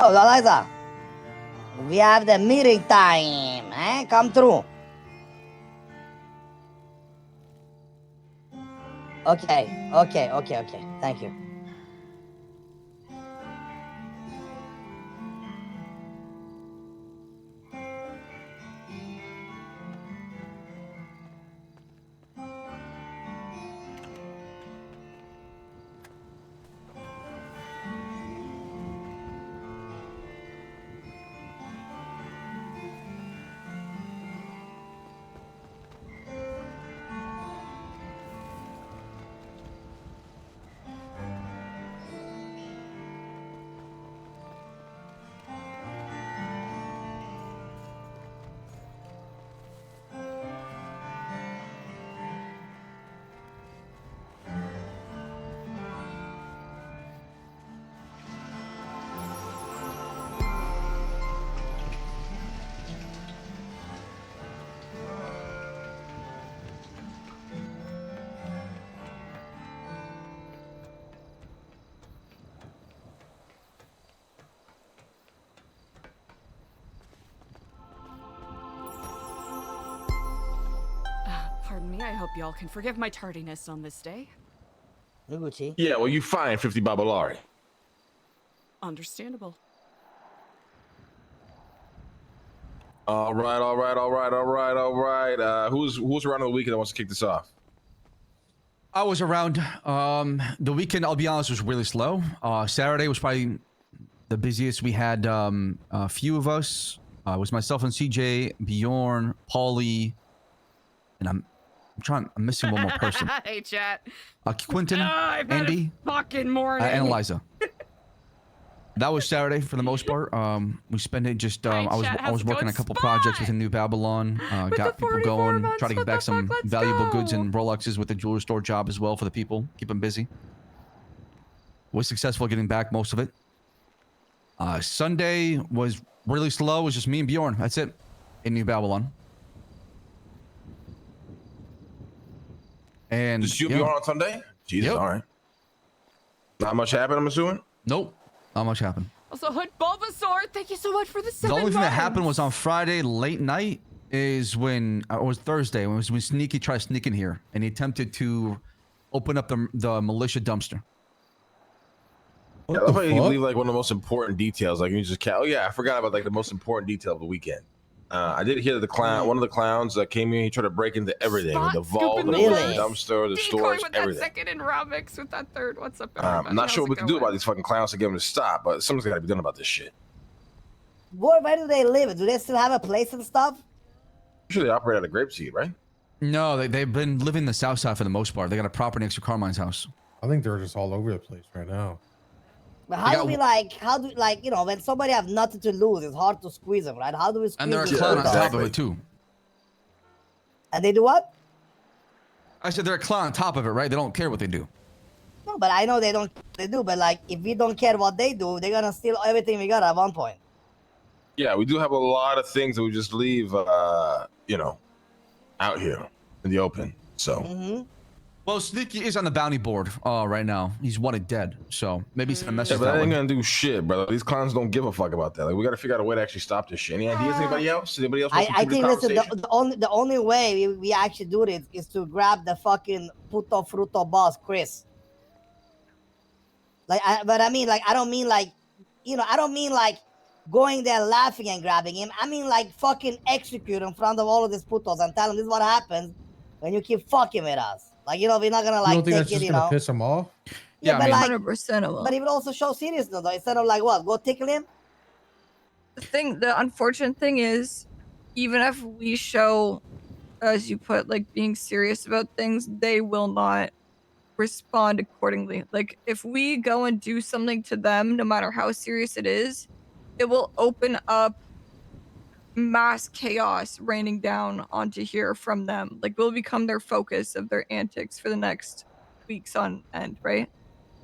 Oh, Eliza, we have the meeting time. Come through. Okay. Thank you. Pardon me, I hope y'all can forgive my tardiness on this day. Gucci. Yeah, well, you fined 50 Babalari. Understandable. All right. Who's around on the weekend that wants to kick this off? I was around. The weekend, I'll be honest, was really slow. Saturday was probably the busiest. We had a few of us. It was myself and CJ, Bjorn, Paulie, and I'm missing one more person. Hey, chat. Quentin, Andy, Fucking morning. and Eliza. That was Saturday for the most part. We spent it just. I was working on a couple projects within New Babylon. Got people going. Try to get back some valuable goods and Rolexes with the jewelry store job as well for the people. Keep them busy. Was successful getting back most of it. Sunday was really slow. It was just me and Bjorn. That's it. In New Babylon. And Just you be on Sunday? Jesus, Yep. all right. Not much happened, I'm assuming? Nope. Not much happened. Also, Hood Bulbasaur, thank you so much for the 7 The only thing that months. happened was on Friday late night is when, it was Thursday, when Sneaky tried sneaking here and he attempted to open up the militia dumpster. Yeah, I love how you leave like one of the most important details. Like you just oh yeah, I forgot about like the most important detail of the weekend. I did hear that one of the clowns that came in, he tried to break into everything. The vault, the dumpster, the stores, with everything. That second and raw mix with that third. What's up, everybody? I'm not sure what we can do going? about these fucking clowns to get them to stop, but something's got to be done about this shit. Boy, where do they live? Do they still have a place and stuff? Usually they operate out of Grapeseed, right? No, they've been living in the south side for the most part. They got a property next to Carmine's house. I think they're just all over the place right now. But when somebody have nothing to lose, it's hard to squeeze them, right? How do we squeeze And they're a them? clown on top of it too. And they do what? I said they're a clown on top of it, right? They don't care what they do. No, but I know they do, but like, if we don't care what they do, they're gonna steal everything we got at one point. Yeah, we do have a lot of things that we just leave, out here in the open. So. Well, Sneaky is on the bounty board right now. He's wanted dead, so maybe send a message. Yeah, but that that ain't way. gonna do shit, brother. These clowns don't give a fuck about that. Like, we gotta figure out a way to actually stop this shit. Any ideas? Anybody else? Anybody else? I think listen, the only way we actually do this is to grab the fucking puto fruto boss, Chris. I don't mean like going there laughing and grabbing him. I mean like fucking execute in front of all of these putos and tell them this is what happens when you keep fucking with us. Like, we're not gonna like You don't think take that's it, just gonna piss them off? Yeah, but like 100% of them. But it would also show seriousness though. Instead of like what, go tickle him. The unfortunate thing is, even if we show, as you put, like being serious about things, they will not respond accordingly. Like if we go and do something to them, no matter how serious it is, it will open up mass chaos raining down onto here from them. Like we'll become their focus of their antics for the next weeks on end, right?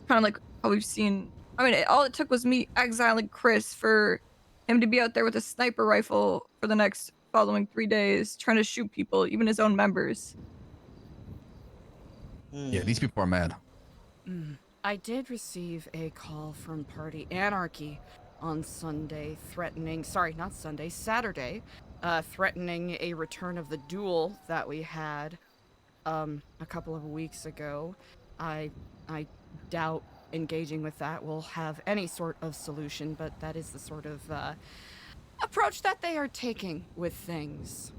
Kind of like how we've seen. I mean, all it took was me exiling Chris for him to be out there with a sniper rifle for the next following 3 days, trying to shoot people, even his own members. Yeah, these people are mad. I did receive a call from Party Anarchy on Sunday, Saturday, threatening a return of the duel that we had a couple of weeks ago. I doubt engaging with that will have any sort of solution, but that is the sort of approach that they are taking with things.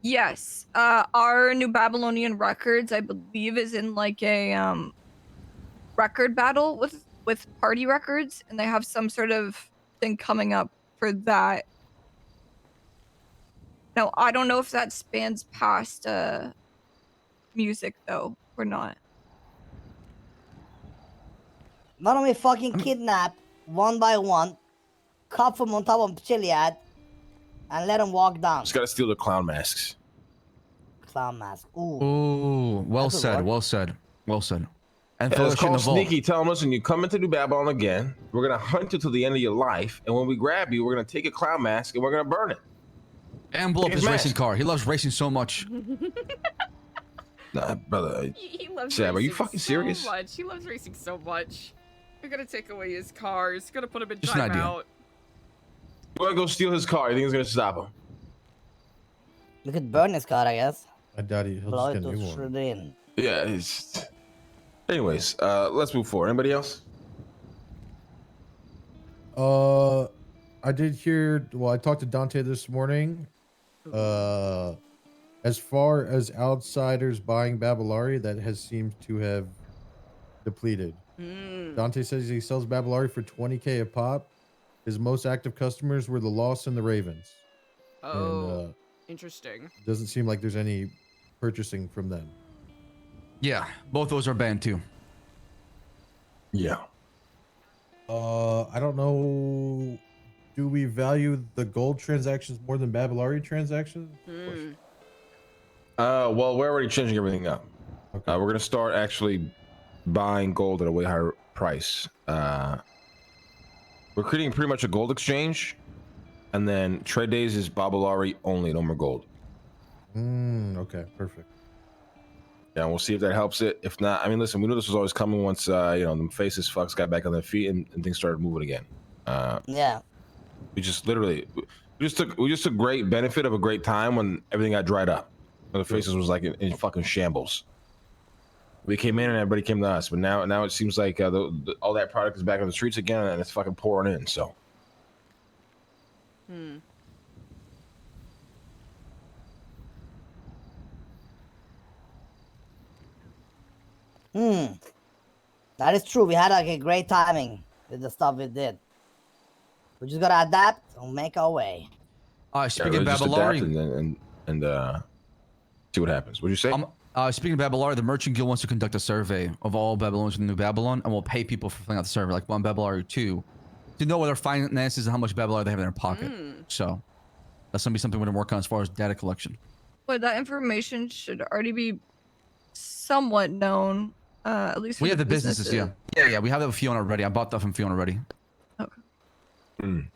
Yes, our New Babylonian Records, I believe, is in like a record battle with Party Records, and they have some sort of thing coming up for that. Now, I don't know if that spans past music though or not. Why don't we fucking kidnap one by one, cuff them on top of Chiliad, and let them walk down? Just gotta steal the clown masks. Clown mask. Ooh. Ooh, well That could said, work. well said, well said. And Yeah, throw it's that shit in called the vault. sneaky. Tell them, listen, you come into New Babylon again. We're gonna hunt you till the end of your life, and when we grab you, we're gonna take a clown mask and we're gonna burn it. And blow up Take his his racing mask. car. He loves racing so much. Nah, brother. He loves Sam, are you racing fucking serious? so much. He loves racing so much. You're gonna take away his cars. Gonna put him in Just an idea. timeout. We're gonna go steal his car. You think it's gonna stop him? We could burn his car, I guess. I doubt he'll Blow just it get a to new one. shred. Yeah. It's... Anyways, let's move forward. Anybody else? I did hear. Well, I talked to Dante this morning. As far as outsiders buying Babylari, that has seemed to have depleted. Dante says he sells Babylari for 20K a pop. His most active customers were the Lost and the Ravens. Oh, And interesting. doesn't seem like there's any purchasing from them. Yeah, both those are banned too. Yeah. I don't know. Do we value the gold transactions more than Babylari transactions? Well, we're already changing everything up. Okay. We're gonna start actually buying gold at a way higher price. We're creating pretty much a gold exchange, and then trade days is Babylari only, no more gold. Okay, perfect. Yeah, we'll see if that helps it. If not, I mean, listen, we knew this was always coming once the faces fucks got back on their feet and things started moving again. Yeah. We just literally, we just took great benefit of a great time when everything got dried up. When the faces was like in fucking shambles. We came in and everybody came to us, but now it seems like all that product is back on the streets again and it's fucking pouring in. So. That is true. We had like a great timing with the stuff we did. We just gotta adapt and make our way. Speaking of just adapt Babylari, and see what happens. What'd you say? speaking of Babylari, the Merchant Guild wants to conduct a survey of all Babylonians in New Babylon, and we'll pay people for filling out the survey, like one Babylari 2, to know what their finances and how much Babylari they have in their pocket. So that's gonna be something we're gonna work on as far as data collection. But that information should already be somewhat known, at least for We the have the businesses, yeah. Yeah, we have that with Fiona already. I bought that from Fiona already. Okay. And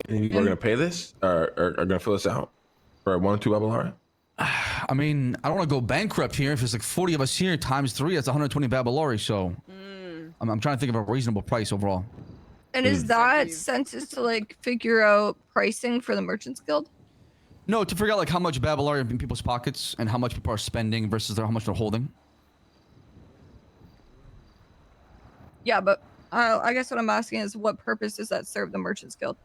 people are gonna pay this or are gonna fill this out for 1 or 2 Babylari? I mean, I don't want to go bankrupt here. If there's like 40 of us here times 3, that's 120 Babylari. So I'm trying to think of a reasonable price overall. And is that census to like figure out pricing for the Merchants Guild? No, to figure out like how much Babylari are in people's pockets and how much people are spending versus how much they're holding. Yeah, but I guess what I'm asking is what purpose does that serve the Merchants Guild?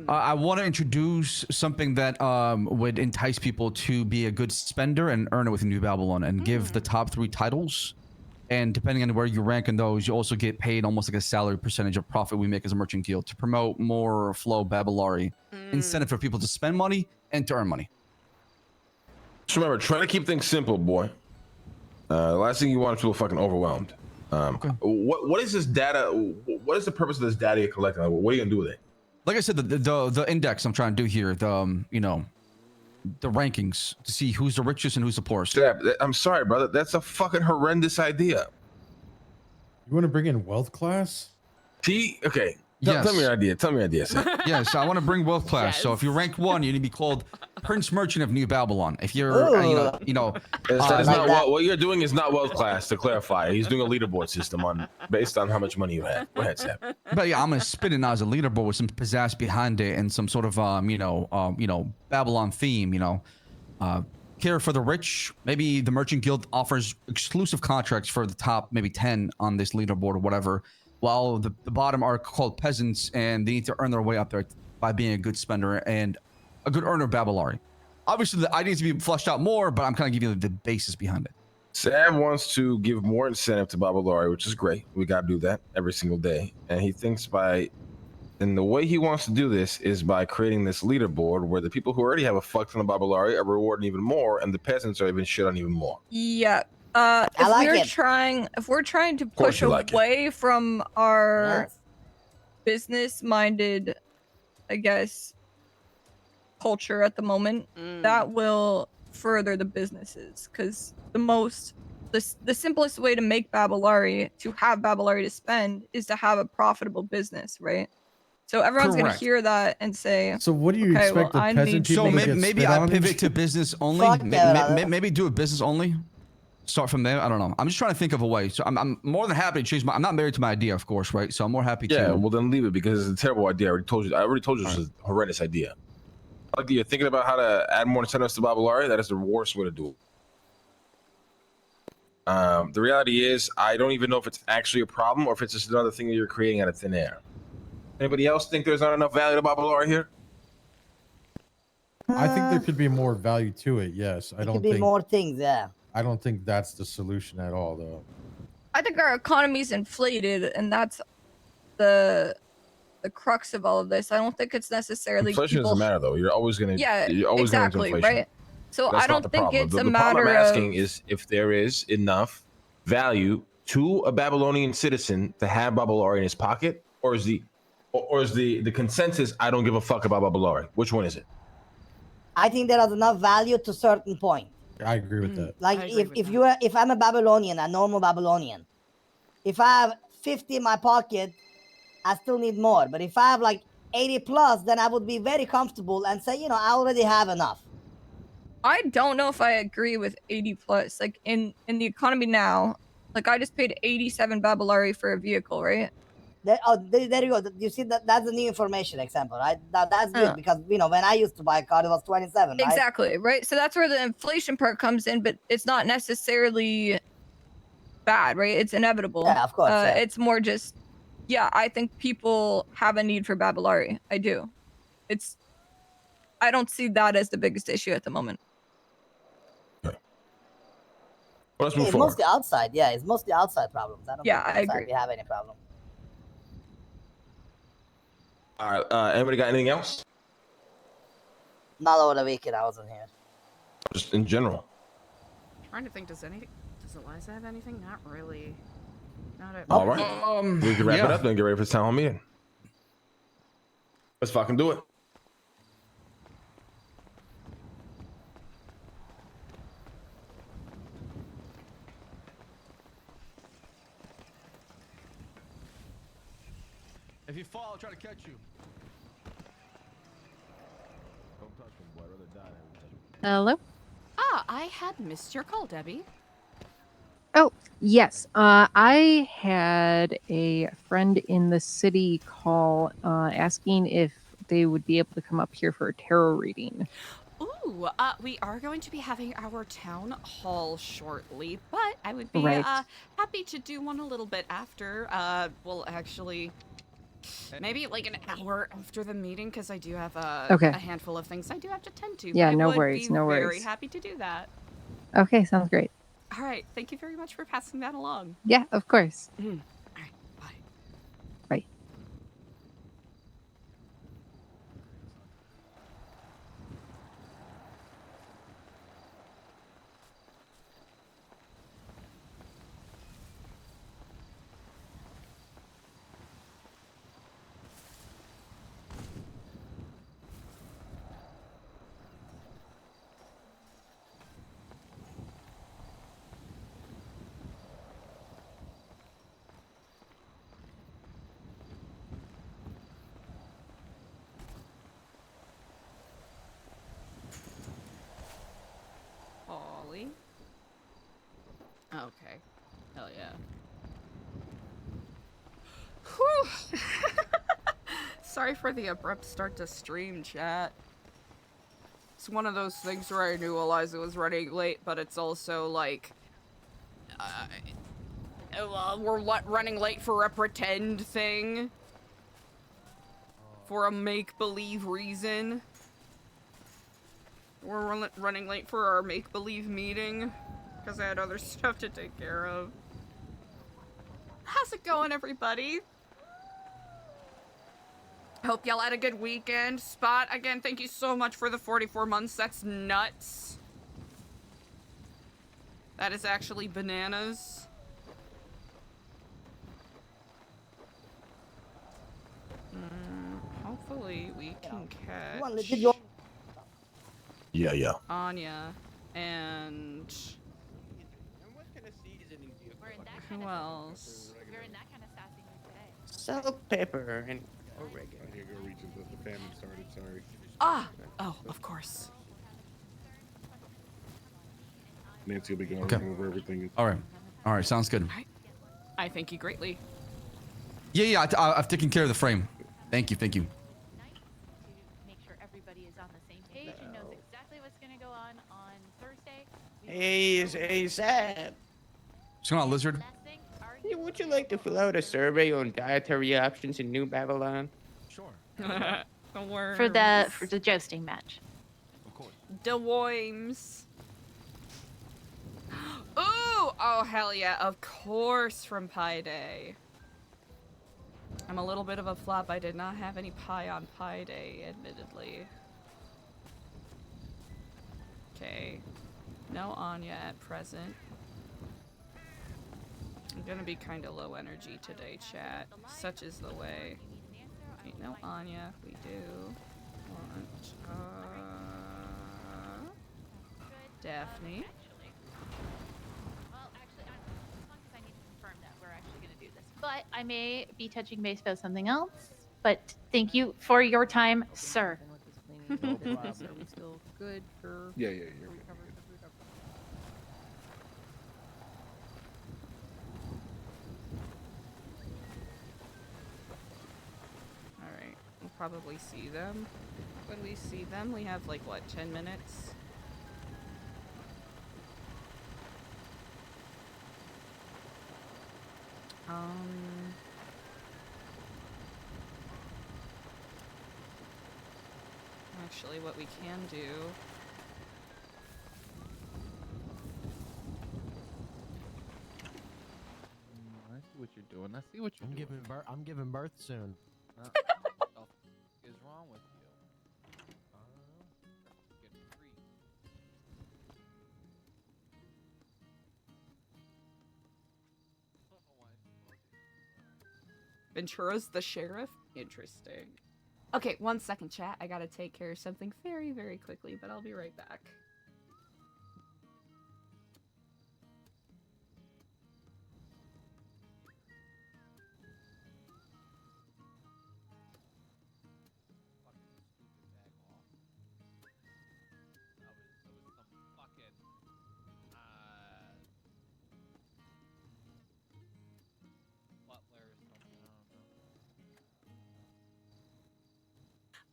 I want to introduce something that would entice people to be a good spender and earn it with New Babylon and give the top 3 titles. And depending on where you rank in those, you also get paid almost like a salary percentage of profit we make as a merchant guild to promote more flow Babylari. Incentive for people to spend money and to earn money. Just remember, try to keep things simple, boy. The last thing you want is people fucking overwhelmed. What is this data? What is the purpose of this data you're collecting? Like, what are you gonna do with it? Like I said, the index I'm trying to do here, the the rankings to see who's the richest and who's the poorest. I'm sorry, brother. That's a fucking horrendous idea. You want to bring in wealth class? See, okay. Tell me your idea. Tell me your idea, Sam. Yes, I want to bring wealth class. Yes. So if you're rank 1, you need to be called Prince Merchant of New Babylon. If you're, Ooh. That is like not that. what you're doing is not wealth class. To clarify, he's doing a leaderboard system based on how much money you have. Go ahead, Sam. But yeah, I'm gonna spit it now as a leaderboard with some pizzazz behind it and some sort of Babylon theme. Care for the rich. Maybe the Merchant Guild offers exclusive contracts for the top maybe 10 on this leaderboard or whatever, while the bottom are called peasants and they need to earn their way up there by being a good spender and a good earner of Babylari. Obviously, the idea needs to be fleshed out more, but I'm kind of giving you the basis behind it. Sam wants to give more incentive to Babylari, which is great. We got to do that every single day. And he thinks and the way he wants to do this is by creating this leaderboard where the people who already have a fuck ton of Babylari are rewarding even more, and the peasants are even shit on even more. Yeah. If we're trying to push away from our business-minded, I guess, culture at the moment, that will further the businesses, because the simplest way to make Babylari, to have Babylari to spend, is to have a profitable business, right? So everyone's going to hear that and say, so what do you expect the peasant people to get maybe spit I on? pivot to business only. Maybe do a business only. Start from there. I don't know. I'm just trying to think of a way. So I'm more than happy to change I'm not married to my idea, of course, right? So I'm more happy to. Yeah, well then leave it because it's a terrible idea. I already told you it's a horrendous idea. Like you're thinking about how to add more incentives to Babylari, that is the worst way to do it. The reality is, I don't even know if it's actually a problem or if it's just another thing that you're creating out of thin air. Anybody else think there's not enough value to Babylari here? I think there could be more value to it. Yes, I don't could think be more things. Yeah. I don't think that's the solution at all, though. I think our economy's inflated, and that's the crux of all of this. I don't think it's necessarily inflation doesn't matter though. You're always gonna exactly inflation. Right. So That's I don't think problem. it's the a matter problem I'm asking of is if there is enough value to a Babylonian citizen to have Babylari in his pocket, or is the consensus I don't give a fuck about Babylari? Which one is it? I think there is enough value to a certain point. I agree with that. Like if I'm a Babylonian, a normal Babylonian, if I have 50 in my pocket, I still need more. But if I have like 80 plus, then I would be very comfortable and say, I already have enough. I don't know if I agree with 80 plus. Like in the economy now, like I just paid 87 Babylari for a vehicle, right? There you go. You see that's the new information example, right? That's good because when I used to buy a car, it was 27. Right? Exactly, right? So that's where the inflation part comes in, but it's not necessarily bad, right? It's inevitable. Yeah, of course. It's more just, I think people have a need for Babylari. I do. I don't see that as the biggest issue at the moment. Okay. Well, let's move it's forward. Mostly outside. Yeah, it's mostly outside problems. I don't think I agree. We have any problem. All right. Anybody got anything else? Not over the weekend. I wasn't here. Just in general. I'm trying to think. Does Eliza have anything? Not really. Not at all. Right. We can wrap it up and get ready for the town hall meeting. Let's fucking do it. If you fall, I'll try to catch you. Don't touch me, boy. I'd rather die than touch me. Hello? I had missed your call, Debbie. Oh, yes. I had a friend in the city call asking if they would be able to come up here for a tarot reading. Ooh, we are going to be having our town hall shortly, but I would be happy to do one a little bit after. Well, actually, maybe like an hour after the meeting, because I do have a handful of things I do have to tend to. Yeah, but no I would worries, be no worries. Very happy to do that. Okay, sounds great. All right, thank you very much for passing that along. Yeah, of course. All right, bye. Bye. Okay. Hell yeah. Whew. Sorry for the abrupt start to stream, chat. It's one of those things where I knew Eliza was running late, but it's also like... we're running late for a pretend thing. For a make-believe reason. We're running late for our make-believe meeting. Because I had other stuff to take care of. How's it going, everybody? Hope y'all had a good weekend. Spot, again, thank you so much for the 44 months. That's nuts. That is actually bananas. Hopefully we can catch Yeah. Anya and who else? We're in that kind of sassy mood today. Salt, pepper, and oregano. I can't go reach until the famine started. Sorry. Ah! Oh, of course. Nancy will be going over everything. All right, sounds good. I thank you greatly. Yeah, I've taken care of the frame. Thank you. To make sure everybody is on the same page and knows exactly what's going to go on Thursday. Hey, Sam. What's going on, Lizard? Hey, would you like to fill out a survey on dietary options in New Babylon? Sure. For the jousting match. Of course. The worms. Ooh! Oh, hell yeah. Of course from Pie Day. I'm a little bit of a flop. I did not have any pie on Pie Day, admittedly. Okay. No Anya at present. I'm gonna be kind of low energy today, chat. Such is the way. Okay, no Anya. We do want, Daphne. Well, actually, as long as I need to confirm that we're actually going to do this. But I may be touching base about something else. But thank you for your time, sir. Are we still good for? Yeah, you're good. Alright, we'll probably see them. When we see them, we have like, what, 10 minutes? Actually, what we can do... I see what you're doing. I see what you're doing. I'm giving birth soon. What the is wrong with you? Get free. Ventura's the sheriff? Interesting. Okay, 1 second, chat. I gotta take care of something very, very quickly, but I'll be right back.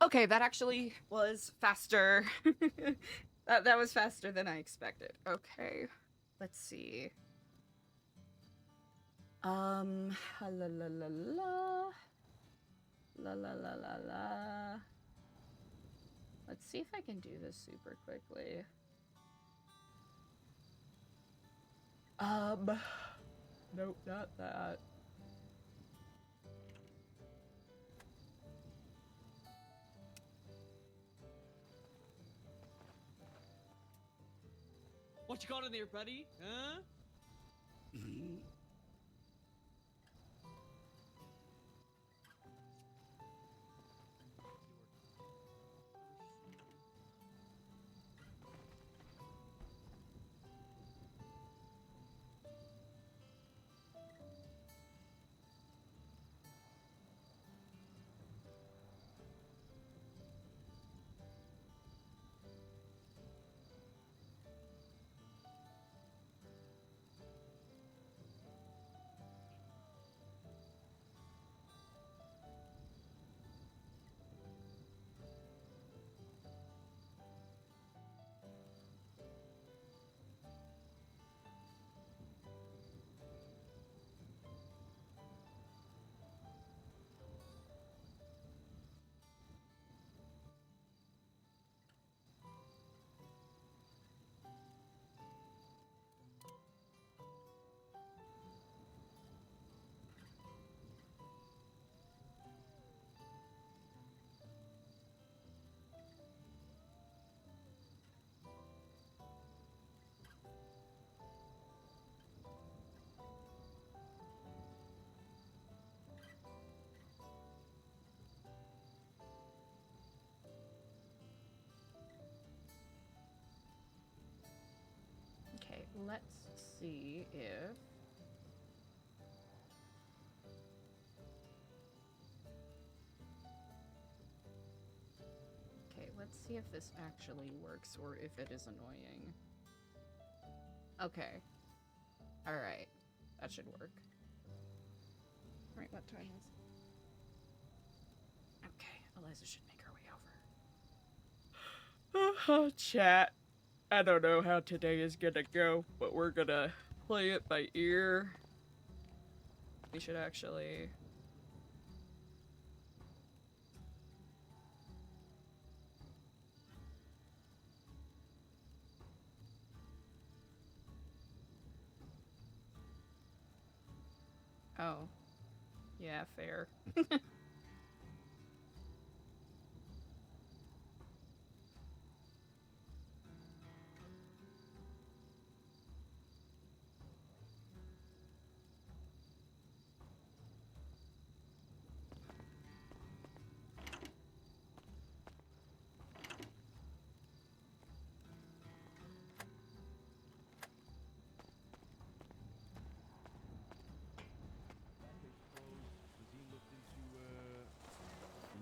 Okay, that actually was faster. that was faster than I expected. Okay, let's see. La la la la la. La la la la la. Let's see if I can do this super quickly. Nope, not that. What you got in there, buddy? Huh? let's see if... Okay, let's see if this actually works or if it is annoying. Okay. Alright. That should work. Right, what time is it? Okay, Eliza should make her way over. Chat. I don't know how today is gonna go, but we're gonna play it by ear. We should actually... Oh. Yeah, fair.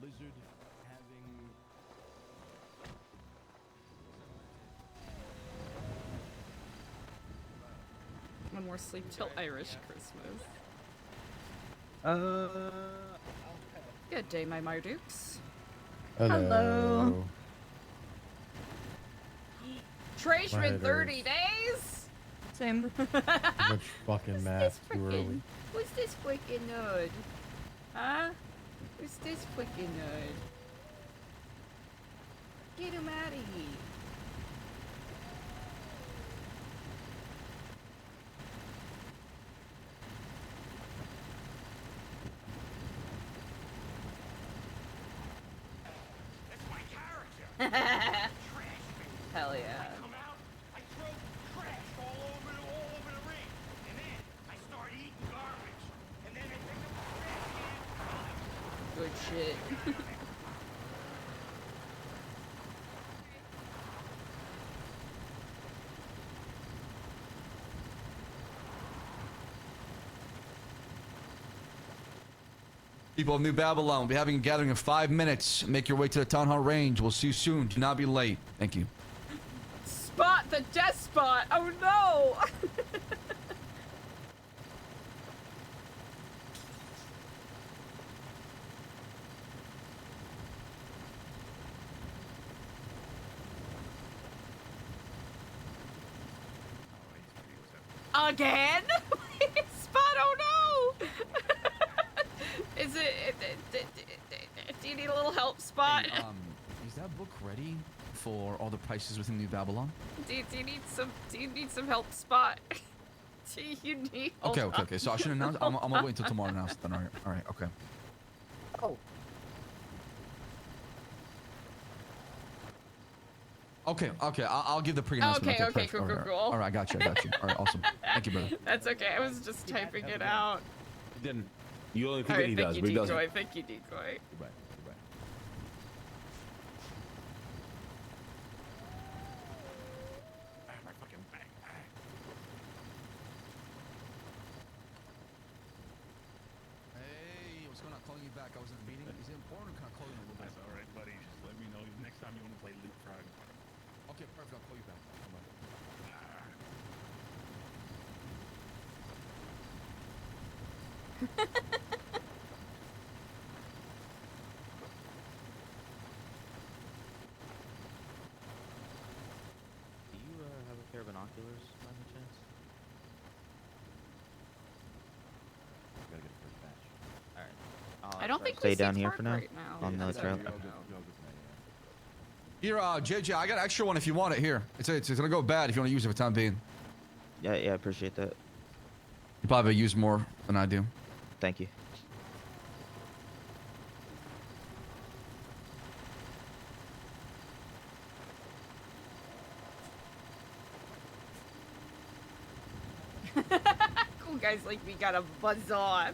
Lizard having One more sleep till Irish Christmas. Good day, my Mardukes. Hello. Trashman 30 days? Same. Too much fucking math too early. Who's this freaking nerd? Huh? Who's this freaking nerd? Get him out of here. That's my character. Hell yeah. I come out, I throw trash all over the ring, and then I start eating garbage, and then I pick up the trash can. Good shit. People of New Babylon will be having a gathering in 5 minutes. Make your way to the Town Hall Range. We'll see you soon. Do not be late. Thank you. Spot the death spot! Oh no! Again? Spot, oh no! Is it, do you need a little help, Spot? Hey, is that book ready for all the prices within New Babylon? Do you need some help, Spot? Do you need help? Okay. So I should announce. I'm gonna wait until tomorrow to announce it then. All right. Okay. Oh. Okay. I'll give the pre-announcement. Okay, cool. All right, I got you. All right, awesome. Thank you, brother. That's okay. I was just typing it out. Then you only think All that right, he thank does, you, but he Decoy. doesn't. Thank you, Decoy. Goodbye. My fucking back. Hey, what's going on? Calling you back. I was in a meeting. Is it important? Or can I call you in a little bit? That's all right, buddy. Just let me know next time you want to play leapfrog. Okay, perfect. I'll call you back. Come on. Do you have a pair of binoculars by any chance? Gotta get a first batch. Alright. I don't think we stay see down here Clark for now. right now. On the trail. Here, JJ, I got an extra one if you want it. Here, it's gonna go bad if you want to use it for the time being. Yeah, I appreciate that. You probably use more than I do. Thank you. Cool guys like we gotta buzz off.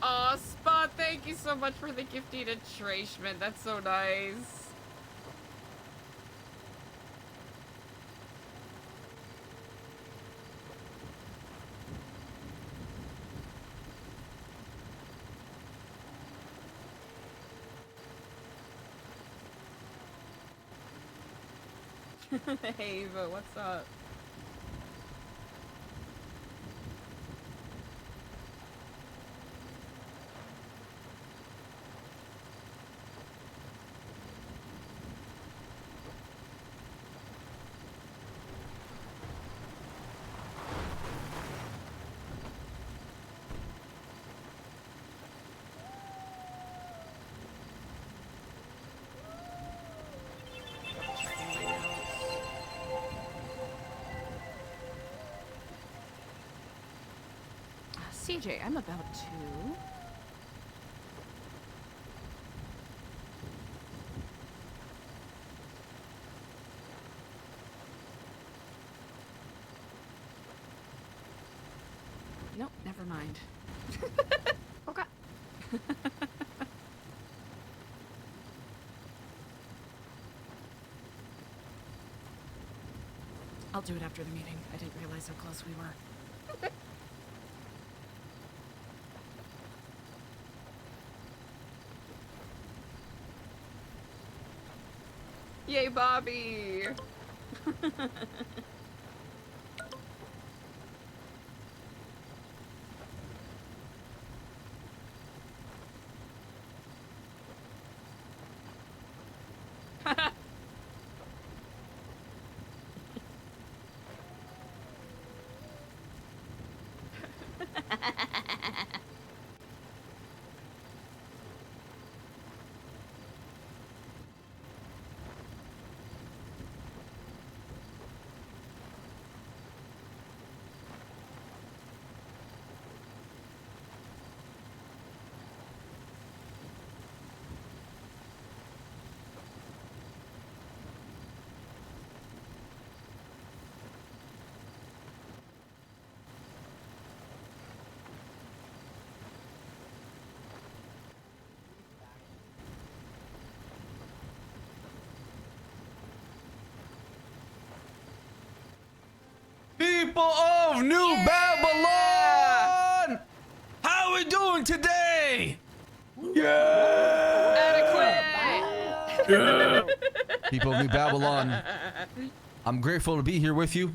Aw, Spot, thank you so much for the gifted trashment. That's so nice. Hey, Eva, what's up? CJ, I'm about to... Nope, never mind. Okay. I'll do it after the meeting. I didn't realize how close we were. Yay, Bobby! People of New Babylon! How are we doing today? Adequate! People of New Babylon, I'm grateful to be here with you.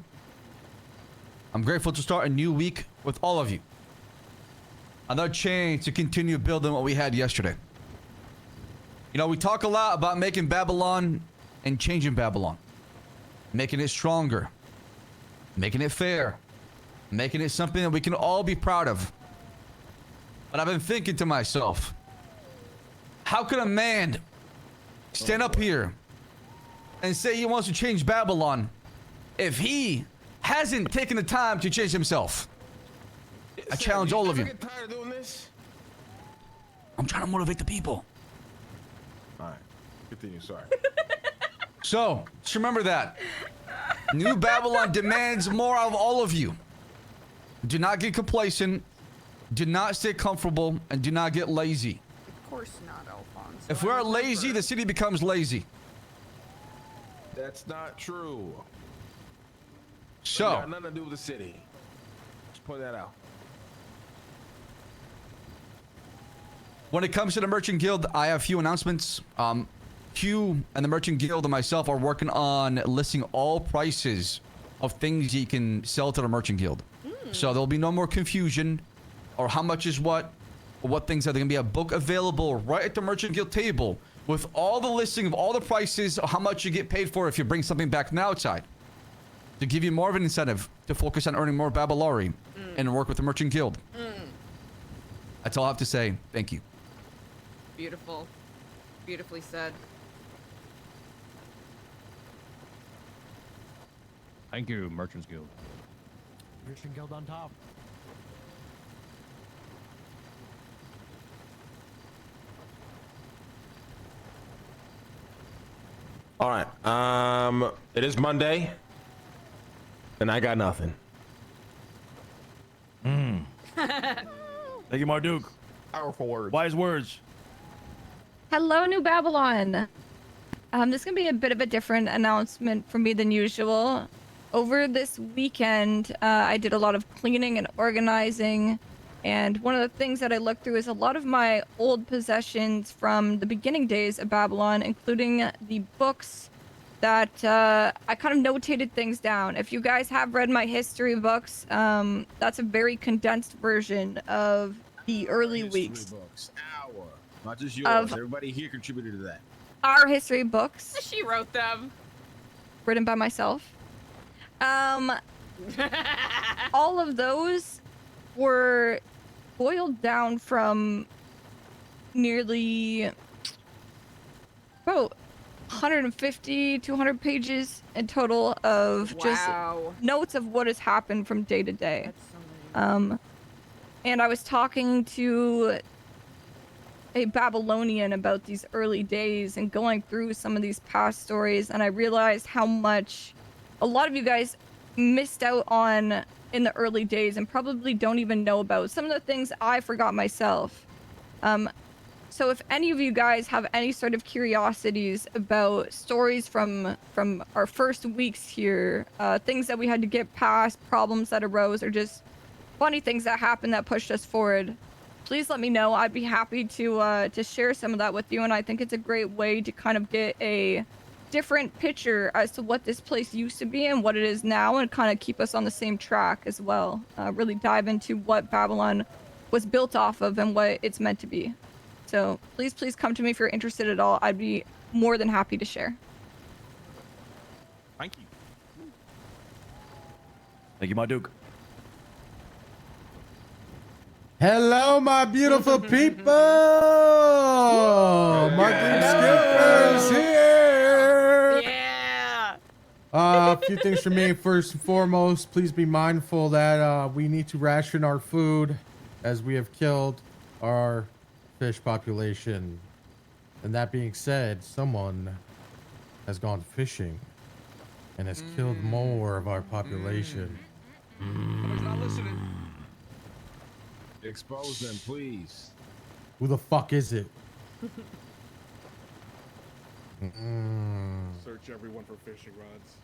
I'm grateful to start a new week with all of you. Another chance to continue building what we had yesterday. You know, we talk a lot about making Babylon and changing Babylon. Making it stronger. Making it fair. Making it something that we can all be proud of. But I've been thinking to myself, how can a man stand up here and say he wants to change Babylon if he hasn't taken the time to change himself? I challenge all of you. Get tired of doing this? I'm trying to motivate the people. All right, continue. Sorry. So, just remember that. New Babylon demands more of all of you. Do not get complacent. Do not stay comfortable. And do not get lazy. Of course not, Alfonso. If we are lazy, the city becomes lazy. That's not true. So, It got nothing to do with the city. Just point that out. when it comes to the Merchant Guild, I have a few announcements. Q and the Merchant Guild and myself are working on listing all prices of things you can sell to the Merchant Guild. So there'll be no more confusion or how much is what, or what things are. There going to be a book available right at the Merchant Guild table with all the listing of all the prices, how much you get paid for if you bring something back from the outside. To give you more of an incentive to focus on earning more Babylari and work with the Merchant Guild. That's all I have to say. Thank you. Beautiful. Beautifully said. Thank you, Merchants Guild. Merchant Guild on top. All right. It is Monday, and I got nothing. Thank you, Marduk. Powerful words. Wise words. Hello, New Babylon. This is going to be a bit of a different announcement for me than usual. Over this weekend, I did a lot of cleaning and organizing. And one of the things that I looked through is a lot of my old possessions from the beginning days of Babylon, including the books that I kind of notated things down. If you guys have read my history books, that's a very condensed version of the early weeks. Books. Our. Not just yours. Of Everybody here contributed to that. our history books. She wrote them. Written by myself. All of those were boiled down from nearly about 150, 200 pages in total of just notes of what has happened from day to day. And I was talking to a Babylonian about these early days and going through some of these past stories, and I realized how much a lot of you guys missed out on in the early days and probably don't even know about some of the things I forgot myself. So if any of you guys have any sort of curiosities about stories from our first weeks here, things that we had to get past, problems that arose, or just funny things that happened that pushed us forward, please let me know. I'd be happy to share some of that with you, and I think it's a great way to kind of get a different picture as to what this place used to be and what it is now, and kind of keep us on the same track as well. Really dive into what Babylon was built off of and what it's meant to be. So please come to me if you're interested at all. I'd be more than happy to share. Thank you. Thank you, my Duke. Hello, my beautiful people! Marking Skippers here! Yeah! A few things for me. First and foremost, please be mindful that we need to ration our food as we have killed our fish population. And that being said, someone has gone fishing and has killed more of our population. Not listening. Expose them, please. Who the fuck is it? Search everyone for fishing rods.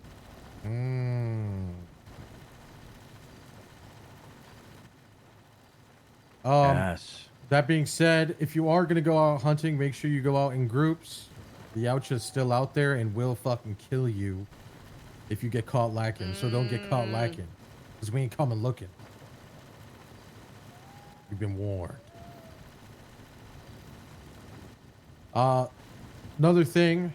Yes. That being said, if you are going to go out hunting, make sure you go out in groups. The Yautja's still out there and will fucking kill you if you get caught lacking. So don't get caught lacking, because we ain't coming looking. You've been warned. Another thing,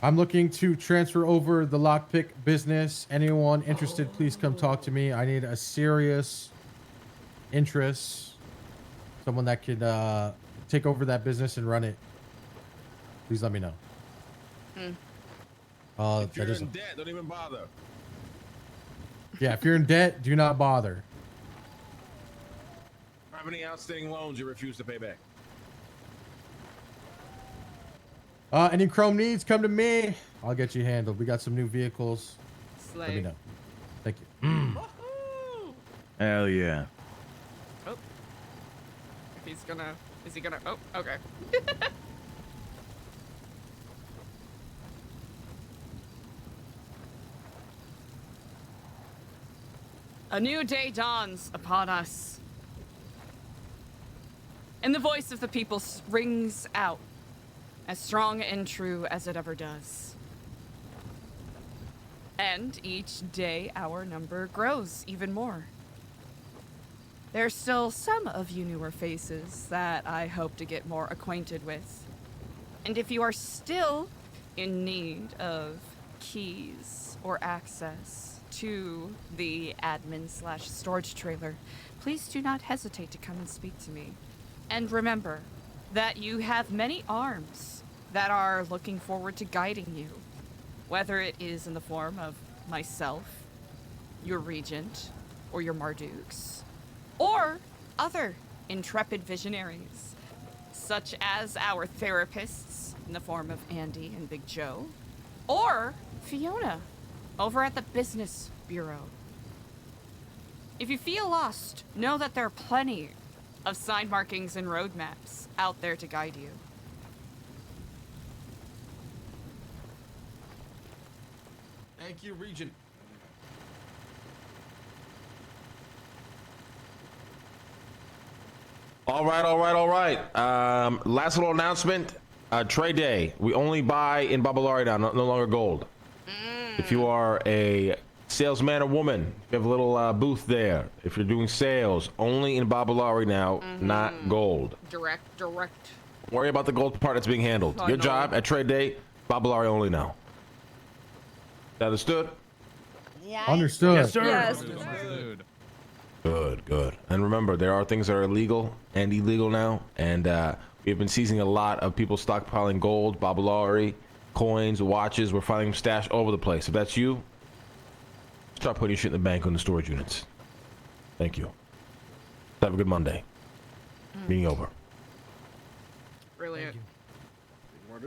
I'm looking to transfer over the lockpick business. Anyone interested, please come talk to me. I need a serious interest. Someone that could take over that business and run it. Please let me know. If you're in debt, don't even bother. Yeah, if you're in debt, do not bother. Have any outstanding loans you refuse to pay back? Any chrome needs, come to me. I'll get you handled. We got some new vehicles. Slay. Let me know. Thank you. Hell yeah. Oh. Is he gonna, oh, okay. A new day dawns upon us, and the voice of the people rings out, as strong and true as it ever does. And each day our number grows even more. There's still some of you newer faces that I hope to get more acquainted with. And if you are still in need of keys or access to the admin/storage trailer, please do not hesitate to come and speak to me. And remember that you have many arms that are looking forward to guiding you, whether it is in the form of myself, your regent, or your Mardukes, or other intrepid visionaries, such as our therapists in the form of Andy and Big Joe, or Fiona over at the Business Bureau. If you feel lost, know that there are plenty of sign markings and road maps out there to guide you. Thank you, Regent. All right. Last little announcement. Trade day. We only buy in Babalari now, no longer gold. If you are a salesman or woman, you have a little booth there. If you're doing sales, only in Babalari now, not gold. Direct. Don't worry about the gold part that's being handled. Your job at trade day, Babalari only now. Understood? Yeah. Understood. Yes, sir. Yes. Good. And remember, there are things that are illegal and illegal now, and we've been seizing a lot of people stockpiling gold, Babalari, coins, watches. We're finding them stashed all over the place. If that's you, start putting your shit in the bank on the storage units. Thank you. Have a good Monday. Meeting over. Brilliant. All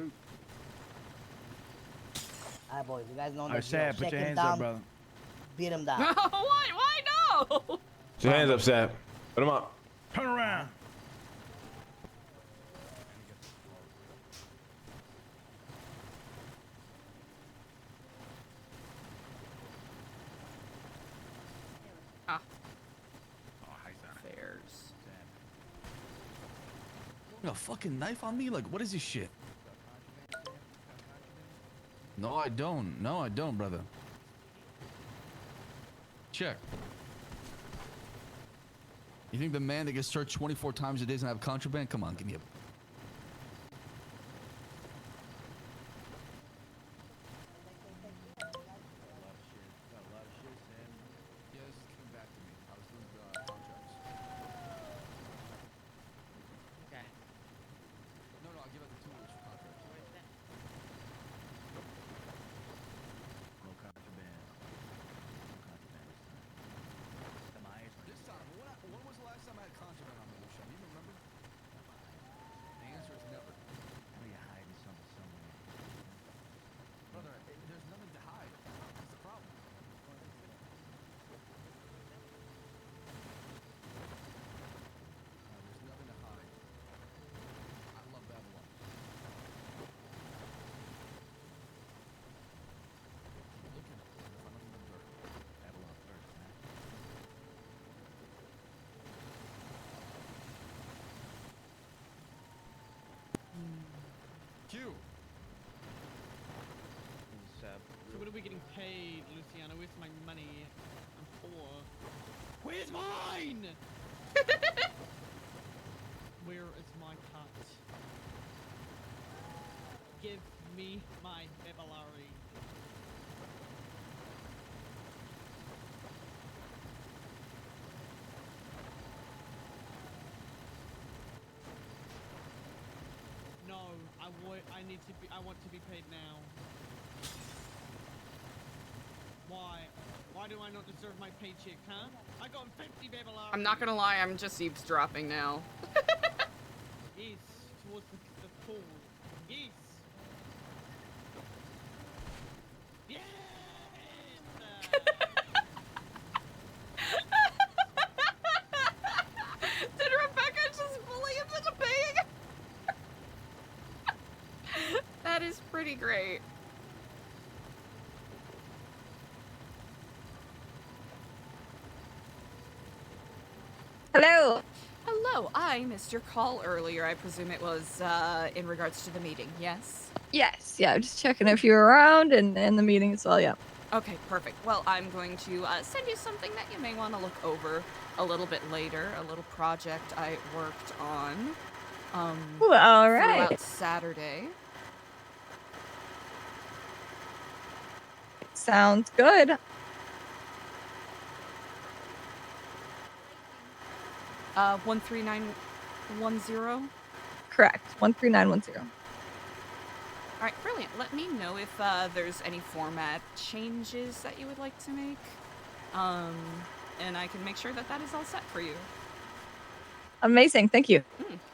right, boys. You guys know All that right, Sam, put your hands up, brother. Beat him down. Why no? Put your hands up, Sap. Put them up. Turn around. Fairs. You got a fucking knife on me? Like, what is this shit? No, I don't. No, I don't, brother. Check. You think the man that gets searched 24 times a day doesn't have contraband? Come on, give me a... Q. So what are we getting paid, Luciano? Where's my money? I'm poor. Where's mine? Where is my cut? Give me my Babalari. No, I want to be paid now. Why? Why do I not deserve my paycheck, huh? I got 50 Babalari. I'm not gonna lie, I'm just eavesdropping now. Yes, towards the pool. Yes. Yes. Did Rebecca just bully him into paying? That is pretty great. Hello. Hello, I missed your call earlier. I presume it was in regards to the meeting, yes? Yes. Yeah. Just checking if you're around and the meeting as well. Yeah. Okay, perfect. Well, I'm going to send you something that you may want to look over a little bit later. A little project I worked on. Ooh, all right. Throughout Saturday. Sounds good. 13910. Correct. 13910. All right, brilliant. Let me know if there's any format changes that you would like to make. And I can make sure that that is all set for you. Amazing. Thank you.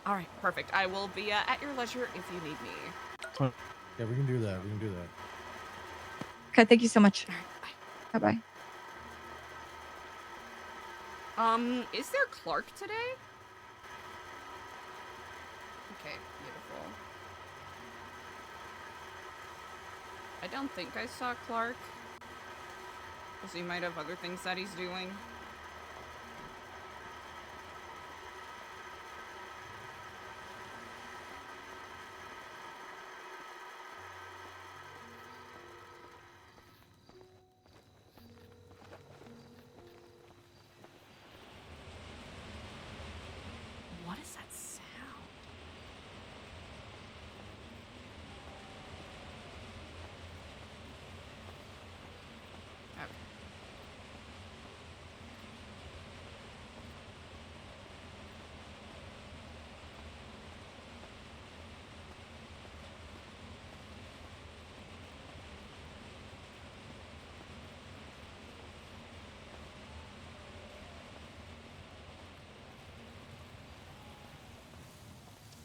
All right, perfect. I will be at your leisure if you need me. Yeah, we can do that. We can do that. Okay. Thank you so much. All right, Bye bye. bye. Is there Clark today? Okay, beautiful. I don't think I saw Clark. Because he might have other things that he's doing.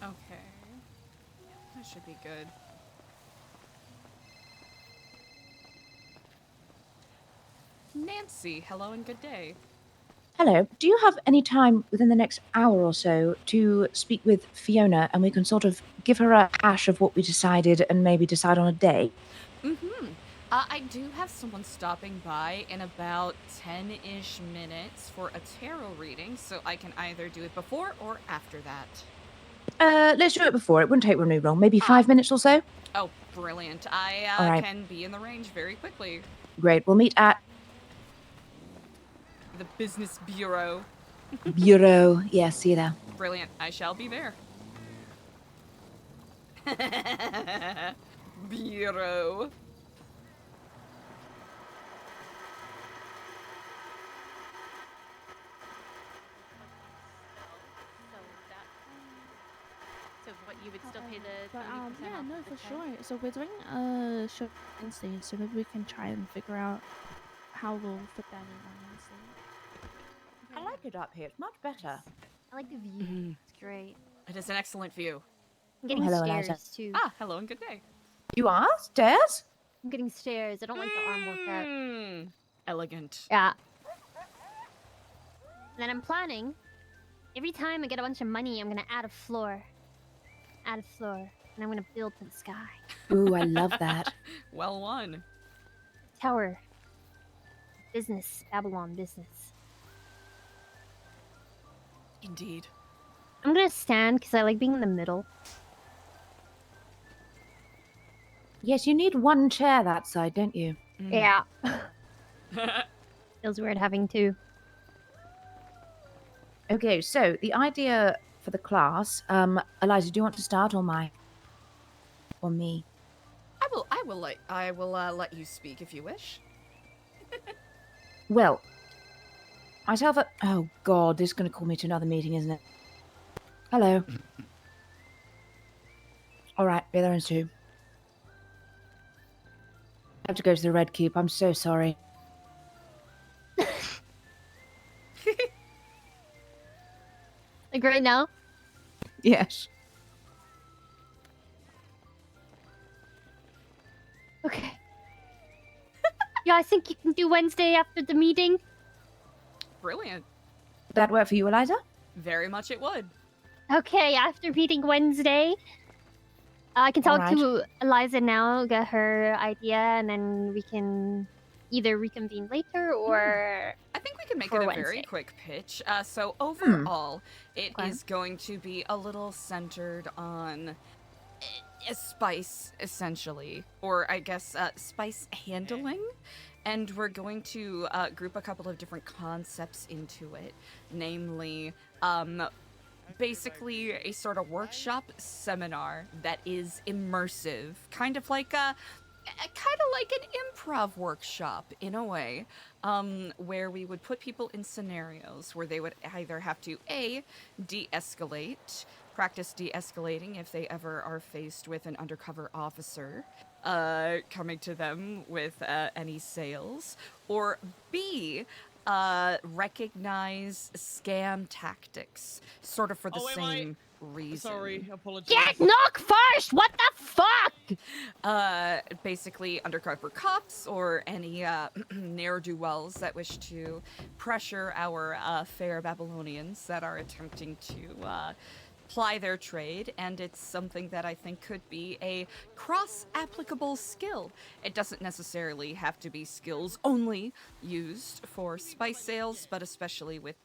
Okay. That should be good. Nancy, hello and good day. Hello. Do you have any time within the next hour or so to speak with Fiona and we can sort of give her a hash of what we decided and maybe decide on a day? Mm-hmm. I do have someone stopping by in about 10-ish minutes for a tarot reading, so I can either do it before or after that. Let's do it before. It wouldn't take very long. Maybe 5 minutes or so? Oh, brilliant. All I right. can be in the range very quickly. Great. We'll meet at The Business Bureau. Bureau. Yeah, see you there. Brilliant. I shall be there. Bureau. So what, you would still pay the 20% yeah, off no, the for 10? sure. So we're doing a show Wednesday, so maybe we can try and figure out how we'll fit that in on Wednesday. I like it up here. It's much better. I like the view. It's great. It is an excellent view. I'm getting hello, stairs Eliza. too. Ah, hello and good day. You are? Stairs? I'm getting stairs. I don't like the arm workout. Elegant. Yeah. And then I'm planning. Every time I get a bunch of money, I'm gonna add a floor. Add a floor. And I'm gonna build to the sky. Ooh, I love that. Well won. Tower. Business. Babylon business. Indeed. I'm gonna stand because I like being in the middle. Yes, you need one chair that side, don't you? Yeah. Feels weird having two. Okay, so the idea for the class, Eliza, do you want to start or or me? I will let you speak if you wish. Well, myself, oh God, this is going to call me to another meeting, isn't it? Hello. All right, be there in 2. I have to go to the Red Keep. I'm so sorry. Like right now? Yes. Okay. Yeah, I think you can do Wednesday after the meeting. Brilliant. Would that work for you, Eliza? Very much it would. Okay, after meeting Wednesday, I can talk to Eliza now, get her idea, and then we can either reconvene later or. I think we can make for it a Wednesday. very quick pitch. So overall, it is going to be a little centered on a spice, essentially, or I guess spice handling. And we're going to group a couple of different concepts into it, namely, basically a sort of workshop seminar that is immersive, kind of like an improv workshop in a way, where we would put people in scenarios where they would either have to de-escalate, practice de-escalating if they ever are faced with an undercover officer coming to them with any sales, or B, recognize scam tactics, sort of for the same reason. Sorry, apologies. Get knock first! What the fuck? Basically undercover cops or any ne'er-do-wells that wish to pressure our fair Babylonians that are attempting to ply their trade, and it's something that I think could be a cross-applicable skill. It doesn't necessarily have to be skills only used for spice sales, but especially with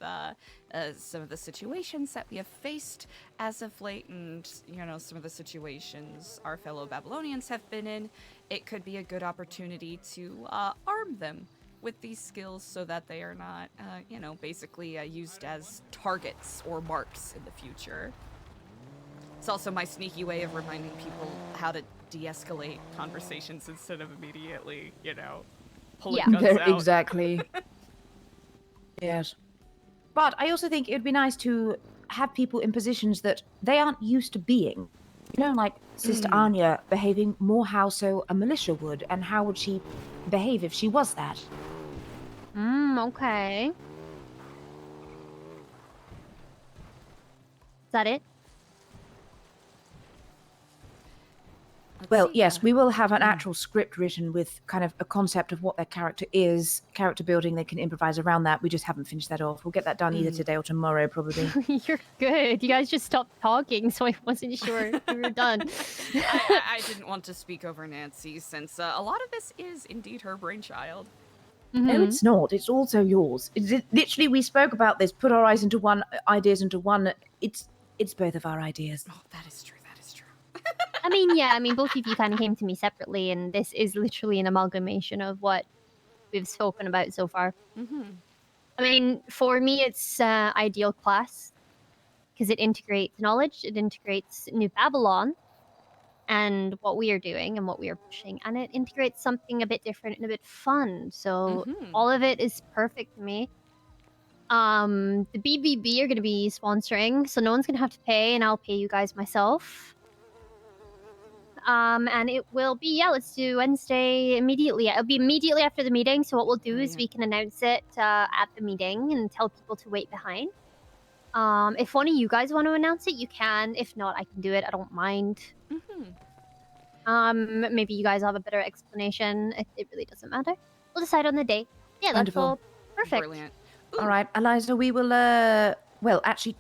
some of the situations that we have faced as of late, and some of the situations our fellow Babylonians have been in, it could be a good opportunity to arm them with these skills so that they are not, basically used as targets or marks in the future. It's also my sneaky way of reminding people how to de-escalate conversations instead of immediately, pulling guns out. Exactly. Yes. But I also think it would be nice to have people in positions that they aren't used to being. Like Sister Anya behaving more how so a militia would, and how would she behave if she was that? Okay. Is that it? Well, yes, we will have an actual script written with kind of a concept of what their character is, character building. They can improvise around that. We just haven't finished that off. We'll get that done either today or tomorrow, probably. You're good. You guys just stopped talking, so I wasn't sure if we were done. I didn't want to speak over Nancy since a lot of this is indeed her brainchild. No, it's not. It's also yours. Literally, we spoke about this. Put our ideas into one. It's both of our ideas. Oh, that is true. That is true. I mean, both of you kind of came to me separately, and this is literally an amalgamation of what we've spoken about so far. I mean, for me, it's ideal class because it integrates knowledge, it integrates New Babylon, and what we are doing and what we are pushing, and it integrates something a bit different and a bit fun. So all of it is perfect to me. The BBB are going to be sponsoring, so no one's going to have to pay, and I'll pay you guys myself. And it will be, let's do Wednesday immediately. It'll be immediately after the meeting, so what we'll do is we can announce it at the meeting and tell people to wait behind. If one of you guys want to announce it, you can. If not, I can do it. I don't mind. Maybe you guys have a better explanation. It really doesn't matter. We'll decide on the day. Yeah, that's Wonderful. all perfect. Brilliant. All right, Eliza, we will, actually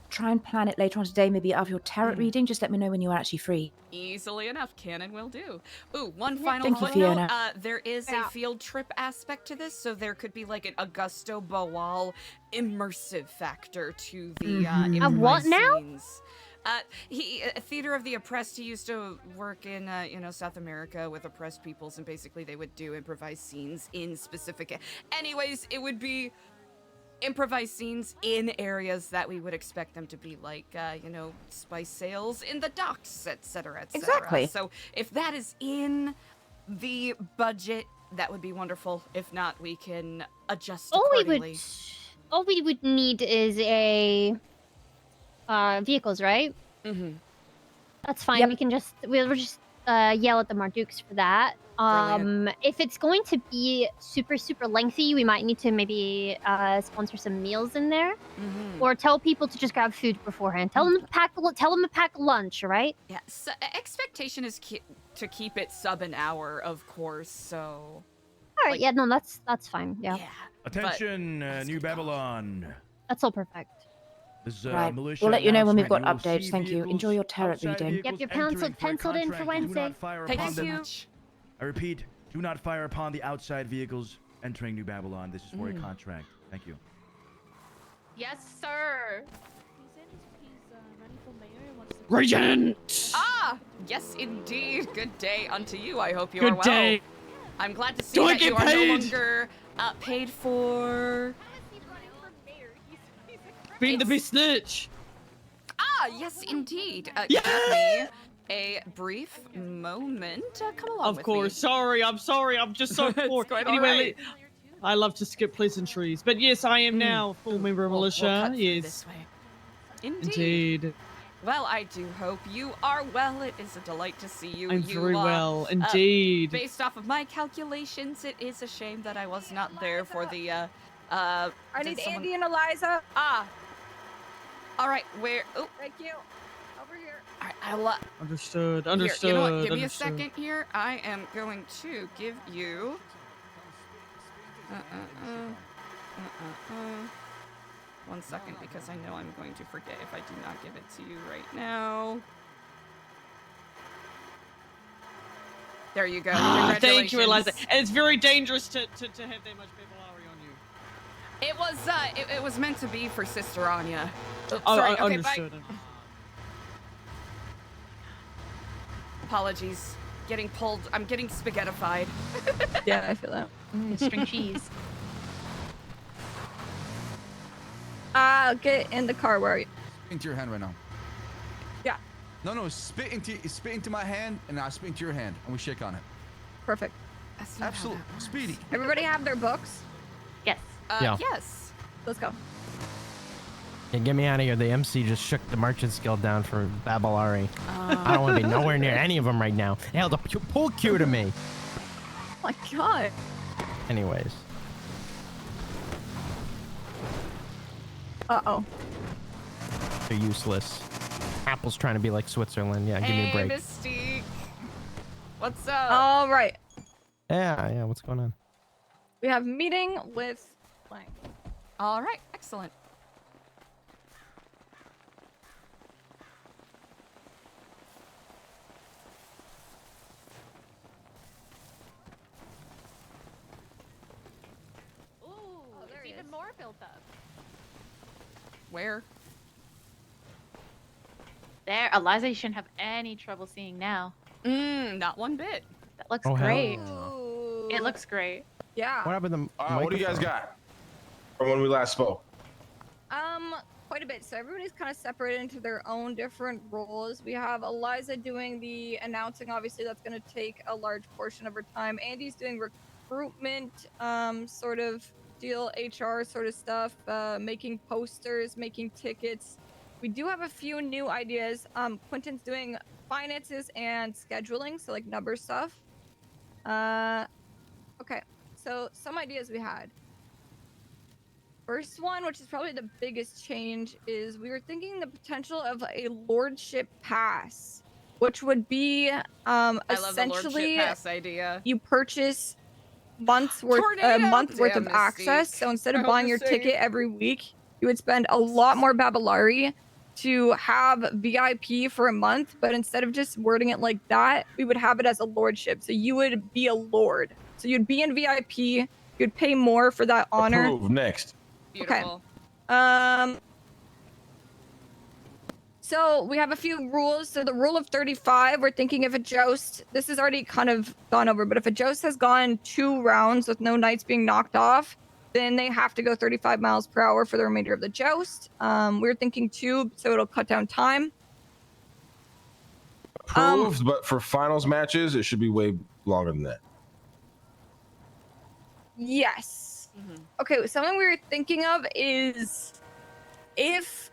try and plan it later on today, maybe after your tarot reading. Just let me know when you are actually free. Easily enough, Canon will do. Ooh, one final Thank you, footnote. Fiona. There is a field trip aspect to this, so there could be like an Augusto Boal immersive factor to the A what now? scenes. He Theater of the Oppressed. He used to work in South America with oppressed peoples, and basically they would do improvised scenes in specific. Anyways, it would be improvised scenes in areas that we would expect them to be, like spice sales in the docks, etc., etc. Exactly. So if that is in the budget, that would be wonderful. If not, we can adjust accordingly. All we would need is a vehicles, right? That's fine. Yep. We can we'll just yell at the Mardukes for that. If it's going to be super lengthy, we might need to maybe sponsor some meals in there, or tell people to just grab food beforehand. Tell them to pack lunch, right? Yeah. So, expectation is to keep it sub an hour, of course. So. All right. Yeah. No, that's fine. Yeah. Attention, New Babylon. That's all perfect. This, Right. militia We'll let you know when we've got announcement. You will updates. see Thank you. Enjoy your tarot outside reading. Yep, your entering penciled in for contract. Wednesday. Do not fire Thank upon them. you. I repeat, do not fire upon the outside vehicles entering New Babylon. This is for a contract. Thank you. Yes, sir. Regent! Ah, yes, indeed. Good day unto you. I hope you Good are well. day. I'm glad to see Do I that you get are no paid? longer paid for. Being the best snitch. Ah, yes, indeed. Yeah! Give me a brief moment. Come along Of with course. me. Sorry, I'm sorry. I'm just so poor. quite Anyway, alright. I love to skip pleasantries. But yes, I am now a full member of We'll militia. cut through Yes. this way. Indeed. Indeed. Well, I do hope you are well. It is a delight to see you. I'm You, very well, indeed. Based off of my calculations, it is a shame that I was not there for the. I need Andy and Eliza. Ah. All right. Where? Oh. Thank you. Over here. All right. I'll. Understood. Here, Understood. you know what? Give me a understood. second here. I am going to give you. One second, because I know I'm going to forget if I do not give it to you right now. There you go. Thank you, Eliza. Congratulations. And it's very dangerous to have that much Babylari on you. It was it was meant to be for Sister Anya. Oh, Sorry. I Okay, understood. bye. Apologies. Getting pulled. I'm getting spaghettified. Yeah, I feel that. String cheese. Get in the car. Where are you? Into your hand right now. Yeah. No, spit into my hand, and I spit into your hand, and we shake on it. Perfect. Absolutely. Speedy. Everybody have their books? Yes. Yeah. Yes. Let's go. Yeah, get me out of here. The MC just shook the Merchant's Guild down for Babylari. I don't want to be nowhere near any of them right now. They held a pool cue to me. Oh my god. Anyways. Uh-oh. They're useless. Apple's trying to be like Switzerland. Yeah, give me a break. Mystique. What's up? All right. Yeah, what's going on? We have meeting with blank. All right, excellent. Ooh, there's even more built up. Where? There, Eliza, you shouldn't have any trouble seeing now. Not one bit. That looks Oh, hell great. yeah. It looks great. Yeah. What happened to What do you guys got from when we last spoke? Quite a bit. So everybody's kind of separated into their own different roles. We have Eliza doing the announcing. Obviously, that's going to take a large portion of her time. Andy's doing recruitment, sort of deal, HR sort of stuff, making posters, making tickets. We do have a few new ideas. Quentin's doing finances and scheduling, so like number stuff. Okay. So some ideas we had. First one, which is probably the biggest change, is we were thinking the potential of a lordship pass, which would be I love the essentially lordship pass idea. you purchase month worth of Damn, access. Mystique. So instead of I hope buying you're your safe. ticket every week, you would spend a lot more Babylari to have VIP for a month. But instead of just wording it like that, we would have it as a lordship. So you would be a lord. So you'd be in VIP. You'd pay more for that honor. Approved. Next. Beautiful. Okay. So we have a few rules. So the rule of 35, we're thinking if a joust, this is already kind of gone over, but if a joust has gone 2 rounds with no knights being knocked off, then they have to go 35 miles per hour for the remainder of the joust. We're thinking 2, so it'll cut down time. Approved, but for finals matches, it should be way longer than that. Yes. Okay, something we were thinking of is if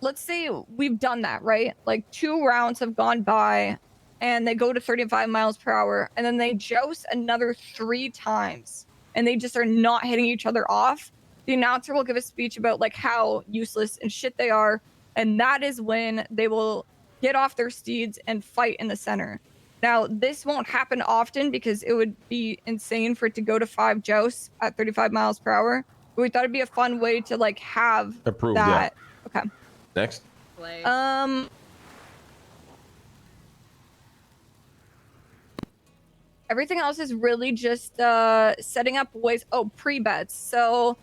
let's say we've done that, right? Like 2 rounds have gone by and they go to 35 miles per hour and then they joust another 3 times and they just are not hitting each other off. The announcer will give a speech about like how useless and shit they are, and that is when they will get off their steeds and fight in the center. Now, this won't happen often because it would be insane for it to go to 5 jousts at 35 miles per hour. But we thought it'd be a fun way to like have Approved, that. yeah. Okay. Next. Everything else is really just setting up ways. Oh, pre-bets. So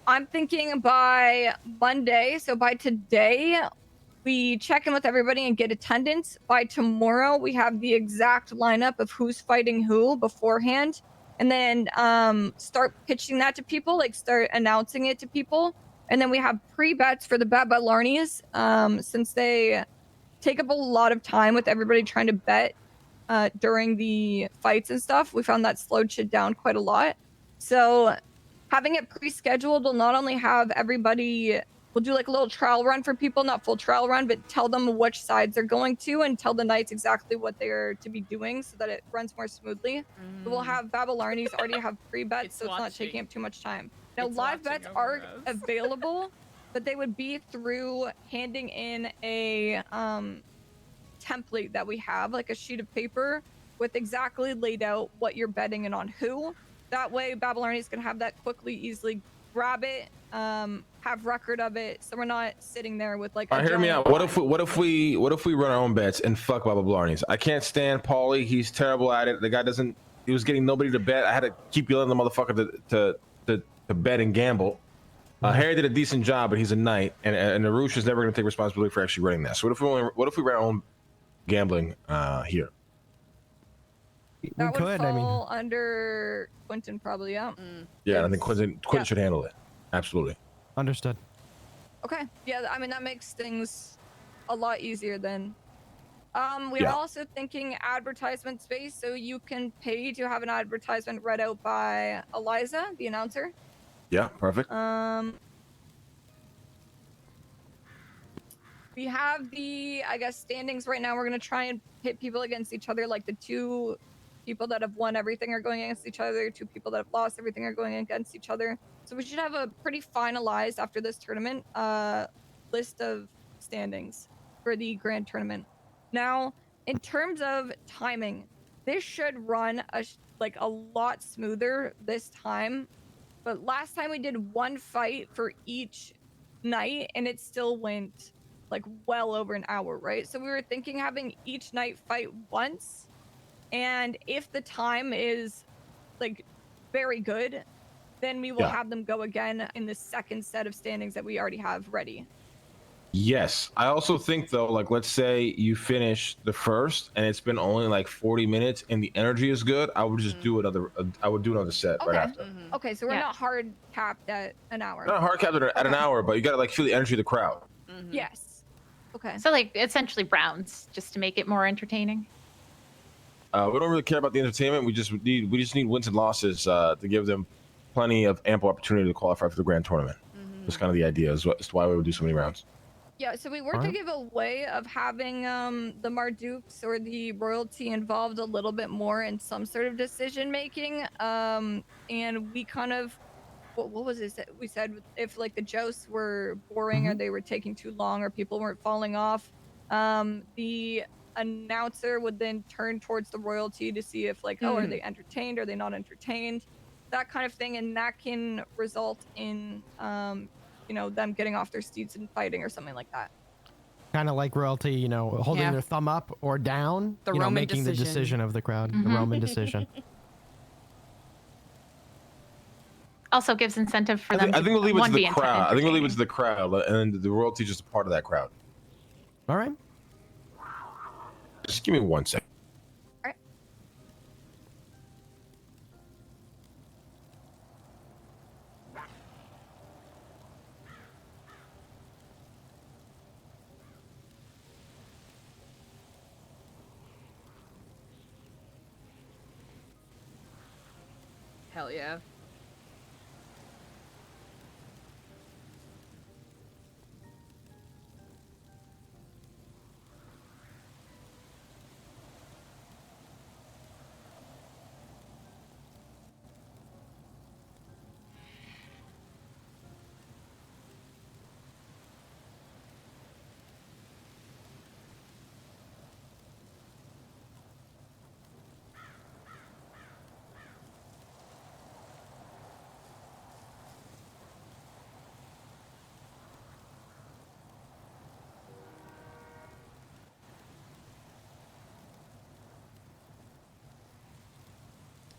I'm thinking by Monday, so by today, we check in with everybody and get attendance. By tomorrow, we have the exact lineup of who's fighting who beforehand. And then start pitching that to people, like start announcing it to people. And then we have pre-bets for the Babalarnies, since they take up a lot of time with everybody trying to bet during the fights and stuff. We found that slowed shit down quite a lot. So having it pre-scheduled will not only have everybody, we'll do like a little trial run for people, not full trial run, but tell them which sides they're going to and tell the knights exactly what they're to be doing so that it runs more smoothly. So we'll have Babalarnies already have pre-bets, so it's not taking up too much time. Now, live bets are available, but they would be through handing in a template that we have, like a sheet of paper with exactly laid out what you're betting and on who. That way, Babalarnies can have that quickly, easily grab it, have record of it, so we're not sitting there with like. All right, hear me out. What if we run our own bets and fuck Baba Blarneys? I can't stand Paulie. He's terrible at it. The guy doesn't. He was getting nobody to bet. I had to keep yelling at the motherfucker to bet and gamble. Harry did a decent job, but he's a knight, and Narush is never going to take responsibility for actually running that. So what if we ran our own gambling here? That would fall under Quentin, probably. Yeah. Yeah, I think Quentin should handle it. Absolutely. Understood. Okay. Yeah, I mean that makes things a lot easier then. We're also thinking advertisement space, so you can pay to have an advertisement read out by Eliza, the announcer. Yeah, perfect. We have the, I guess, standings right now. We're gonna try and pit people against each other. Like the 2 people that have won everything are going against each other. 2 people that have lost everything are going against each other. So we should have a pretty finalized after this tournament list of standings for the grand tournament. Now, in terms of timing, this should run like a lot smoother this time. But last time we did one fight for each night, and it still went like well over an hour, right? So we were thinking having each night fight once, and if the time is like very good, then we will have them go again in the second set of standings that we already have ready. Yes. I also think though, like let's say you finish the first and it's been only like 40 minutes and the energy is good, I would just do another I would do another set right after. Okay, so we're not hard capped at an hour. Not hard capped at an hour, but you gotta like feel the energy of the crowd. Yes. Okay. So like essentially rounds, just to make it more entertaining. We don't really care about the entertainment. We just need wins and losses to give them plenty of ample opportunity to qualify for the grand tournament. That's kind of the idea. Is why we would do so many rounds. Yeah, so we were to give a way of having the Mardukes or the royalty involved a little bit more in some sort of decision making. And we kind of, what was it that we said? If like the jousts were boring or they were taking too long or people weren't falling off, the announcer would then turn towards the royalty to see if like, oh, are they entertained? Are they not entertained? That kind of thing. And that can result in you know, them getting off their seats and fighting or something like that. Kind of like royalty, you know, holding their thumb up or down, The you know, Roman making the decision of the crowd, the Mhm. Roman decision. Also gives incentive for them. I think we'll leave it to the to crowd. I think we'll leave it to the crowd, and the royalty is just a part of that crowd. All right. Just give me 1 second. Hell yeah.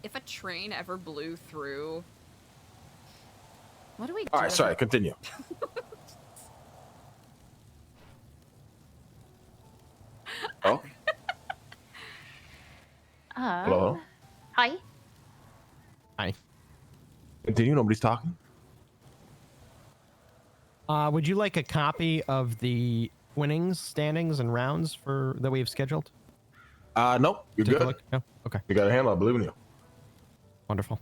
If a train ever blew through, what do we do? All right, sorry, continue. Oh, hello. Hi. Hi. Continue. Nobody's talking. Would you like a copy of the winnings, standings, and rounds for that we have scheduled? Nope. You're Take a good. look? No? Okay. You got a handle. I believe in you. Wonderful.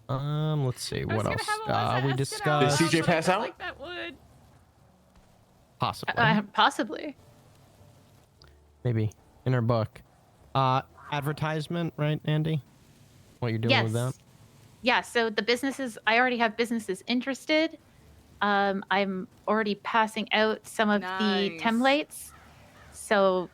Let's see what else. We discussed. Did CJ pass out? Like that would. Possibly. Possibly. Maybe in her book. Advertisement, right, Andy? What you're doing with that? Yeah, so the businesses, I already have businesses interested. I'm already passing out some of the templates. So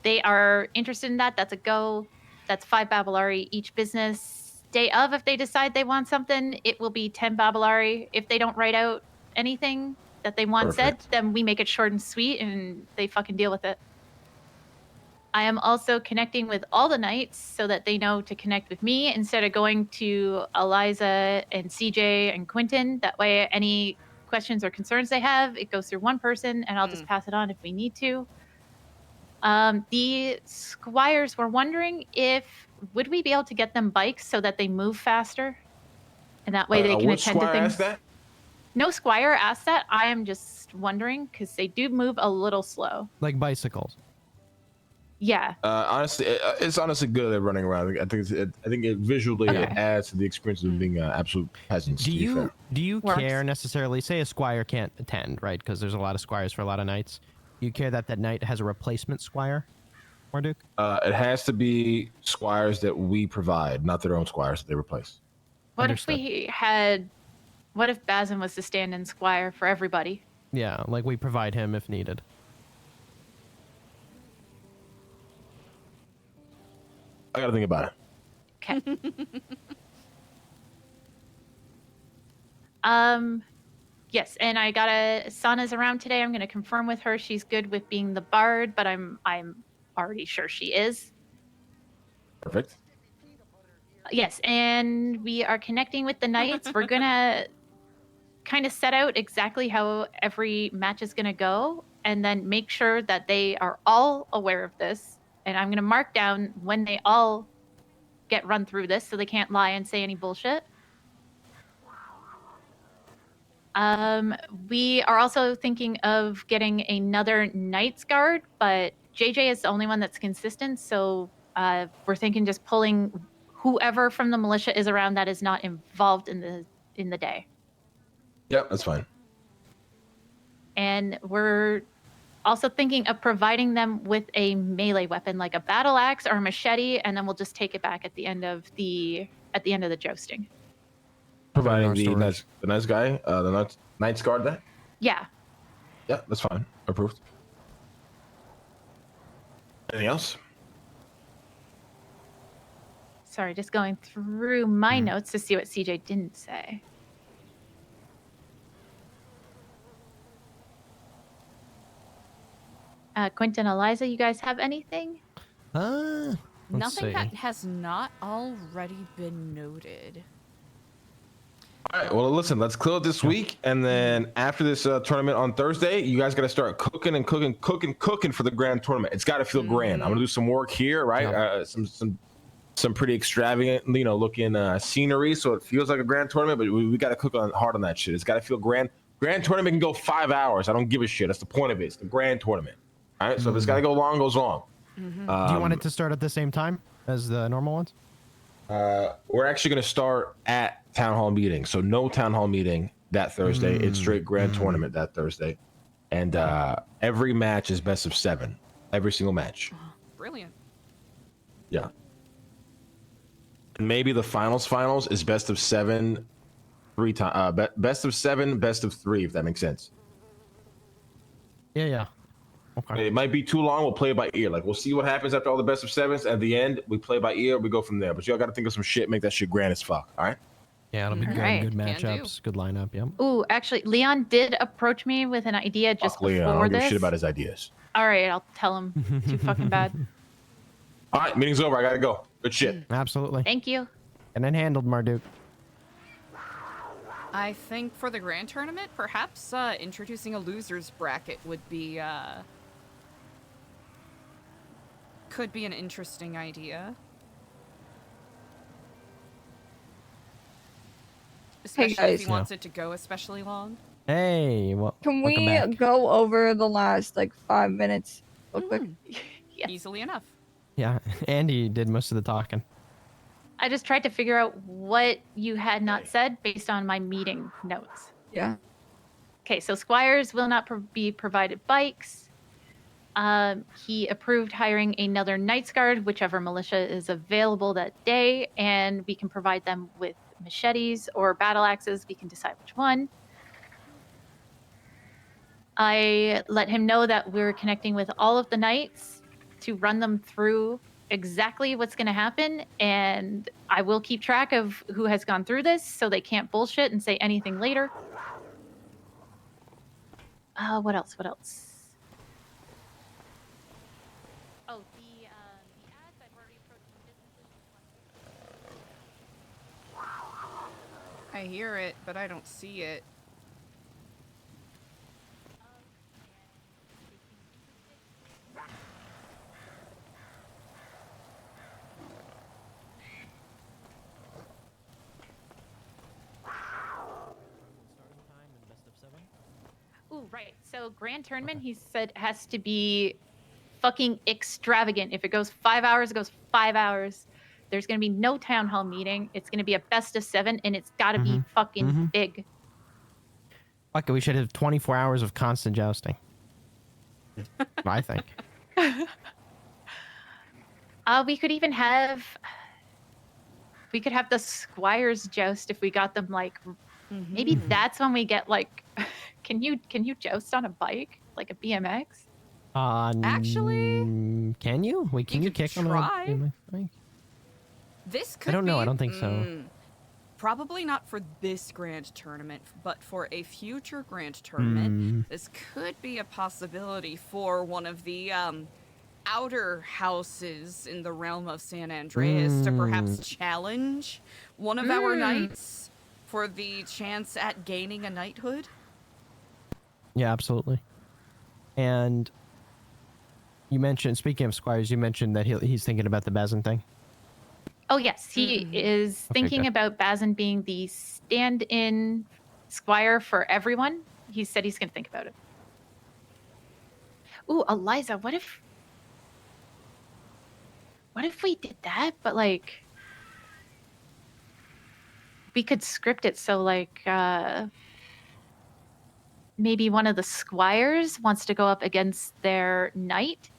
they are interested in that. That's a go. That's 5 Babylari each business. Day of, if they decide they want something, it will be 10 Babylari. If they don't write out anything that they want said, then we make it short and sweet and they fucking deal with it. I am also connecting with all the knights so that they know to connect with me instead of going to Eliza and CJ and Quentin. That way, any questions or concerns they have, it goes through one person and I'll just pass it on if we need to. The squires were wondering would we be able to get them bikes so that they move faster? And that way they can attend to things. Asked that? No squire asked that. I am just wondering because they do move a little slow. Like bicycles. Yeah. Honestly, it's honestly good at running around. I think it visually it adds to the experience of being absolute peasants. Do you care necessarily? Say a squire can't attend, right? Because there's a lot of squires for a lot of knights. You care that knight has a replacement squire, Marduk? It has to be squires that we provide, not their own squires that they replace. What if Bazin was the stand-in squire for everybody? Yeah, like we provide him if needed. I gotta think about it. Okay. Yes, and I got Sana's around today. I'm gonna confirm with her she's good with being the bard, but I'm already sure she is. Perfect. Yes, and we are connecting with the knights. We're gonna kind of set out exactly how every match is gonna go, and then make sure that they are all aware of this. And I'm gonna mark down when they all get run through this, so they can't lie and say any bullshit. We are also thinking of getting another Knights Guard, but JJ is the only one that's consistent, so we're thinking just pulling whoever from the militia is around that is not involved in the day. Yep, that's fine. And we're also thinking of providing them with a melee weapon, like a battle axe or a machete, and then we'll just take it back at the end of the jousting. Providing the nice guy, the Knight's Guard that? Yeah. Yeah, that's fine. Approved. Anything else? Sorry, just going through my notes to see what CJ didn't say. Quentin, Eliza, you guys have anything? Nothing that has not already been noted. All right. Well, listen. Let's clear it this week, and then after this tournament on Thursday, you guys got to start cooking for the grand tournament. It's got to feel grand. I'm gonna do some work here, right? Some pretty extravagant, looking scenery, so it feels like a grand tournament. But we got to cook hard on that shit. It's got to feel grand. Grand tournament can go 5 hours. I don't give a shit. That's the point of it. It's the grand tournament. All right. So if it's got to go long, goes long. Do you want it to start at the same time as the normal ones? We're actually going to start at town hall meeting. So no town hall meeting that Thursday. It's straight grand tournament that Thursday. And every match is best of 7. Every single match. Brilliant. Yeah. And maybe the finals is best of 7 3 times. Best of 7, best of 3, if that makes sense. Yeah. Okay. It might be too long. We'll play it by ear. Like, we'll see what happens after all the best of 7s. At the end, we play by ear. We go from there. But y'all got to think of some shit. Make that shit grand as fuck. All right? Yeah, it'll be good. Right. Good matchups. Good lineup. Yep. Ooh, actually, Leon did approach me with an idea just Fuck Leon. I before don't give a this. shit about his ideas. All right, I'll tell him. Too fucking bad. All right, meeting's over. I got to go. Good shit. Absolutely. Thank you. And then handled, Marduk. I think for the grand tournament, perhaps introducing a loser's bracket would be could be an interesting idea. Especially if he wants it to go especially long. Hey, well, Can welcome we back. go over the last 5 minutes real quick? Easily enough. Yeah, Andy did most of the talking. I just tried to figure out what you had not said based on my meeting notes. Yeah. Okay, so squires will not be provided bikes. He approved hiring another Knights Guard, whichever militia is available that day, and we can provide them with machetes or battle axes. We can decide which one. I let him know that we're connecting with all of the knights to run them through exactly what's going to happen, and I will keep track of who has gone through this so they can't bullshit and say anything later. What else? Oh, the ads I've already approached businesses. I hear it, but I don't see it. Ooh, right. So grand tournament, he said, has to be fucking extravagant. If it goes 5 hours, it goes 5 hours. There's going to be no town hall meeting. It's going to be a best of 7, and it's got to be fucking big. Fuck it, we should have 24 hours of constant jousting. I think. We could even have... We could have the squires joust if we got them, maybe that's when we get, Can you joust on a bike? Like a BMX? Actually, can you? Wait, can you kick on a BMX bike? This could I don't know. be- I don't think so. Probably not for this grand tournament, but for a future grand tournament, this could be a possibility for one of the outer houses in the realm of San Andreas to perhaps challenge one of our knights for the chance at gaining a knighthood. Yeah, absolutely. And you mentioned, speaking of squires, you mentioned that he's thinking about the Bazin thing. Oh yes, he is thinking good. about Bazin being the stand-in squire for everyone. He said he's going to think about it. Ooh, Eliza, what if we did that, but like we could script it so like maybe one of the squires wants to go up against their knight.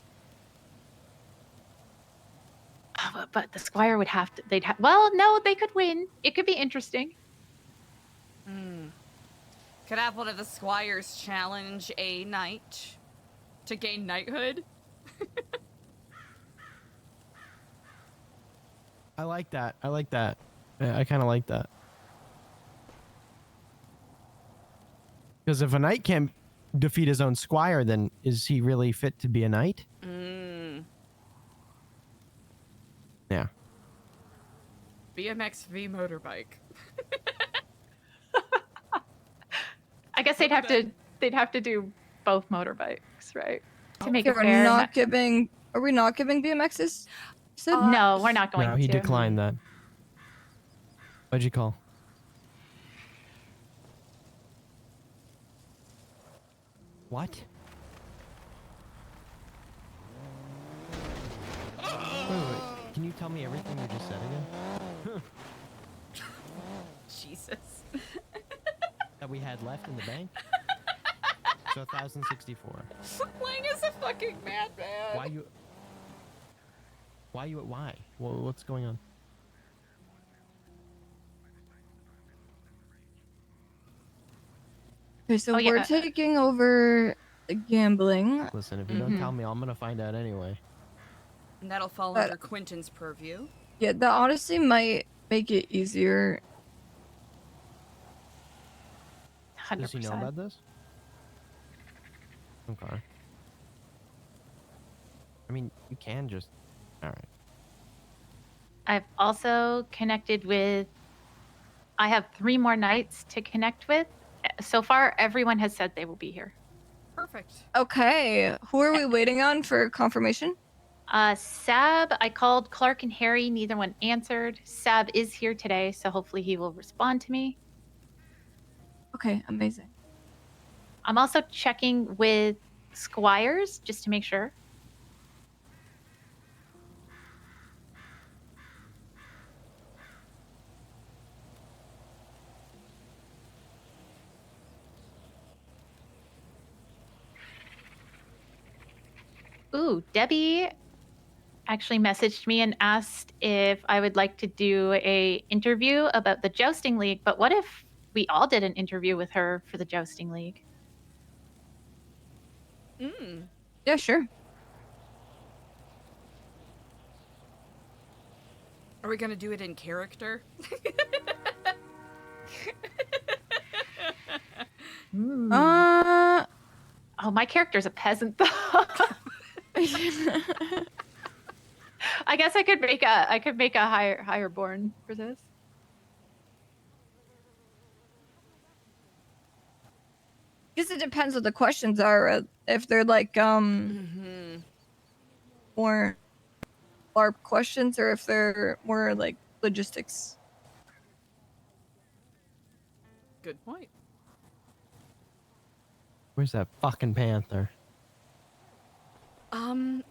Oh, but the squire would have to, well, no, they could win. It could be interesting. Could have one of the squires challenge a knight to gain knighthood. I like that. I like that. I kind of like that. Because if a knight can't defeat his own squire, then is he really fit to be a knight? Yeah. BMX v motorbike. I guess they'd have to do both motorbikes, right? To make it We're fair. not giving. Are we not giving BMXs? No, we're not going No, he to. declined that. What'd you call? What? Wait. Can you tell me everything you just said again? Jesus. That we had left in the bank? So 1,064. Lang is a fucking madman. Why? What's going on? Okay, so we're taking over the gambling. Listen, if you don't tell me, I'm gonna find out anyway. And that'll fall under Quentin's purview. Yeah, that honestly might make it easier. 100%. Does he know about this? Okay. I mean, you can just... Alright. I've also connected with... I have 3 more knights to connect with. So far, everyone has said they will be here. Perfect. Okay, who are we waiting on for confirmation? Sab, I called Clark and Harry. Neither one answered. Sab is here today, so hopefully he will respond to me. Okay, amazing. I'm also checking with squires just to make sure. Ooh, Debbie actually messaged me and asked if I would like to do a interview about the Jousting League, but what if we all did an interview with her for the Jousting League? Yeah, sure. Are we gonna do it in character? Oh, my character's a peasant though. I guess I could make a higher born for this. Guess it depends what the questions are. If they're like more LARP questions, or if they're more like logistics. Good point. Where's that fucking panther?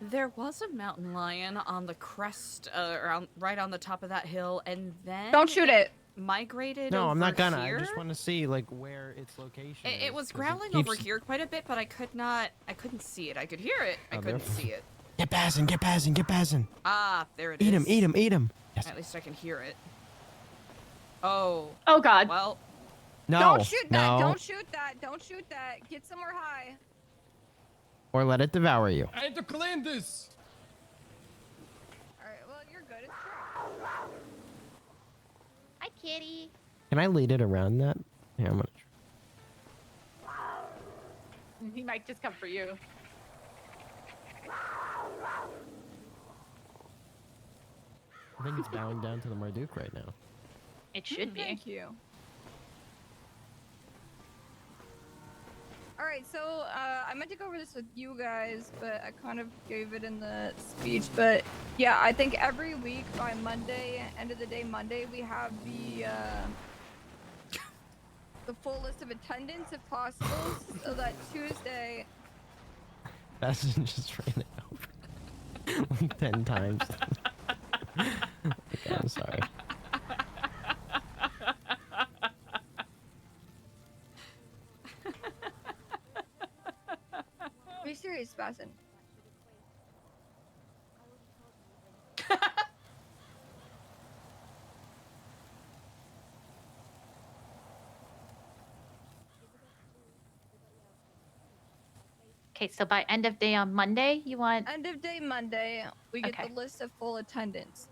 There was a mountain lion on the crest, right on the top of that hill, and then Don't shoot it. Migrated. No, I'm not over gonna. Here. I just want to see like where its location is. It was growling keeps... over here quite a bit, but I couldn't see it. I could hear it. I couldn't see it. Get Bazin, get Bazin, get Bazin. Ah, there it is. Eat him, eat him, eat him. Yes. At least I can hear it. Oh. Oh God. Well. No. Don't shoot that. No. Don't shoot that. Don't shoot that. Get somewhere high. Or let it devour you. I had to clean this. All right. Well, you're good. It's kitty. Can I lead it around that? Yeah, I'm gonna. He might just come for you. I think it's bowing down to the Marduk right now. It should be. Thank you. All right, so I meant to go over this with you guys, but I kind of gave it in the speech. But yeah, I think every week by Monday, end of the day Monday, we have the full list of attendance if possible, so that Tuesday. That's just ran it over like 10 times. Okay, I'm sorry. Be serious, Bassin. Okay, so by end of day on Monday, you want... End of day Monday, we get the list of full attendance.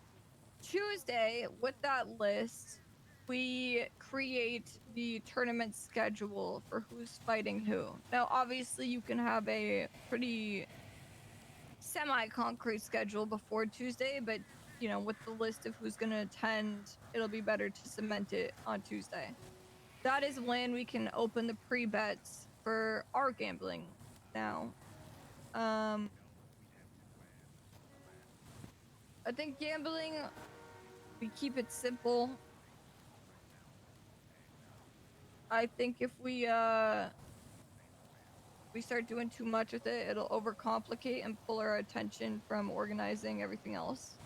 Tuesday, with that list, we create the tournament schedule for who's fighting who. Now, obviously, you can have a pretty semi-concrete schedule before Tuesday, but, you know, with the list of who's going to attend, it'll be better to cement it on Tuesday. That is when we can open the pre-bets for our gambling now. I think gambling, we keep it simple. I think if we start doing too much with it, it'll overcomplicate and pull our attention from organizing everything else.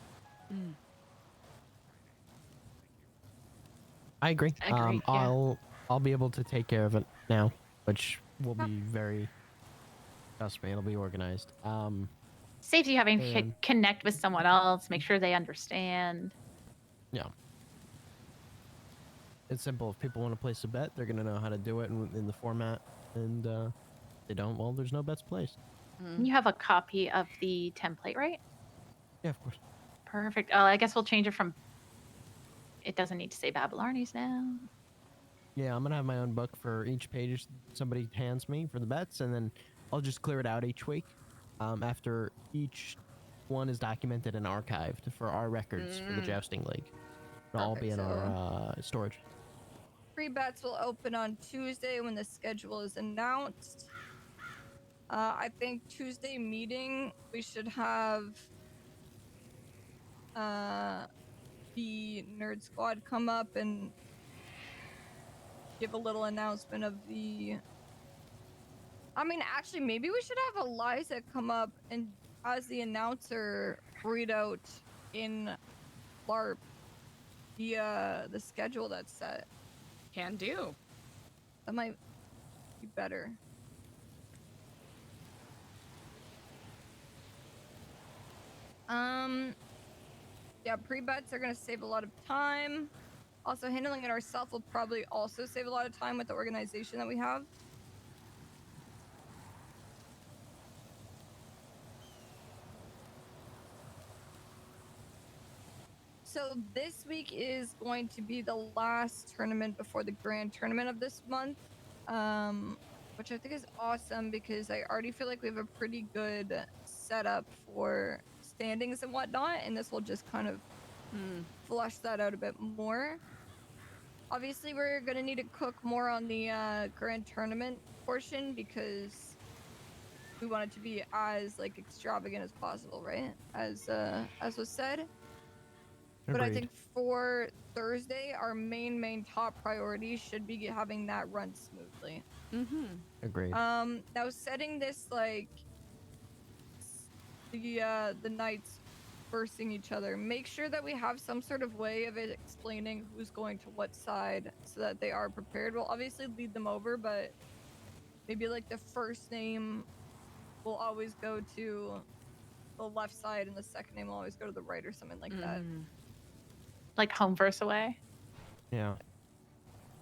I agree. Yeah. I'll be able to take care of it now, which will be very. Trust me, it'll be organized. Saves you having to connect with someone else, make sure they understand. Yeah. It's simple. If people want to place a bet, they're gonna know how to do it in the format, and if they don't, well, there's no bets placed. You have a copy of the template, right? Yeah, of course. Perfect. Oh, I guess we'll change it from... It doesn't need to say Babylarnies now. Yeah, I'm gonna have my own book for each page somebody hands me for the bets, and then I'll just clear it out each week. After each one is documented and archived for our records for the jousting league. It'll all be in our storage. Free bets will open on Tuesday when the schedule is announced. I think Tuesday meeting we should have the Nerd Squad come up and give a little announcement of the... I mean, actually, maybe we should have Eliza come up and, as the announcer, read out in LARP the schedule that's set. Can do. That might be better. Yeah, pre-bets are gonna save a lot of time. Also, handling it ourselves will probably also save a lot of time with the organization that we have. So this week is going to be the last tournament before the grand tournament of this month, which I think is awesome because I already feel like we have a pretty good setup for standings and whatnot, and this will just kind of flush that out a bit more. Obviously, we're going to need to cook more on the grand tournament portion because we want it to be as like extravagant as possible, right? As was said. But I think for Thursday, our main top priority should be having that run smoothly. Agreed. Now setting this like the knights versing each other, make sure that we have some sort of way of it explaining who's going to what side so that they are prepared. We'll obviously lead them over, but maybe like the first name will always go to the left side and the second name will always go to the right or something like that. Like home verse away. Yeah.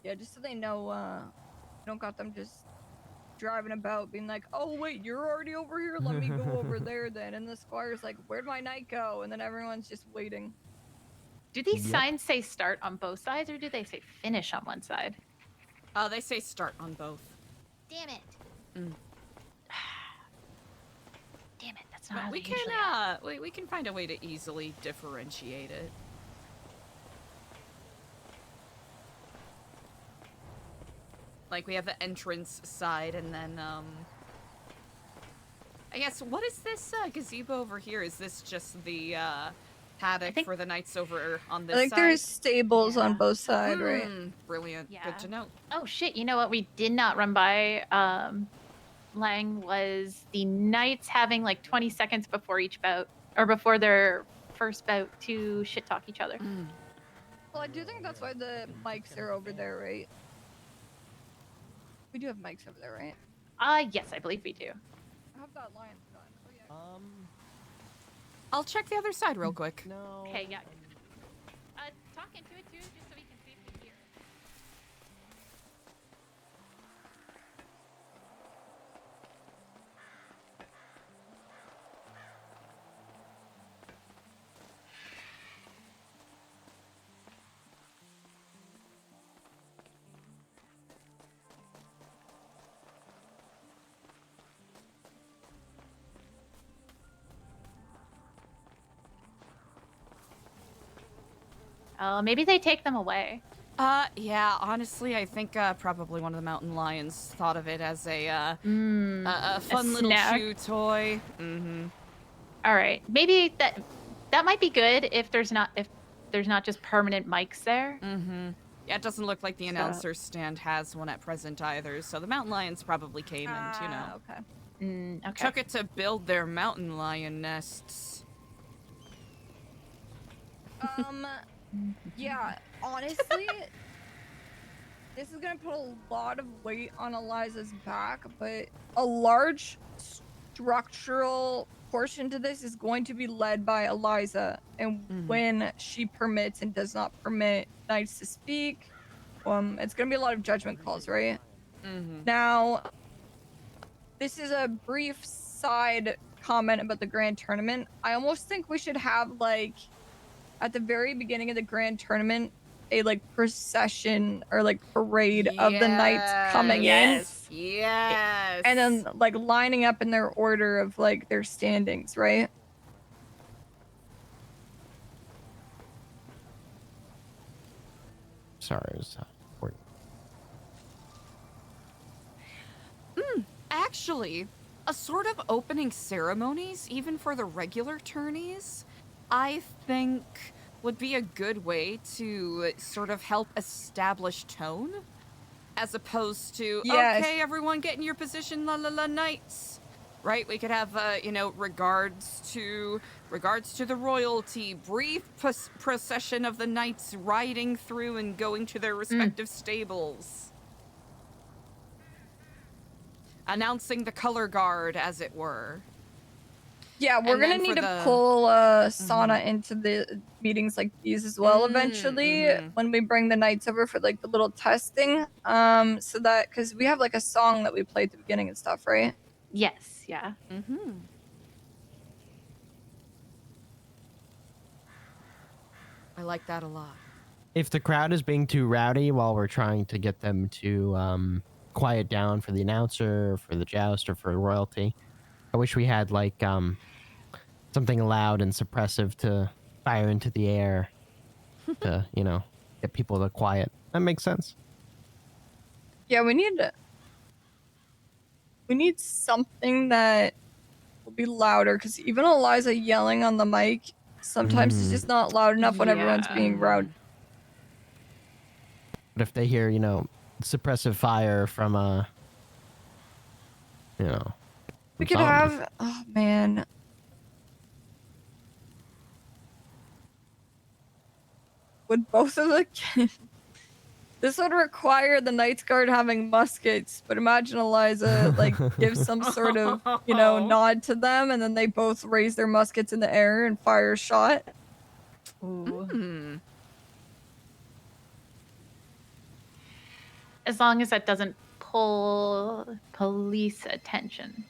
Yeah, just so they know, you don't got them just driving about being like, oh wait, you're already over here, let me go over there then. And the squire's like, where'd my knight go? And then everyone's just waiting. Do these signs say start on both sides, or do they say finish on one side? They say start on both. Damn it. Mm. Damn it, that's not how we they can usually are. we can find a way to easily differentiate it. Like we have the entrance side, and then I guess, what is this gazebo over here? Is this just the paddock for the knights over on this side? I think there's stables on both sides, right? Brilliant. Yeah. Good to know. Oh shit, you know what we did not run by Lang was the knights having like 20 seconds before each bout, or before their first bout, to shit talk each other. Well, I do think that's why the mics are over there, right? We do have mics over there, right? Yes, I believe we do. I have that line done. Oh, yeah. I'll check the other side real quick. No. Okay, yeah. Talk into it too, just so we can see if we hear it. Maybe they take them away. Yeah, honestly, I think probably one of the mountain lions thought of it as a fun little chew toy. Mm-hmm. All right, maybe that might be good if there's not just permanent mics there. Mm-hmm. Yeah, it doesn't look like the announcer stand has one at present either, so the mountain lions probably came and, you know, okay. took it to build their mountain lion nests. Yeah, honestly, this is gonna put a lot of weight on Eliza's back, but a large structural portion to this is going to be led by Eliza, and when she permits and does not permit knights to speak, it's gonna be a lot of judgment calls, right? Now, this is a brief side comment about the grand tournament. I almost think we should have, like, at the very beginning of the grand tournament, a like procession or like parade of the knights coming in. Yes. And then like lining up in their order of like their standings, right? Sorry, it was Actually, a sort of opening ceremonies, even for the regular tourneys, I think would be a good way to sort of help establish tone, as opposed to, okay, everyone get in your position, la la la, knights. Right? We could have, you know, regards to the royalty, brief procession of the knights riding through and going to their respective stables. Announcing the color guard, as it were. Yeah, we're gonna need to pull Sana into the meetings like these as well eventually when we bring the knights over for like the little testing. So that, because we have like a song that we play at the beginning and stuff, right? Yes, yeah. I like that a lot. If the crowd is being too rowdy while we're trying to get them to quiet down for the announcer, for the joust, or for royalty, I wish we had like something loud and suppressive to fire into the air to, you know, get people to quiet. That makes sense. Yeah, we need something that will be louder, because even Eliza yelling on the mic sometimes is just not loud enough when everyone's being rowdy. But if they hear, you know, suppressive fire from a, you know, we could have, oh man. Would both of the this would require the Knights Guard having muskets, but imagine Eliza like gives some sort of, you know, nod to them, and then they both raise their muskets in the air and fire a shot. Ooh. As long as that doesn't pull police attention.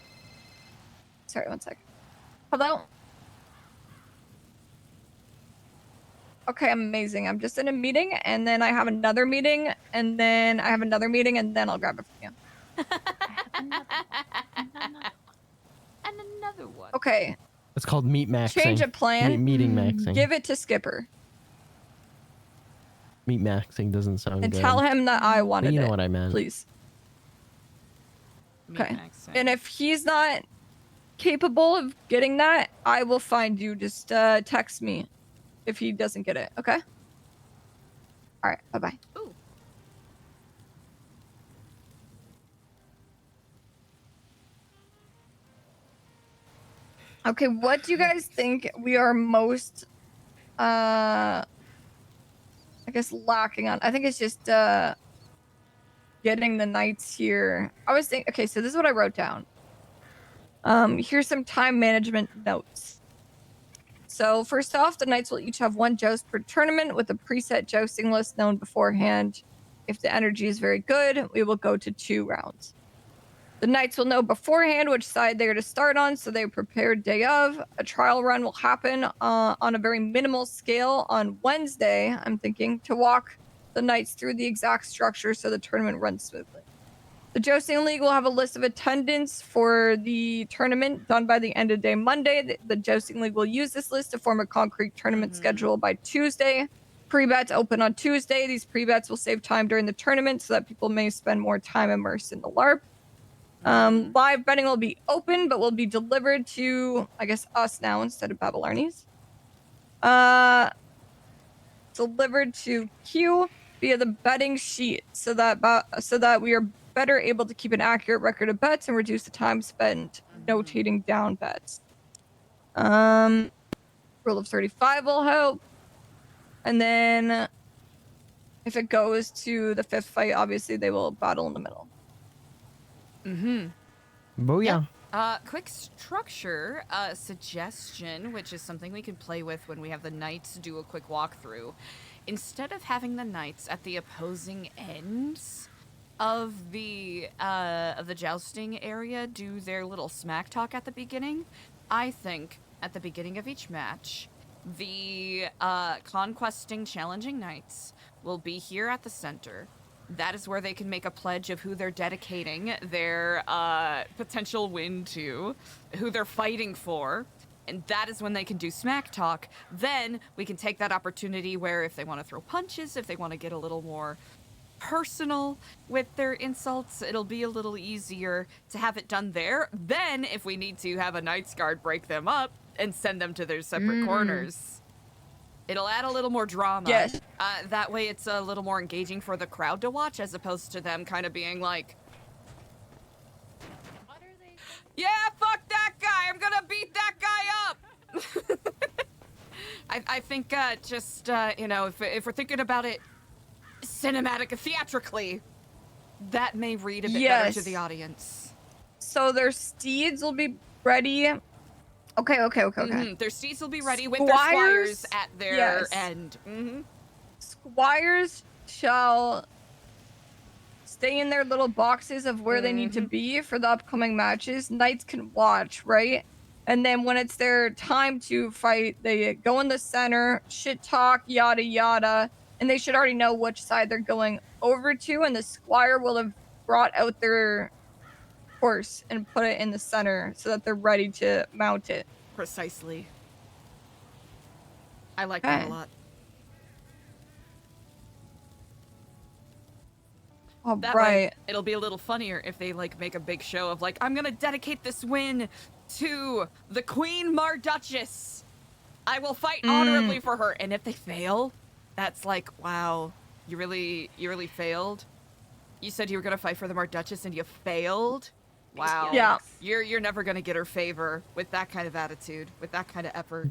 Sorry, one sec. Hello? Okay, amazing. I'm just in a meeting, and then I have another meeting, and then I have another meeting, and then I'll grab it from you. And another one. Okay. It's called meat maxing. Change of plan. Meeting maxing. Give it to Skipper. Meat maxing doesn't sound And good. tell him that I wanted But you know it, what I meant. please. Meat Okay. maxing. And if he's not capable of getting that, I will find you. Just text me if he doesn't get it, okay? All right, bye-bye. Ooh. Okay, what do you guys think we are most, I guess, lacking on? I think it's just getting the knights here. I was thinking, okay, so this is what I wrote down. Here's some time management notes. So first off, the knights will each have one joust per tournament with a preset jousting list known beforehand. If the energy is very good, we will go to 2 rounds. The knights will know beforehand which side they're to start on, so they're prepared day of. A trial run will happen on a very minimal scale on Wednesday, I'm thinking, to walk the knights through the exact structure so the tournament runs smoothly. The Jousting League will have a list of attendance for the tournament done by the end of day Monday. The Jousting League will use this list to form a concrete tournament schedule by Tuesday. Pre-bets open on Tuesday. These pre-bets will save time during the tournament so that people may spend more time immersed in the LARP. Live betting will be open, but will be delivered to, I guess, us now instead of Babelarnes. Delivered to Q via the betting sheet so that we are better able to keep an accurate record of bets and reduce the time spent notating down bets. Rule of 35 will help. And then if it goes to the 5th fight, obviously they will battle in the middle. Booyah. Quick structure suggestion, which is something we can play with when we have the knights do a quick walkthrough. Instead of having the knights at the opposing ends of the jousting area do their little smack talk at the beginning, I think at the beginning of each match, the conquesting challenging knights will be here at the center. That is where they can make a pledge of who they're dedicating their potential win to, who they're fighting for, and that is when they can do smack talk. Then we can take that opportunity where if they want to throw punches, if they want to get a little more personal with their insults, it'll be a little easier to have it done there. Then, if we need to have a Knight's Guard break them up and send them to their separate corners, it'll add a little more drama. Yes. That way it's a little more engaging for the crowd to watch, as opposed to them kind of being like, yeah, fuck that guy, I'm gonna beat that guy up! I think you know, if we're thinking about it cinematic, theatrically, that may read a bit better to the audience. So their steeds will be ready. Okay. Their steeds will be ready with their squires at their end. Squires shall stay in their little boxes of where they need to be for the upcoming matches. Knights can watch, right? And then when it's their time to fight, they go in the center, shit talk, yada yada, and they should already know which side they're going over to, and the squire will have brought out their horse and put it in the center so that they're ready to mount it. Precisely. I like that a lot. That way, it'll be a little funnier if they like make a big show of like, I'm gonna dedicate this win to the Queen Marduchess. I will fight honorably for her. And if they fail, that's like, wow, you really failed. You said you were gonna fight for the Marduchess and you failed. Wow. Yeah. You're never gonna get her favor with that kind of attitude, with that kind of effort.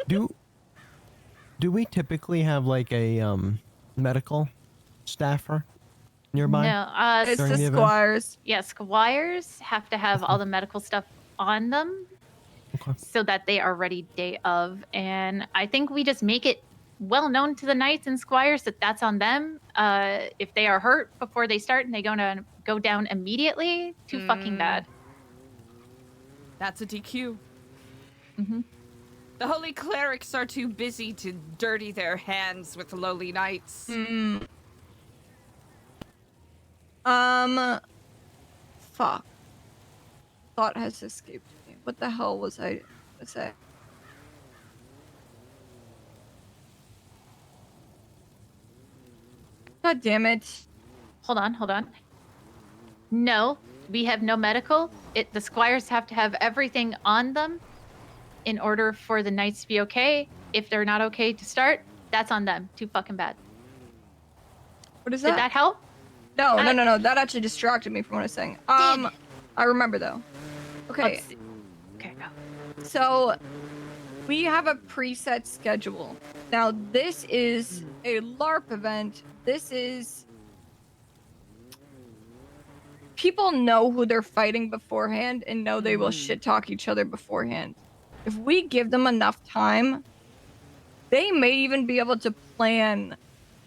Do we typically have like a medical staffer nearby? No, it's the squires. Yeah, squires have to have all the medical stuff on them so that they are ready day of. And I think we just make it well known to the knights and squires that that's on them. If they are hurt before they start and they go down immediately, too fucking bad. That's a DQ. The holy clerics are too busy to dirty their hands with lowly knights. Fuck. Thought has escaped me. What the hell was I gonna say? God damn it. Hold on. No, we have no medical. The squires have to have everything on them in order for the knights to be okay. If they're not okay to start, that's on them. Too fucking bad. What is that? Did that help? No. That actually distracted me from what I was saying. I remember though. Okay. Okay, go. So we have a preset schedule. Now this is a LARP event. This is people know who they're fighting beforehand and know they will shit talk each other beforehand. If we give them enough time, they may even be able to plan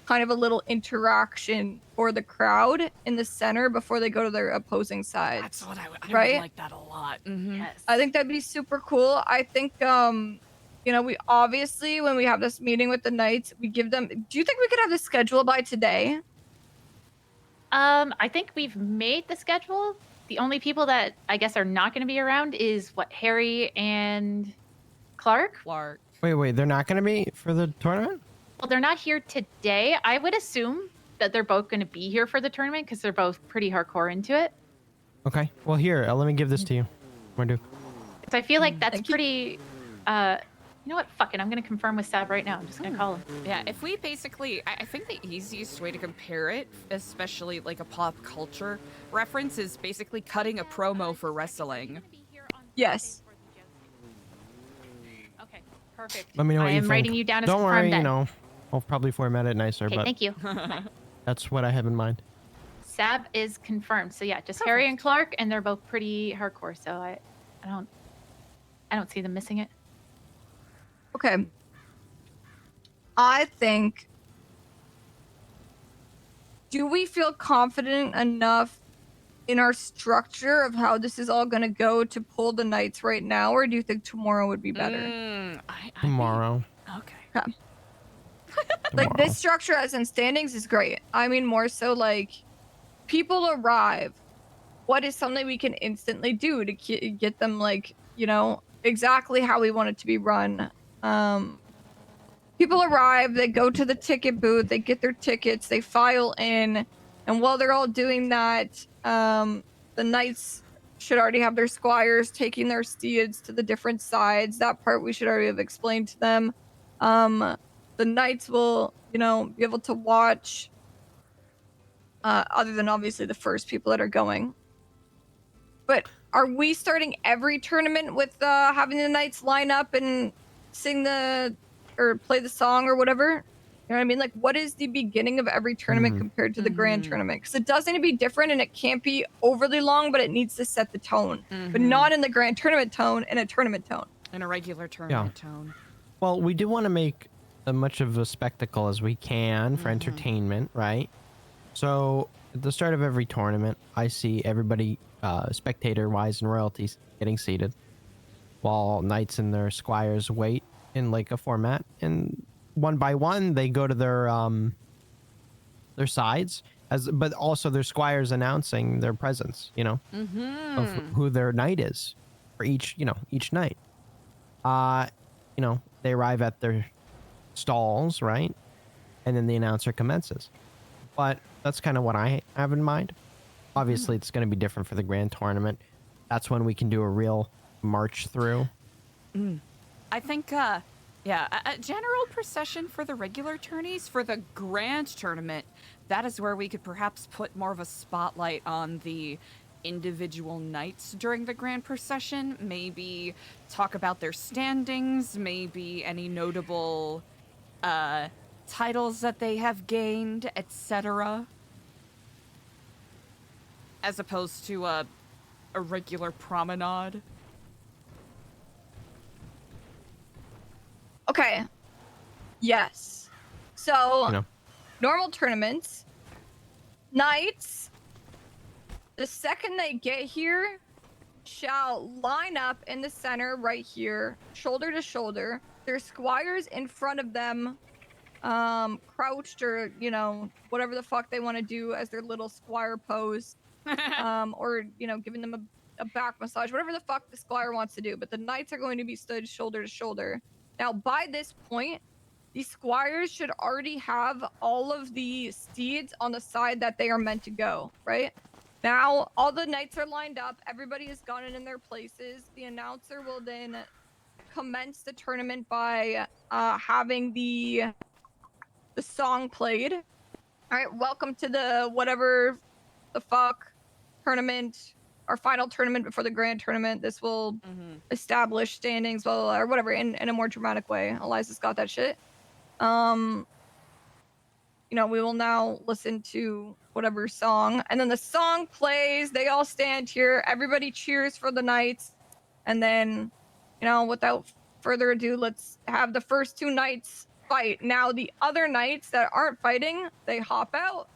kind of a little interaction for the crowd in the center before they go to their opposing sides. That's what I would like that a lot. Yes. I think that'd be super cool. I think, we obviously, when we have this meeting with the knights, we give them. Do you think we could have the schedule by today? I think we've made the schedule. The only people that I guess are not going to be around is Harry and Clark. Wait, they're not going to be for the tournament? Well, they're not here today. I would assume that they're both going to be here for the tournament because they're both pretty hardcore into it. Okay. Well, here, let me give this to you. What do? So I feel like that's pretty. You know what? Fuck it. I'm going to confirm with Sab right now. I'm just going to call him. Yeah, if we basically, I think the easiest way to compare it, especially like a pop culture reference, is basically cutting a promo for wrestling. Yes. Okay, perfect. Let me know what I you am think. writing you down as Don't worry, confirmed. I'll probably format it nicer, Okay, but thank you. that's what I have in mind. Sab is confirmed. So yeah, just Harry and Clark, and they're both pretty hardcore. So I don't see them missing it. Okay. I think. Do we feel confident enough in our structure of how this is all going to go to pull the knights right now, or do you think tomorrow would be better? Tomorrow. Okay. Like this structure as in standings is great. I mean, more so like people arrive. What is something we can instantly do to get them like, exactly how we want it to be run? People arrive, they go to the ticket booth, they get their tickets, they file in, and while they're all doing that, the knights should already have their squires taking their steeds to the different sides. That part we should already have explained to them. The knights will, be able to watch, other than obviously the first people that are going. But are we starting every tournament with having the knights line up and sing or play the song or whatever? You know what I mean? Like, what is the beginning of every tournament compared to the grand tournament? Because it does need to be different, and it can't be overly long, but it needs to set the tone. But not in the grand tournament tone, in a tournament tone. In a regular tournament tone. Well, we do want to make as much of a spectacle as we can for entertainment, right? So at the start of every tournament, I see everybody, spectator-wise and royalties, getting seated, while knights and their squires wait in like a format, and one by one they go to their sides, but also their squires announcing their presence, of who their knight is for each night. They arrive at their stalls, right? And then the announcer commences. But that's kind of what I have in mind. Obviously, it's going to be different for the grand tournament. That's when we can do a real march through. I think, a general procession for the regular tourneys. For the grand tournament, that is where we could perhaps put more of a spotlight on the individual knights during the grand procession. Maybe talk about their standings, maybe any notable titles that they have gained, etc. As opposed to a regular promenade. Okay. Yes. So, normal tournaments, knights, the second they get here, shall line up in the center right here, shoulder to shoulder. There's squires in front of them, crouched or, you know, whatever the fuck they want to do as their little squire pose. Or, you know, giving them a back massage, whatever the fuck the squire wants to do. But the knights are going to be stood shoulder to shoulder. Now, by this point, the squires should already have all of the steeds on the side that they are meant to go, right? Now, all the knights are lined up. Everybody has gotten in their places. The announcer will then commence the tournament by having the song played. All right, welcome to the whatever the fuck tournament, our final tournament before the grand tournament. This will establish standings, blah, blah, blah, or whatever, in a more dramatic way. Eliza's got that shit. You know, we will now listen to whatever song, and then the song plays. They all stand here. Everybody cheers for the knights, and then, you know, without further ado, let's have the first two knights fight. Now, the other knights that aren't fighting, they hop out.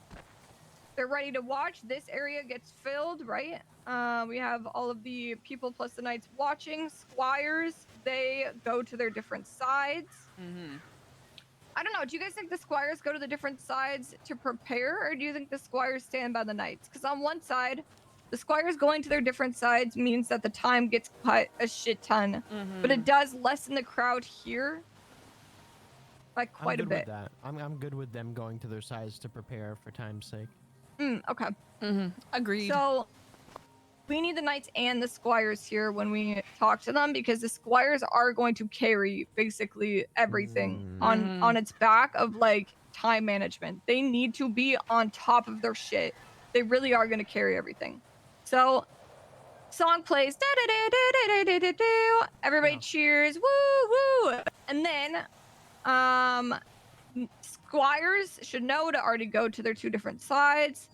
They're ready to watch. This area gets filled, right? We have all of the people plus the knights watching. Squires, they go to their different sides. I don't know. Do you guys think the squires go to the different sides to prepare, or do you think the squires stand by the knights? Because on one side, the squires going to their different sides means that the time gets cut a shit ton, but it does lessen the crowd here by quite a bit. With that. I'm good with them going to their sides to prepare for time's sake. Okay. Agreed. So we need the knights and the squires here when we talk to them, because the squires are going to carry basically everything on its back of like time management. They need to be on top of their shit. They really are going to carry everything. So song plays, everybody cheers, woo woo, and then squires should know to already go to their two different sides.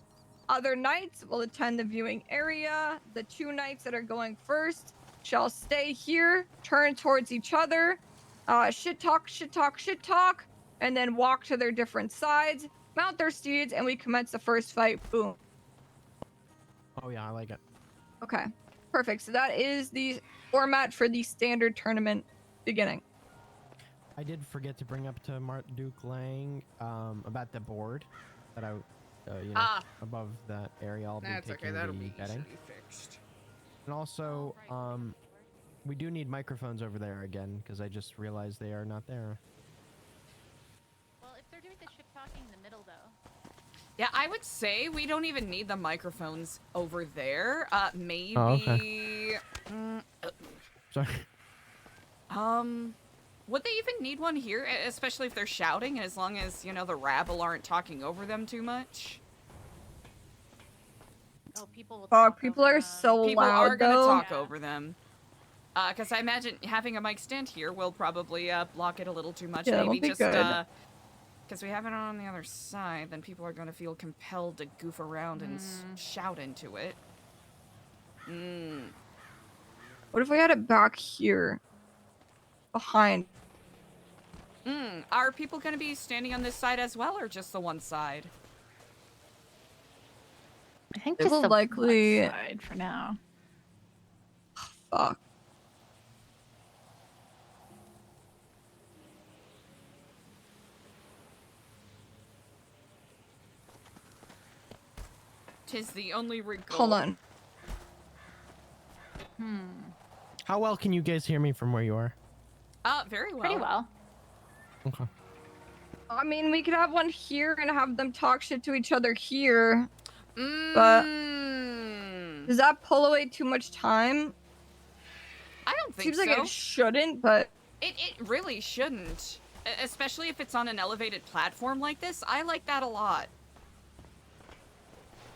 Other knights will attend the viewing area. The two knights that are going first shall stay here, turn towards each other, shit talk, and then walk to their different sides, mount their steeds, and we commence the first fight. Boom. Oh yeah, I like it. Okay, perfect. So that is the format for the standard tournament beginning. I did forget to bring up to Mart Duke Lang about the board that I, you know, above that area. I'll be taking the betting. Fixed. And also, we do need microphones over there again, because I just realized they are not there. Well, if they're doing the shit talking in the middle, though. Yeah, I would say we don't even need the microphones over there. Maybe. Oh, okay. Sorry. Would they even need one here, especially if they're shouting, as long as, you know, the rabble aren't talking over them too much? Oh, people will people are so people loud, are gonna though. talk over them. Because I imagine having a mic stand here will probably block it a little too much. Yeah, Maybe that'll be just good. because we have it on the other side, then people are gonna feel compelled to goof around and shout into it. What if we had it back here? Behind. Are people gonna be standing on this side as well, or just the one side? I think It just will the likely- one side for now. Fuck. Tis the only regret. Hold on. How well can you guys hear me from where you are? Very well. Pretty well. Okay. I mean, we could have one here and have them talk shit to each other here. But does that pull away too much time? I don't think Seems so. like it shouldn't, but It really shouldn't. Especially if it's on an elevated platform like this. I like that a lot.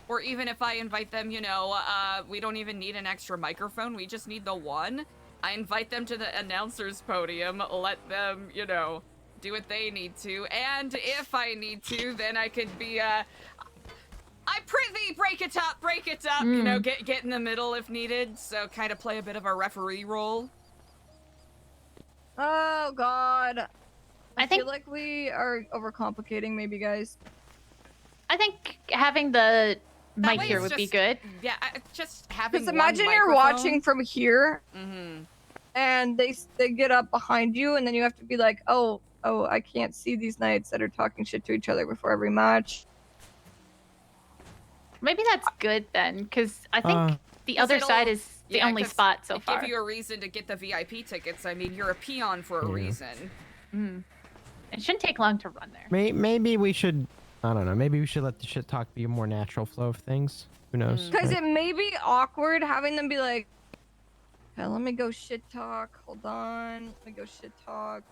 Or even if I invite them, you know, we don't even need an extra microphone. We just need the one. I invite them to the announcer's podium, let them, you know, do what they need to. And if I need to, then I could be, I prithee, break it up, you know, get in the middle if needed. So kind of play a bit of a referee role. oh god. I think- feel like we are overcomplicating maybe, guys. I think having the mic here would be good. Yeah, just having Because imagine you're watching from here, and they get up behind you, and then you have to be like, oh, I can't see these knights that are talking shit to each other before every match. Maybe that's good then, because I think the other side is the only spot so far. Give you a reason to get the VIP tickets. I mean, you're a peon for a reason. It shouldn't take long to run there. Maybe we should. I don't know. Maybe we should let the shit talk be a more natural flow of things. Who knows? Because it may be awkward having them be like, okay, let me go shit talk. Hold on. Let me go shit talk.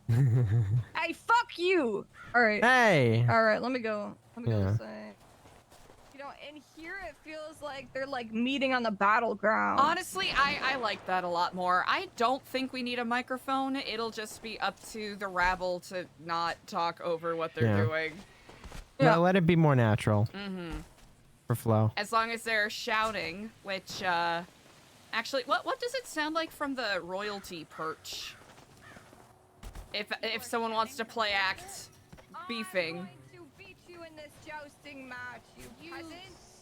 Hey, fuck you. All right. Hey. All right. Let me go. Let me go say. You know, and here it feels like they're like meeting on the battleground. Honestly, I like that a lot more. I don't think we need a microphone. It'll just be up to the rabble to not talk over what they're doing. Yeah. Let it be more natural. For flow. As long as they're shouting, which, actually, what does it sound like from the royalty perch? If someone wants to play act beefing. I'm going to beat you in this jousting match, you peasant.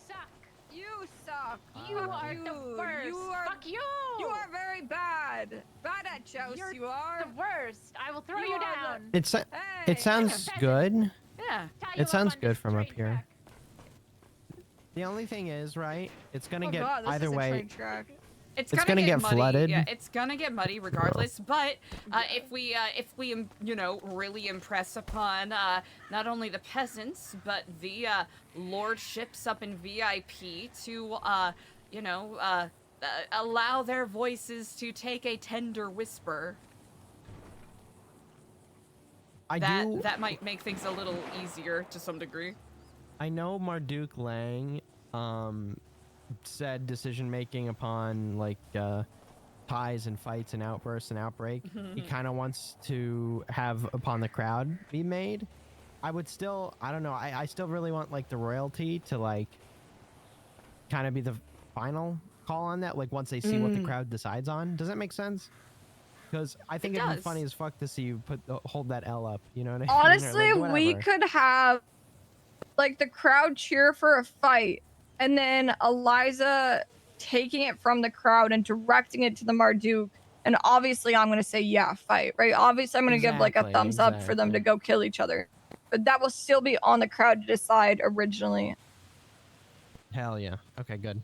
Suck. You suck. You are the worst. Fuck you. You are very bad. Bad at joust, you are. The worst. I will throw you down. It sounds good. Yeah. It sounds good from up here. The only thing is, right? It's gonna get either way. It's gonna get muddy. flooded. Yeah, it's gonna get muddy regardless. But if we you know, really impress upon not only the peasants but the lordships up in VIP to you know, allow their voices to take a tender whisper. That might make things a little easier to some degree. I know Marduk Lang said decision making upon like ties and fights and outbursts and outbreak. He kind of wants to have upon the crowd be made. I would still, I don't know, I still really want like the royalty to like kind of be the final call on that, like once they see what the crowd decides on. Does that make sense? Because I think it'd be funny as fuck to see you hold that L up, you know what I mean? Honestly, Like, we could have like the crowd cheer for a fight, and then Eliza taking it from the crowd and directing it to the Marduk. And obviously, I'm gonna say fight, right? Obviously, I'm gonna give like a thumbs up for them to go kill each other, but that will still be on the crowd to decide originally. Hell yeah. Okay, good.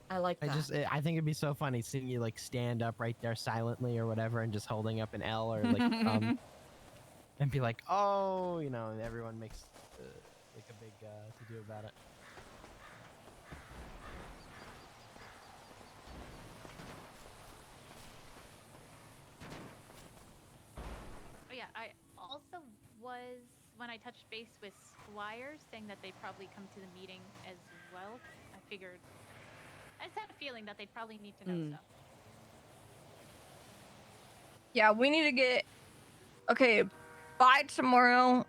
I like that. I think it'd be so funny seeing you like stand up right there silently or whatever and just holding up an L or like and be like, oh, you know, everyone makes like a big to do about it. Oh yeah, I also was, when I touched base with Squires, saying that they'd probably come to the meeting as well. I figured, I just had a feeling that they'd probably need to know stuff. Yeah, we need to get, okay, by tomorrow,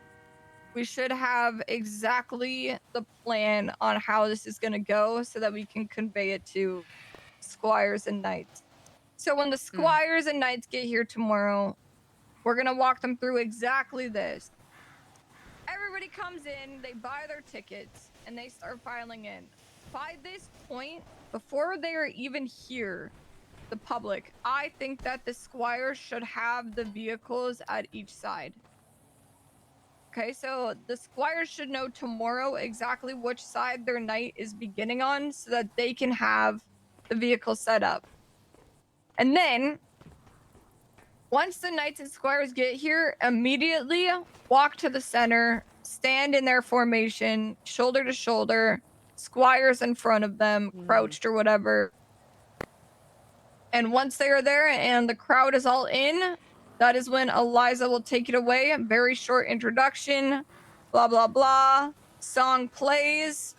we should have exactly the plan on how this is going to go so that we can convey it to Squires and Knights. So when the Squires and Knights get here tomorrow, we're going to walk them through exactly this. Everybody comes in, they buy their tickets, and they start filing in. By this point, before they are even here, the public, I think that the Squires should have the vehicles at each side. Okay, so the Squires should know tomorrow exactly which side their knight is beginning on so that they can have the vehicle set up. And then, once the Knights and Squires get here, immediately walk to the center, stand in their formation, shoulder to shoulder, Squires in front of them, crouched or whatever. And once they are there and the crowd is all in, that is when Eliza will take it away. Very short introduction, blah, blah, blah. Song plays,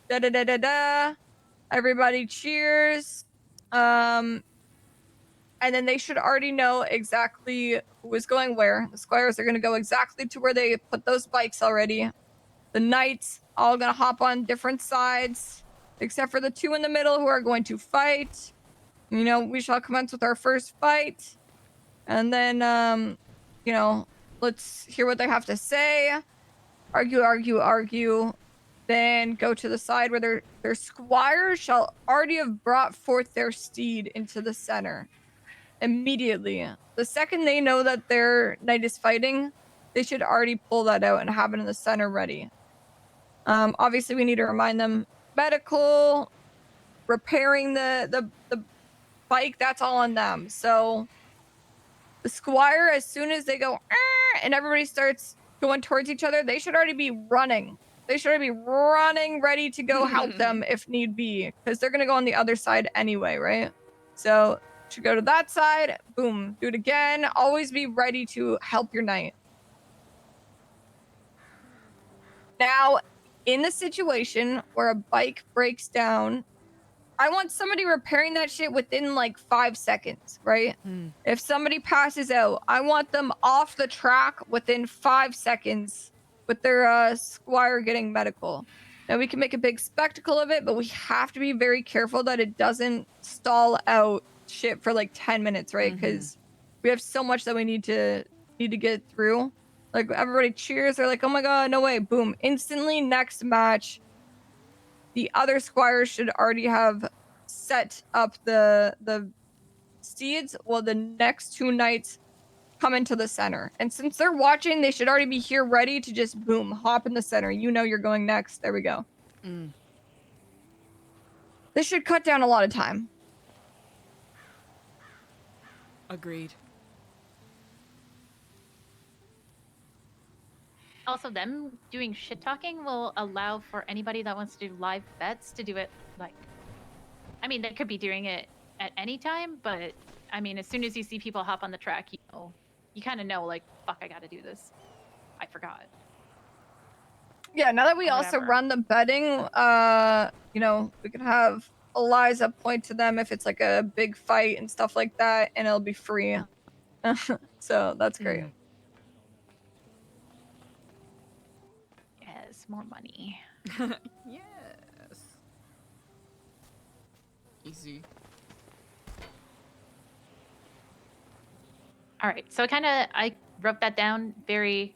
da-da-da-da-da. Everybody cheers. And then they should already know exactly who is going where. The Squires are going to go exactly to where they put those bikes already. The Knights all going to hop on different sides, except for the two in the middle who are going to fight. You know, we shall commence with our first fight. And then, you know, let's hear what they have to say. argue, then go to the side where their squires shall already have brought forth their steed into the center. Immediately. The second they know that their knight is fighting, they should already pull that out and have it in the center ready. Obviously we need to remind them medical, repairing the bike, that's all on them. So the squire, as soon as they go and everybody starts going towards each other, they should already be running. They should already be running, ready to go help them if need be, because they're gonna go on the other side anyway, right? So should go to that side, boom, do it again. Always be ready to help your knight. Now, in the situation where a bike breaks down, I want somebody repairing that shit within like 5 seconds, right? If somebody passes out, I want them off the track within 5 seconds with their squire getting medical. Now we can make a big spectacle of it, but we have to be very careful that it doesn't stall out shit for like 10 minutes, right? Because we have so much that we need to get through. Like everybody cheers, they're like, oh my god, no way, boom, instantly next match. The other squires should already have set up the steeds while the next two knights come into the center. And since they're watching, they should already be here ready to just boom, hop in the center. You know you're going next. There we go. This should cut down a lot of time. Agreed. Also, them doing shit talking will allow for anybody that wants to do live bets to do it. Like, I mean, they could be doing it at any time, but I mean, as soon as you see people hop on the track, you kind of know, like, fuck, I gotta do this. I forgot. Yeah, now that we also run the betting, you know, we can have Eliza point to them if it's like a big fight and stuff like that, and it'll be free. So that's great. Yes, more money. Yes. Easy. All right, so I wrote that down very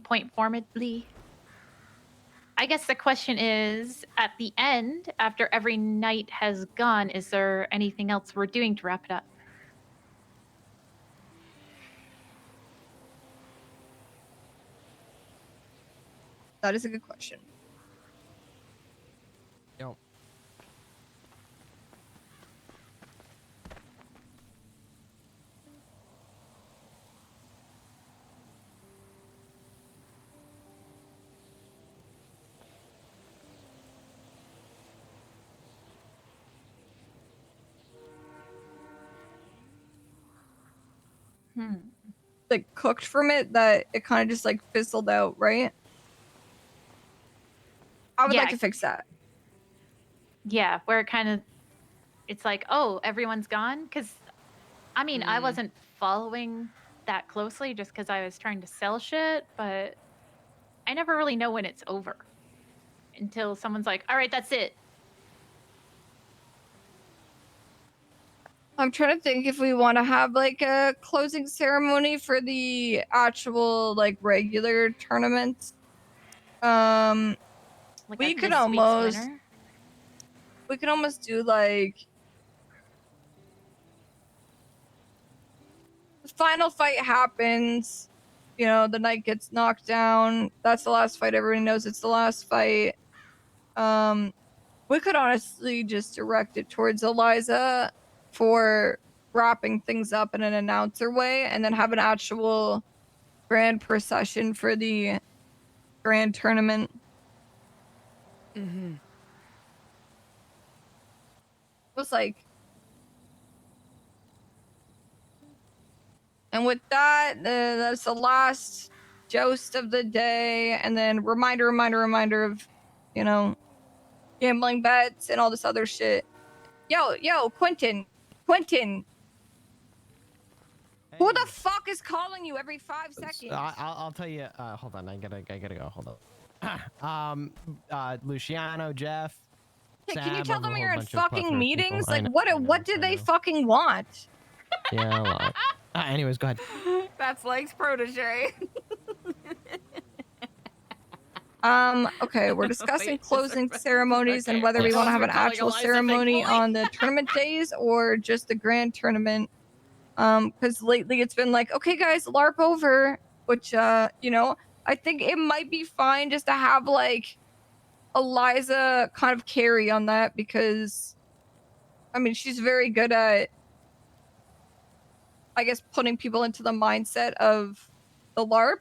point formedly. I guess the question is, at the end, after every night has gone, is there anything else we're doing to wrap it up? That is a good question. Yep. Like cooked from it that it kind of just like fizzled out, right? I would like to fix that. Yeah, where it's like, oh, everyone's gone? Because, I mean, I wasn't following that closely just because I was trying to sell shit, but I never really know when it's over until someone's like, all right, that's it. I'm trying to think if we want to have like a closing ceremony for the actual like regular tournaments. Like we could almost do like the final fight happens, you know, the knight gets knocked down. That's the last fight. Everybody knows it's the last fight. We could honestly just direct it towards Eliza for wrapping things up in an announcer way, and then have an actual grand procession for the grand tournament. It was like, and with that, that's the last joust of the day, and then reminder of, you know, gambling bets and all this other shit. Yo, Quentin. Who the fuck is calling you every 5 seconds? I'll tell you. Hold on, I gotta go. Hold on. Luciano, Jeff. Yeah, can you Sam, tell them a you're in whole bunch of fucking plethora of meetings? people. I Like, know, what did they fucking want? Yeah, a lot. Anyways, go ahead. That's Lake's protege. Okay, we're discussing Wait, closing ceremonies and whether we I want to was have an recalling actual Eliza, ceremony thankfully. on the tournament days or just the grand tournament. Because lately it's been like, okay, guys, LARP over, which, you know, I think it might be fine just to have like Eliza kind of carry on that because, I mean, she's very good at, I guess, putting people into the mindset of the LARP.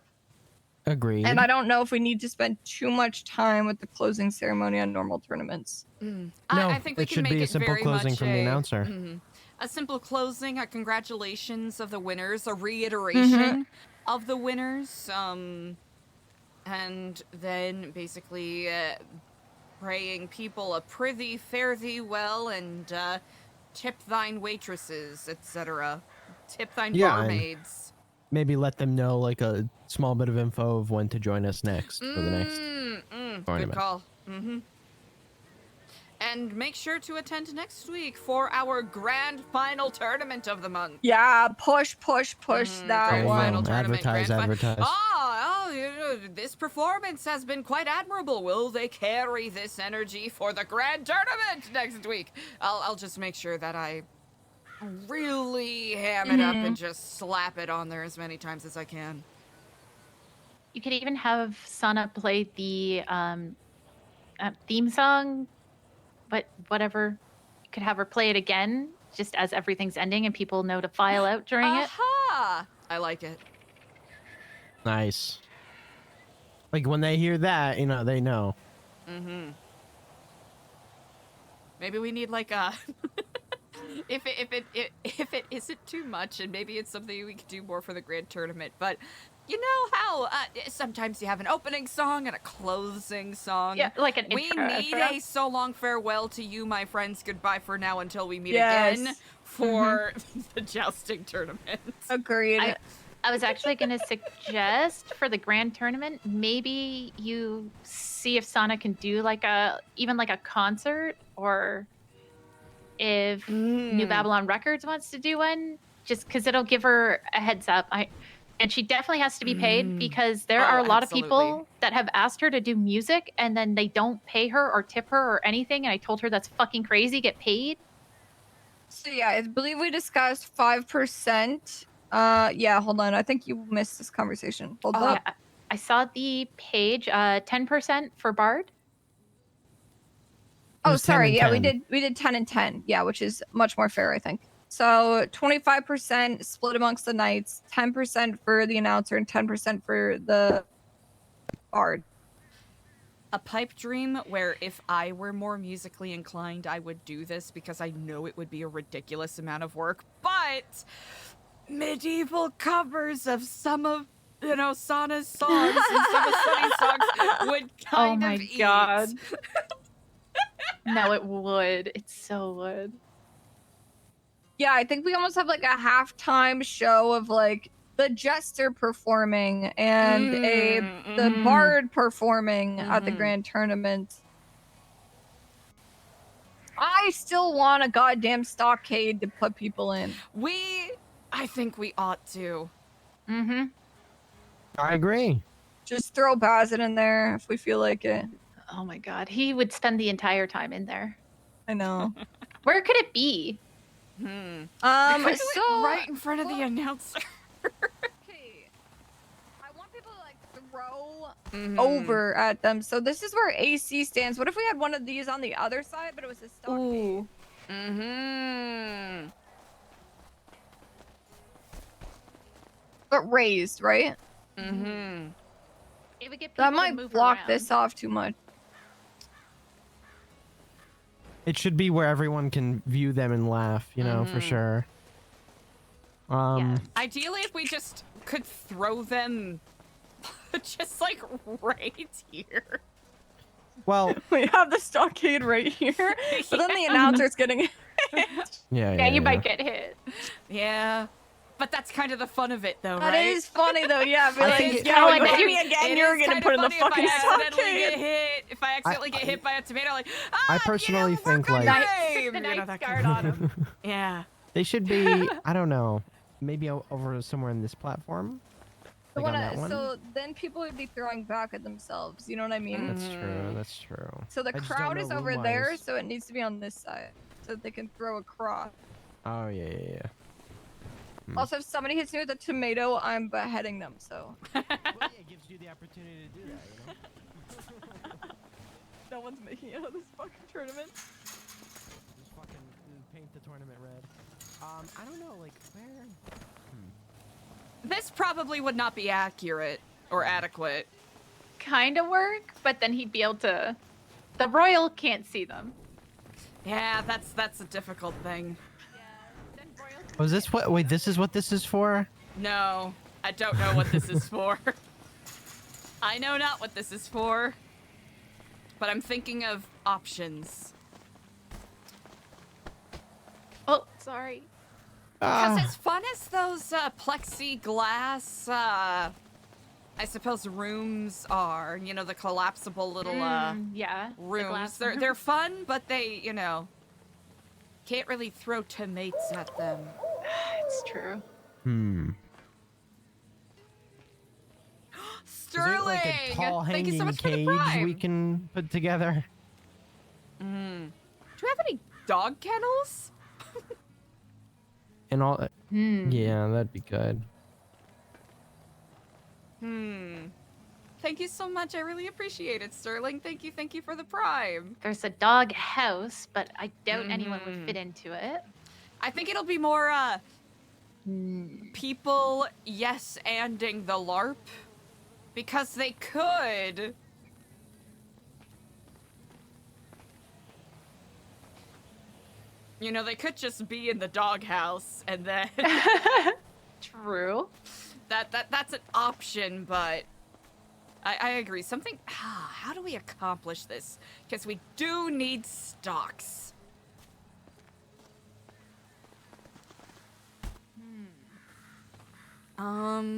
Agreed. And I don't know if we need to spend too much time with the closing ceremony on normal tournaments. No, I think we it can should make be a it simple very closing much from the announcer. A simple closing, a congratulations of the winners, a reiteration of the winners, and then basically praying people a prithee, fare thee well, and tip thine waitresses, etc. Tip thine barmaids. Maybe let them know like a small bit of info of when to join us next for the next Good tournament. call. And make sure to attend next week for our grand final tournament of the month. Yeah, push that Grand one. final tournament. Advertise. You know, this performance has been quite admirable. Will they carry this energy for the grand tournament next week? I'll just make sure that I really ham it up and just slap it on there as many times as I can. You could even have Sana play the theme song, but whatever. You could have her play it again, just as everything's ending and people know to file out during it. I like it. Nice. Like when they hear that, you know, they know. Maybe we need like a if it isn't too much, and maybe it's something we could do more for the grand tournament, but you know how sometimes you have an opening song and a closing song. Yeah, like an we intro, need outro. a so long farewell to you, my friends. Goodbye for now until we meet again for the jousting tournament. Agreed. I was actually going to suggest for the grand tournament, maybe you see if Sana can do like even like a concert, or if New Babylon Records wants to do one, just because it'll give her a heads up. And she definitely has to be paid, because there are a lot of people that have asked her to do music and then they don't pay her or tip her or anything. And I told her that's fucking crazy. Get paid. So yeah, I believe we discussed 5%. Yeah, hold on. I think you missed this conversation. Hold up. Yeah, I saw the page. 10% for Bard. Oh, sorry. Yeah, we did 10 and 10. Yeah, which is much more fair, I think. So 25% split amongst the knights, 10% for the announcer, and 10% for the bard. A pipe dream where if I were more musically inclined, I would do this, because I know it would be a ridiculous amount of work, but medieval covers of some of, you know, Sana's songs and some of Sunny's songs would kind of eat. God. No, it would. It so would. Yeah, I think we almost have like a halftime show of like the jester performing and the bard performing at the grand tournament. I still want a goddamn stockade to put people in. I think we ought to. I agree. Just throw Bazin in there if we feel like it. Oh my god, he would spend the entire time in there. I know. Where could it be? So right in front of the announcer. Okay. I want people to like throw over at them. So this is where AC stands. What if we had one of these on the other side, but it was a stockade? But raised, right? It would get people That to might move block around. this off too much. It should be where everyone can view them and laugh, you know, for sure. Ideally, if we just could throw them just like right here. Well, we have the stockade right here, but then the announcer's getting hit. Yeah, you might get hit. Yeah. But that's kind of the fun of it, though, That right? is funny, though. Yeah, be I like, think- yeah, I you bet hit me again, you're gonna put in the fucking stockade. If I accidentally get hit by a tomato, like, I personally think like The Night Guard on him. Yeah. they should be. I don't know. Maybe over somewhere in this platform. Like on that one? So then people would be throwing back at themselves. You know what I mean? That's true. That's true. So the I just don't crowd know is over there, room-wise. so it needs to be on this side, so that they can throw across. Oh yeah. Also, if somebody hits me with a tomato, I'm beheading them. So. Well, yeah, it gives you the opportunity to do that. You know. No one's making it out of this fucking tournament. Just fucking paint the tournament red. I don't know, like where. This probably would not be accurate or adequate. Kind of work, but then he'd be able to. The royal can't see them. Yeah, that's a difficult thing. Was this what? Wait, this is what this is for? No, I don't know what this is for. I know not what this is for, but I'm thinking of options. Oh, sorry. Because as fun as those plexiglass, I suppose rooms are, you know, the collapsible little yeah, rooms. They're fun, but they, you know, can't really throw tomates at them. It's true. Sterling! Is there like a tall Thank you so hanging much for the cage prime. we can put together? Do you have any dog kennels? And all. Yeah, that'd be good. Thank you so much. I really appreciate it, Sterling. Thank you for the prime. There's a dog house, but I doubt anyone would fit into it. I think it'll be more people yes-anding the LARP because they could. You know, they could just be in the doghouse and then. True. That's an option, but I agree. Something. How do we accomplish this? Because we do need stocks. Oh,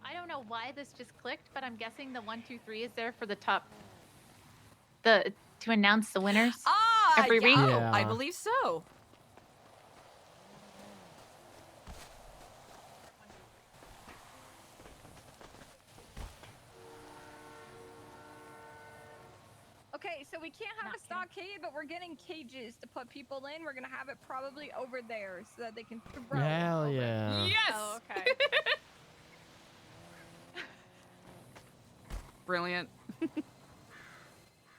I don't know why this just clicked, but I'm guessing the 1, 2, 3 is there for the top. To announce the winners. Every week. Yeah. I believe so. Okay, so we can't have a stockade, but we're getting cages to put people in. We're gonna have it probably over there so that they can throw. Hell yeah. Yes. Oh, okay. Brilliant.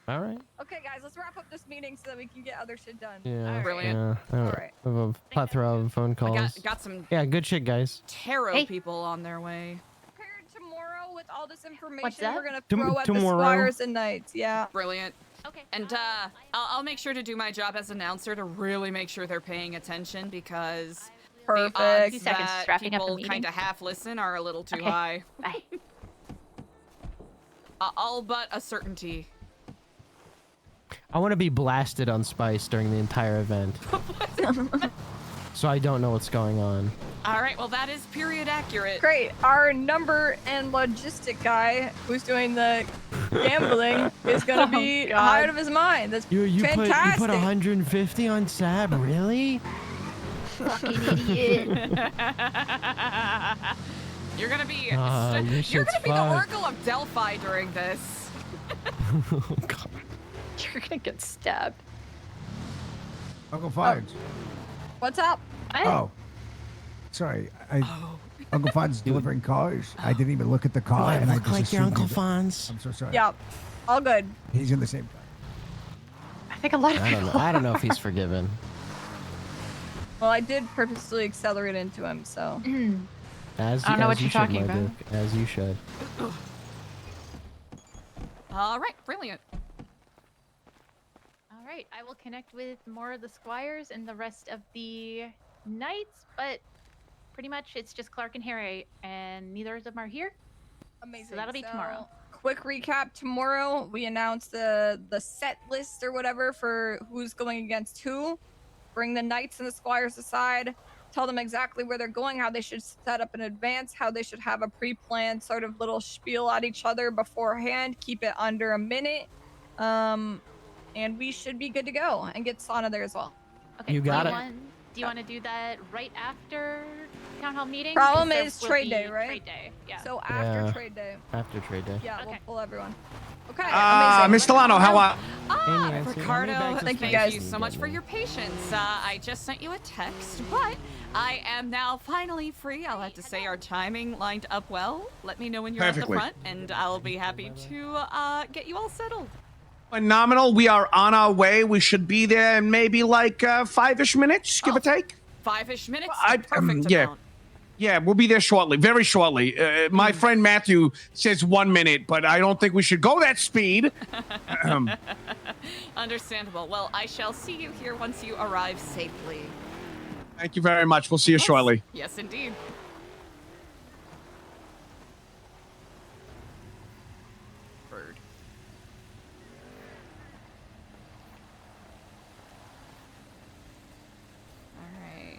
All right. Okay, guys, let's wrap up this meeting so that we can get other shit done. Yeah. Brilliant. Yeah. All right. I have a plethora of phone calls. Got some. Yeah, good shit, guys. Tarot people on their way. Prepared tomorrow with all this information What's that? we're gonna throw at the Tomorrow. squires and knights. Yeah. Brilliant. Okay. And I'll make sure to do my job as announcer to really make sure they're paying attention because Perfect. the odds 2 seconds, that wrapping up the people meeting. kind of half listen are a little too Okay. high. Bye. All but a certainty. I want to be blasted on Spice during the entire event. So I don't know what's going on. All right, well that is period accurate. Great. Our number and logistic guy who's doing the gambling is gonna be high out of his mind. That's You fantastic. put 150 on Sab, really? Fucking idiot. You're gonna be Your you're shit's gonna be the fucked. Oracle of Delphi during this. Oh, God. You're gonna get stabbed. Uncle Fudge. What's up? Oh. Sorry. Uncle Fonz is delivering cars. I didn't even look at the car. I and I look just like your assumed Uncle he- Fonz. I'm so sorry. Yeah. All good. He's in the same car. I think a lot of people. I don't know if he's forgiven. Well, I did purposely accelerate into him, so. As I don't know what you you're should, talking my about. Duke, as you should. All right, brilliant. All right, I will connect with more of the squires and the rest of the knights, but pretty much it's just Clark and Harry, and neither of them are here. Amazing. So that'll be tomorrow. Quick recap: tomorrow we announce the set list or whatever for who's going against who. Bring the knights and the squires aside. Tell them exactly where they're going, how they should set up in advance, how they should have a pre-planned sort of little spiel at each other beforehand. Keep it under a minute, and we should be good to go and get Sana there as well. Okay. You got it. Do you want to do that right after town hall meeting. Problem because is there will trade day, be right? Trade day. Yeah. So after trade day. After trade day. Yeah, we'll pull everyone. Okay, Miss amazing. Stellano, how are? Ricardo, Thank you, thank guys. you so much for your patience. I just sent you a text, but I am now finally free. I'll have to say our timing lined up well. Let me know when you're Perfectly. at the front, and I'll be happy to get you all settled. Phenomenal. We are on our way. We should be there in maybe like 5-ish minutes, give or take. 5-ish minutes? Perfect Yeah. amount. Yeah, we'll be there shortly, very shortly. My friend Matthew says 1 minute, but I don't think we should go that speed. Understandable. Well, I shall see you here once you arrive safely. Thank you very much. We'll see you shortly. Yes, indeed. Bird. All right.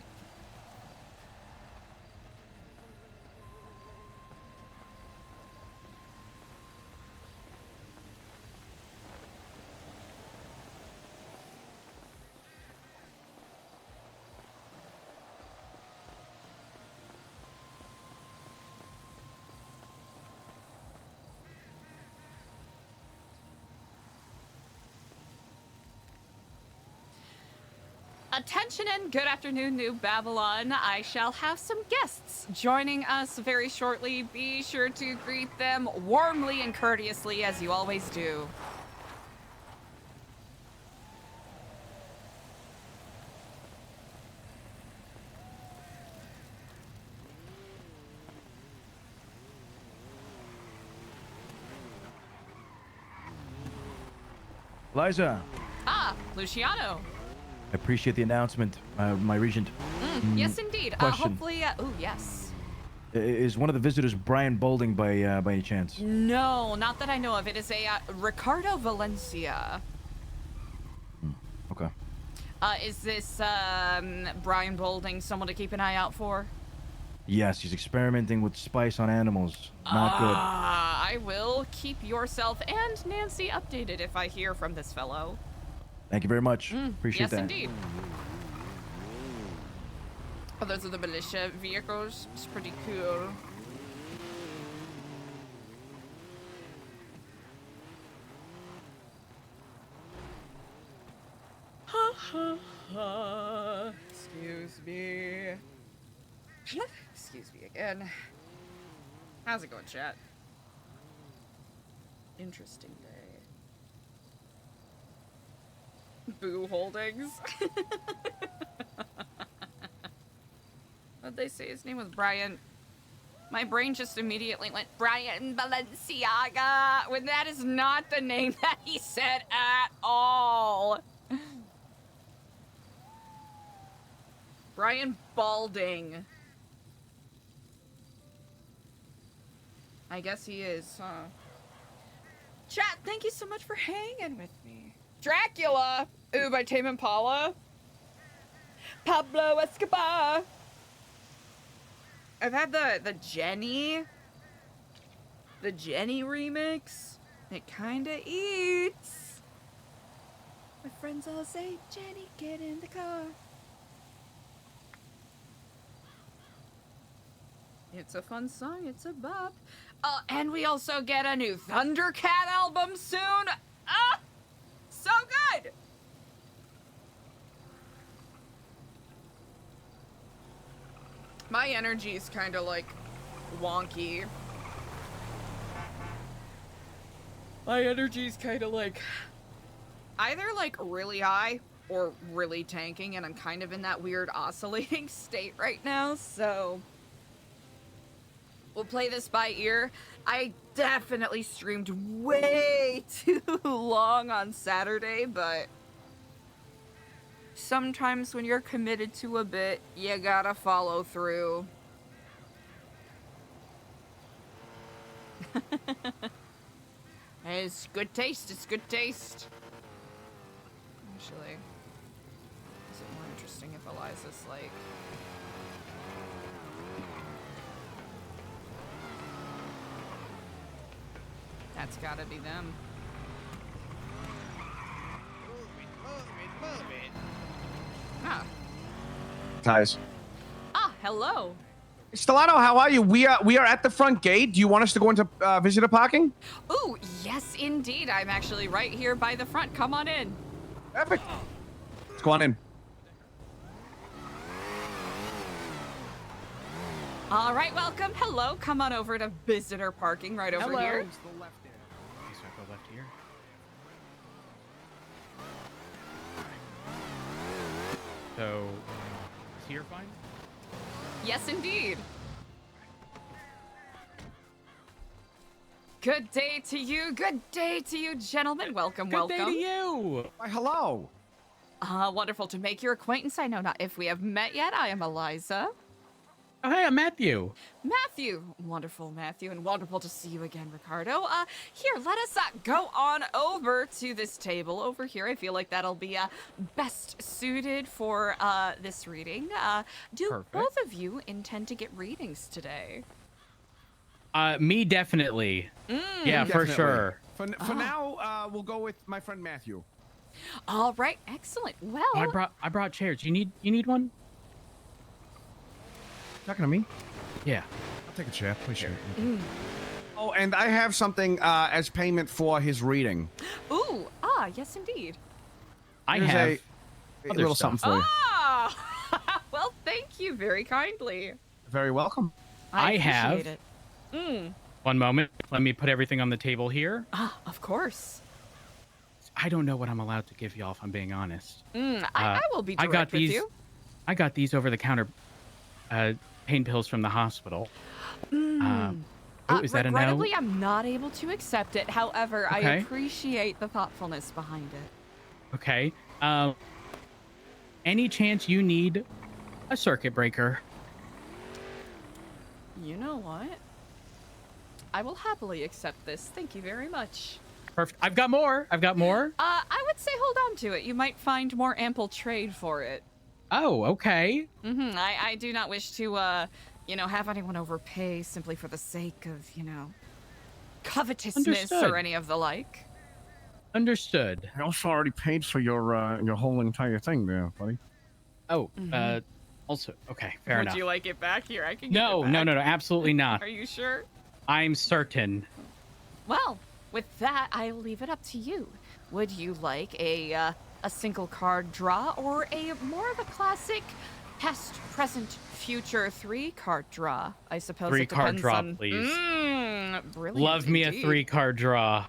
Attention and good afternoon, New Babylon. I shall have some guests joining us very shortly. Be sure to greet them warmly and courteously as you always do. Eliza, Ah, Luciano. I appreciate the announcement, my regent. Yes, indeed. Question. Hopefully, oh, yes. Is one of the visitors Brian Bolding by any chance? No, not that I know of. It is a Ricardo Valencia. Okay. Is this Brian Bolding someone to keep an eye out for? Yes, he's experimenting with spice on animals. Not good. I will keep yourself and Nancy updated if I hear from this fellow. Thank you very much. Appreciate yes, that. indeed. Oh, those are the militia vehicles. It's pretty cool. Excuse me. Excuse me again. How's it going, chat? Interesting day. Boo Holdings. What'd they say his name was? Brian. My brain just immediately went Brian Balenciaga when that is not the name that he said at all. Brian Balding. I guess he is, huh? Chat, thank you so much for hanging with me. Dracula! Ooh, by Tame Impala. Pablo Escobar. I've had the Jenny remix. It kinda eats. My friends all say, Jenny, get in the car. It's a fun song, it's a bop. And we also get a new Thundercat album soon. Ah! So good! My energy is kind of like wonky. My energy is kind of like either like really high or really tanking, and I'm kind of in that weird oscillating state right now, so we'll play this by ear. I definitely streamed way too long on Saturday, but sometimes when you're committed to a bit, you gotta follow through. It's good taste, it's good taste. Actually, is it more interesting if Eliza's like... That's gotta be them. Ah. Ties. Ah, hello. Stellano, how are you? We are at the front gate. Do you want us to go into visitor parking? Ooh, yes, indeed. I'm actually right here by the front. Come on in. Perfect. Let's go on in. All right, welcome. Hello. Come on over to visitor parking right over here. It's the left there. Okay, so I go left here. So, is here fine? Yes, indeed. Good day to you. Good day to you, gentlemen. Welcome, welcome. Good day to you. Why, hello. Wonderful to make your acquaintance. I know not if we have met yet. I am Eliza. Oh, hey, I'm Matthew. Matthew. Wonderful, Matthew, and wonderful to see you again, Ricardo. Here, let us go on over to this table over here. I feel like that'll be best suited for this reading. Do Perfect. both of you intend to get readings today? Me definitely. Yeah, for Definitely. sure. For now, we'll go with my friend Matthew. All right, excellent. Well, Oh, I brought chairs. You need one? Talking to me? Yeah. I'll take a chair. Appreciate it. Oh, and I have something as payment for his reading. Ooh, yes, indeed. I Here's have a other little stuff. something for you. Well, thank you very kindly. Very welcome. I have. appreciate it. One moment. Let me put everything on the table here. Of course. I don't know what I'm allowed to give y'all, if I'm being honest. I will be direct I got with these. you. I got these over-the-counter pain pills from the hospital. Is that a no? Regrettably, I'm not able to accept it. However, I Okay. appreciate the thoughtfulness behind it. Okay. Any chance you need a circuit breaker? You know what? I will happily accept this. Thank you very much. Perfect. I've got more. I would say hold on to it. You might find more ample trade for it. Oh, okay. I do not wish to, have anyone overpay simply for the sake of, covetousness Understood. or any of the like. Understood. I also already paid for your whole entire thing there, buddy. Oh, also, okay, fair enough. Would you like it back here? I can give No, it back. no, absolutely not. Are you sure? I'm certain. Well, with that, I'll leave it up to you. Would you like a single card draw or a more of a classic past, present, future 3-card draw? I suppose 3-card it depends draw, on... please. Brilliant. Love me indeed. a 3-card draw.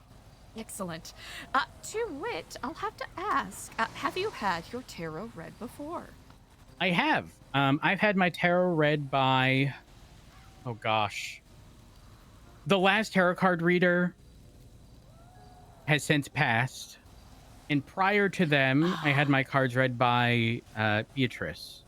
Excellent. To wit, I'll have to ask, have you had your tarot read before? I have. I've had my tarot read by, oh gosh. The last tarot card reader has since passed. And prior to them, I had my cards read by Beatrice.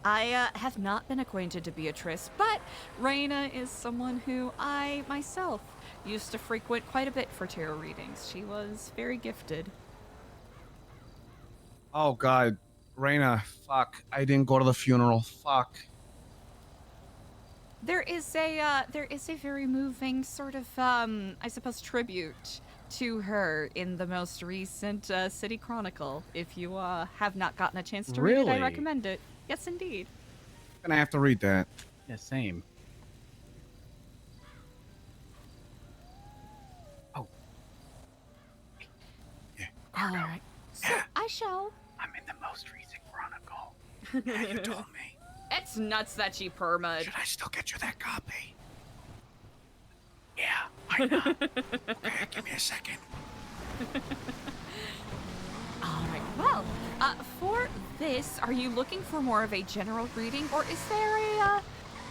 I have not been acquainted to Beatrice, but Raina is someone who I, myself, used to frequent quite a bit for tarot readings. She was very gifted. Oh, God. Raina, fuck. I didn't go to the funeral. Fuck. There is a very moving sort of, I suppose, tribute to her in the most recent City Chronicle. If you have not gotten a chance to read it, I Really? recommend it. Yes, indeed. Gonna have to read that. Yeah, same. Oh. Yeah. All right. So I shall. I'm in the most recent Chronicle. Yeah, you told me. It's nuts that she perma'd. Should I still get you that copy? Yeah, why not? Okay, give me a second. All right. Well, for this, are you looking for more of a general reading, or is there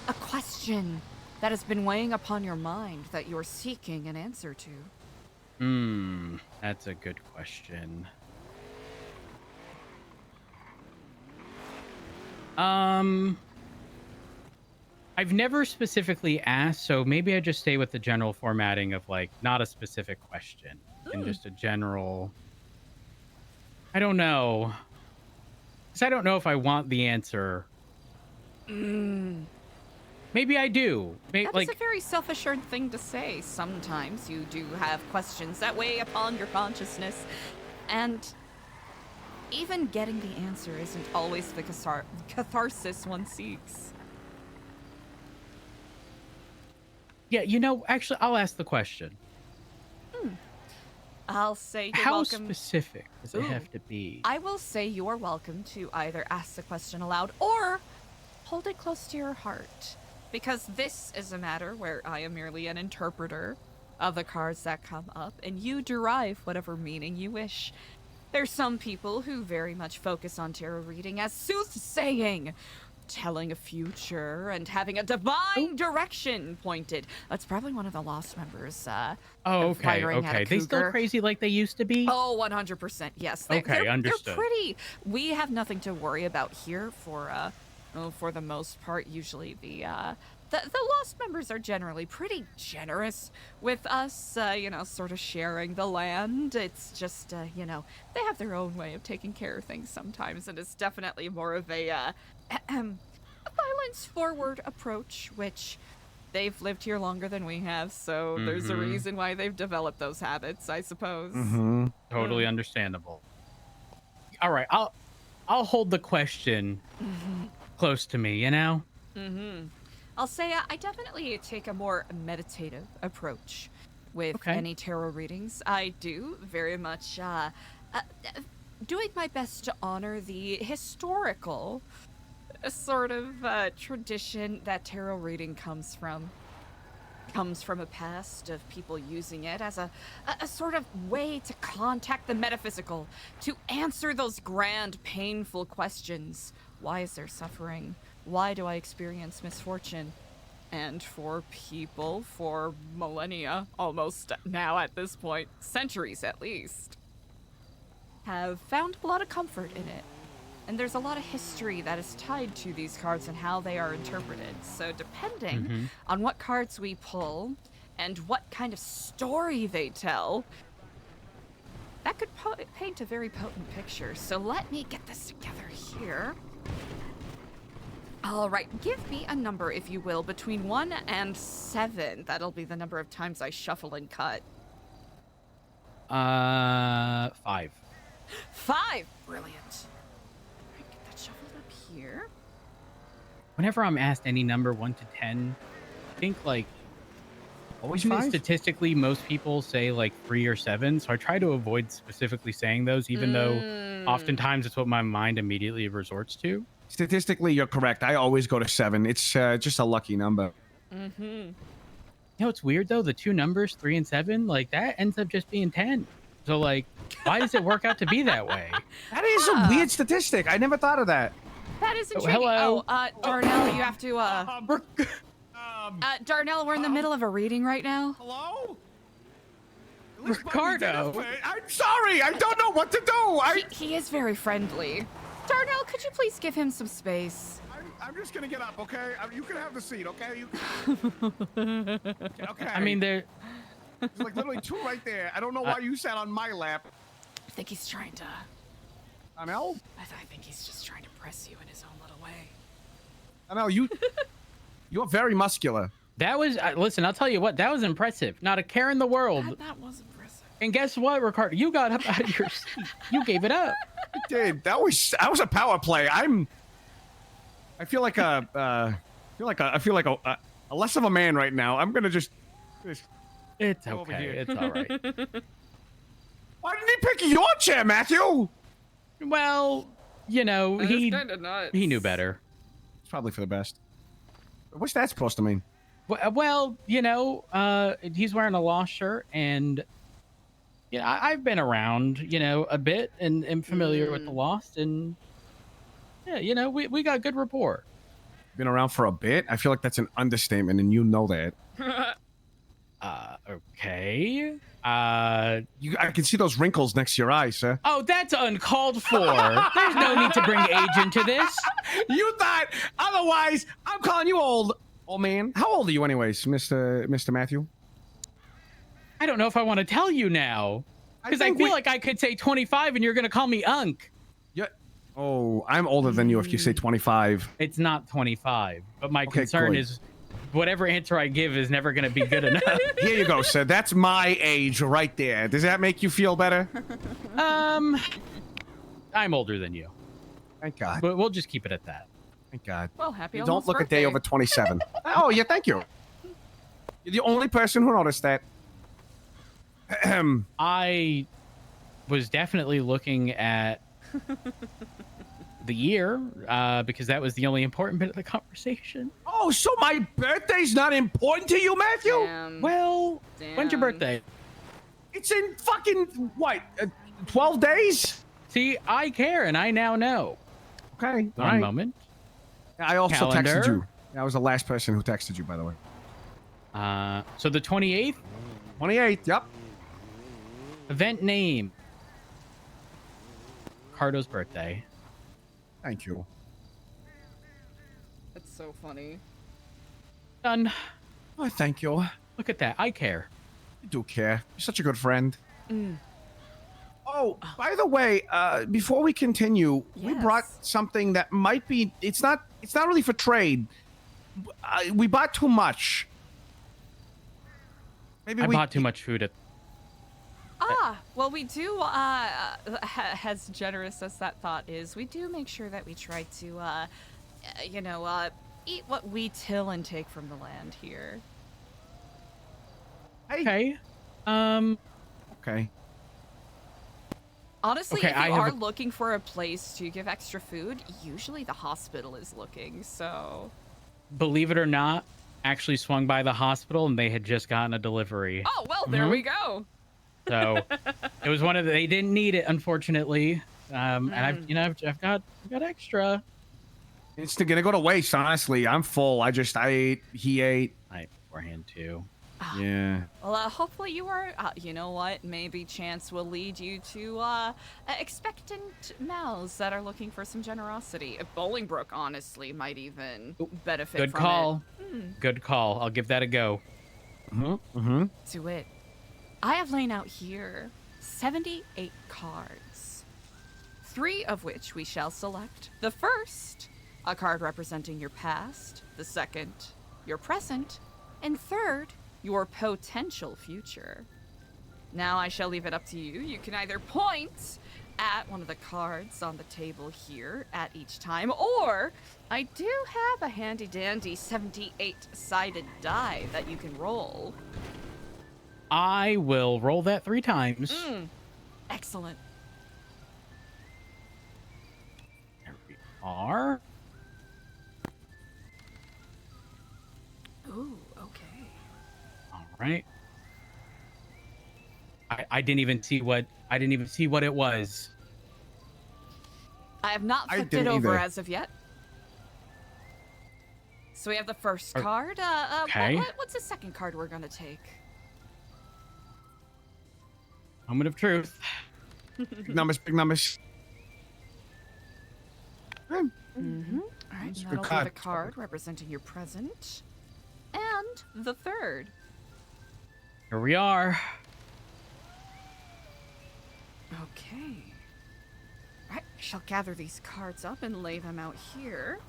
a question that has been weighing upon your mind that you're seeking an answer to? That's a good question. I've never specifically asked, so maybe I just stay with the general formatting of like not a specific question and just a general. I don't know. Because I don't know if I want the answer. Maybe I do. That is a very self-assured thing to say. Sometimes you do have questions that weigh upon your consciousness, and even getting the answer isn't always the catharsis one seeks. Yeah, you know, actually, I'll ask the question. I'll say you're How welcome. specific does it Ooh. have to be? I will say you are welcome to either ask the question aloud or hold it close to your heart. Because this is a matter where I am merely an interpreter of the cards that come up, and you derive whatever meaning you wish. There's some people who very much focus on tarot reading as soothsaying, telling a future and having a divine direction pointed. That's probably one of the Lost members. Oh, okay, firing at a okay. They still cougar. crazy like they used to be? Oh, 100%. Yes. Okay, understood. They're pretty. We have nothing to worry about here for the most part. Usually the Lost members are generally pretty generous with us, you know, sort of sharing the land. It's just, you know, they have their own way of taking care of things sometimes, and it's definitely more of a violence-forward approach, which they've lived here longer than we have, so there's a reason why they've developed those habits, I suppose. Totally understandable. All right, I'll hold the question close to me, you know? I'll say I definitely take a more meditative approach with any tarot readings. I do very much doing my best to honor the historical sort of tradition that tarot reading comes from. Comes from a past of people using it as a sort of way to contact the metaphysical, to answer those grand, painful questions. Why is there suffering? Why do I experience misfortune? And for people, for millennia, almost now at this point, centuries at least, have found a lot of comfort in it. And there's a lot of history that is tied to these cards and how they are interpreted. So depending on what cards we pull and what kind of story they tell, that could paint a very potent picture. So let me get this together here. All right, give me a number, if you will, between 1 and 7. That'll be the number of times I shuffle and cut. 5. 5! Brilliant. Get that shuffled up here. Whenever I'm asked any number 1 to 10, I think like always isn't it 5? Statistically, most people say like 3 or 7, so I try to avoid specifically saying those, even though oftentimes it's what my mind immediately resorts to. Statistically, you're correct. I always go to 7. It's just a lucky number. You know, it's weird though. The two numbers, 3 and 7, like that ends up just being 10. So like, why does it work out to be That is a weird statistic. I never thought of that. That is intriguing. hello. Darnell, you have to, Darnell, we're in the middle of a reading right now. Hello? Ricardo. I'm sorry. I don't know what to do. He is very friendly. Darnell, could you please give him some space? I'm just gonna get up, okay? You can have the seat, okay? Okay. I mean, there's like literally 2 right there. I don't know why you sat on my lap. I think he's trying to. Amel? I think he's just trying to press you in his own little way. Amel, you're very muscular. That was listen. I'll tell you what. That was impressive. Not a care in the world. That was impressive. And guess what, Ricardo? You got up out of your seat. You gave it up. I did. That was a power play. I feel like a less of a man right now. I'm gonna just It's okay. It's all right. Why didn't he pick your chair, Matthew? Well, you know, That is he kinda nuts. he knew better. It's probably for the best. What's that supposed to mean? Well, you know, he's wearing a Lost shirt, and yeah, I've been around, you know, a bit and am familiar with the Lost, and yeah, you know, we got good rapport. Been around for a bit? I feel like that's an understatement, and you know that. Okay. I can see those wrinkles next to your eyes, sir. Oh, that's uncalled for. There's no need to bring age into this. You thought otherwise. I'm calling you old man. How old are you, anyways, Mr. Matthew? I don't know if I want to tell you now, because I feel like I could say 25, and you're gonna call me Unk. Yeah. Oh, I'm older than you if you say 25. It's not 25, but my concern is whatever answer I give is never going to be good enough. Here you go, sir. That's my age right there. Does that make you feel better? I'm older than you. Thank God. But we'll just keep it at that. Thank God. Well, happy You almost don't look birthday. a day over 27. Oh, yeah, thank you. You're the only person who noticed that. I was definitely looking at the year because that was the only important bit of the conversation. Oh, so my birthday's not important to you, Matthew? Well, when's your birthday? It's in fucking, what, 12 days? See, I care, and I now know. Okay, One moment. I also texted Calendar. you. I was the last person who texted you, by the way. So the 28th? 28th, yep. Event name. Cardo's birthday. Thank you. That's so funny. Done. Oh, thank you. Look at that. I care. You do care. You're such a good friend. Mm. Oh, by the way, before we continue, we brought something that might be. It's not really for trade. We bought too much. Maybe I bought too much food at. Well, we do, as generous as that thought is, we do make sure that we try to, eat what we till and take from the land here. Okay. Okay. Honestly, Okay, if I you have are a- looking for a place to give extra food, usually the hospital is looking, so... Believe it or not, actually swung by the hospital and they had just gotten a delivery. Oh, well, there we go. So it was one of the, they didn't need it, unfortunately. And I've got extra. It's gonna go to waste, honestly. I'm full. He ate. I beforehand too. Yeah. Well, hopefully you are, you know what, maybe chance will lead you to, expectant mouths that are looking for some generosity. Bolingbrook, honestly, might even benefit Good from call. it. Good call. I'll give that a go. To it. I have laid out here 78 cards, 3 of which we shall select. The first, a card representing your past. The second, your present. And third, your potential future. Now I shall leave it up to you. You can either point at one of the cards on the table here at each time, or I do have a handy dandy 78-sided die that you can roll. I will roll that 3 times. Excellent. There we are. Ooh, okay. All right. I didn't even see what it was. I have not flipped it didn't over either. as of yet. So we have the first card. Okay. What's the second card we're gonna take? Moment of truth. Big numbers, big numbers. Mm-hmm. All right, It's a and good that'll be card. the card representing your present. And the third. Here we are. Okay. All right, I shall gather these cards up and lay them out here.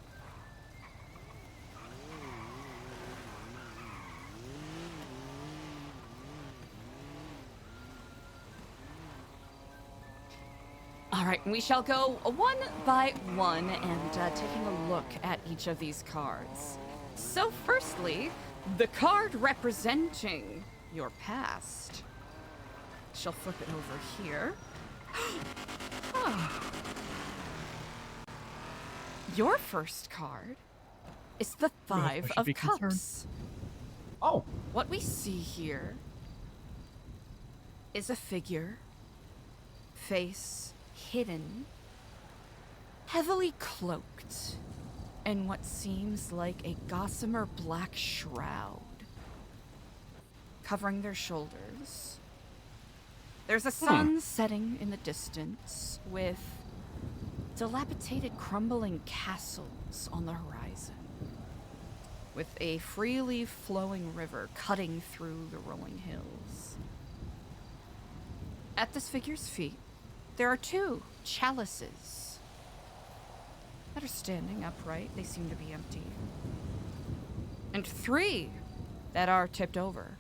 All right, we shall go one by one and taking a look at each of these cards. So firstly, the card representing your past. Shall flip it over here. Ah. Your first card is the Five should of be concerned. Cups. Oh. What we see here is a figure, face hidden, heavily cloaked in what seems like a gossamer black shroud, covering their shoulders. There's a sun setting in the distance with dilapidated, crumbling castles on the horizon, with a freely flowing river cutting through the rolling hills. At this figure's feet, there are 2 chalices that are standing upright. They seem to be empty. And 3 that are tipped over,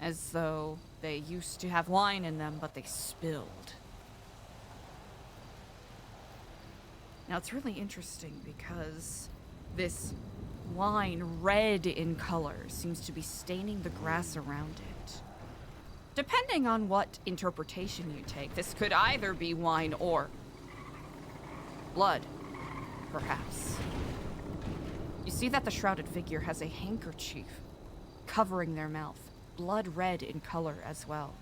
as though they used to have wine in them, but they spilled. Now, it's really interesting because this wine red in color seems to be staining the grass around it. Depending on what interpretation you take, this could either be wine or blood, perhaps. You see that the shrouded figure has a handkerchief covering their mouth, blood red in color as well.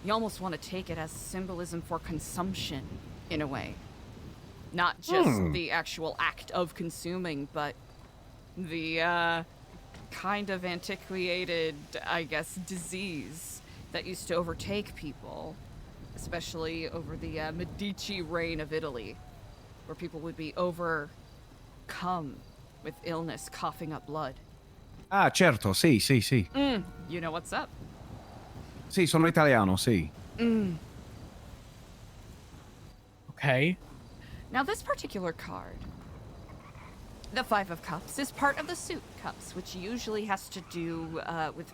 You almost want to take it as symbolism for consumption, in a way. Not just the actual act of consuming, but the kind of antiquated, I guess, disease that used to overtake people, especially over the Medici reign of Italy, where people would be overcome with illness, coughing up blood. Ah, certo, sì. You know what's up. Sì, sono italiano, sì. Okay. Now this particular card, the Five of Cups, is part of the suit cups, which usually has to do with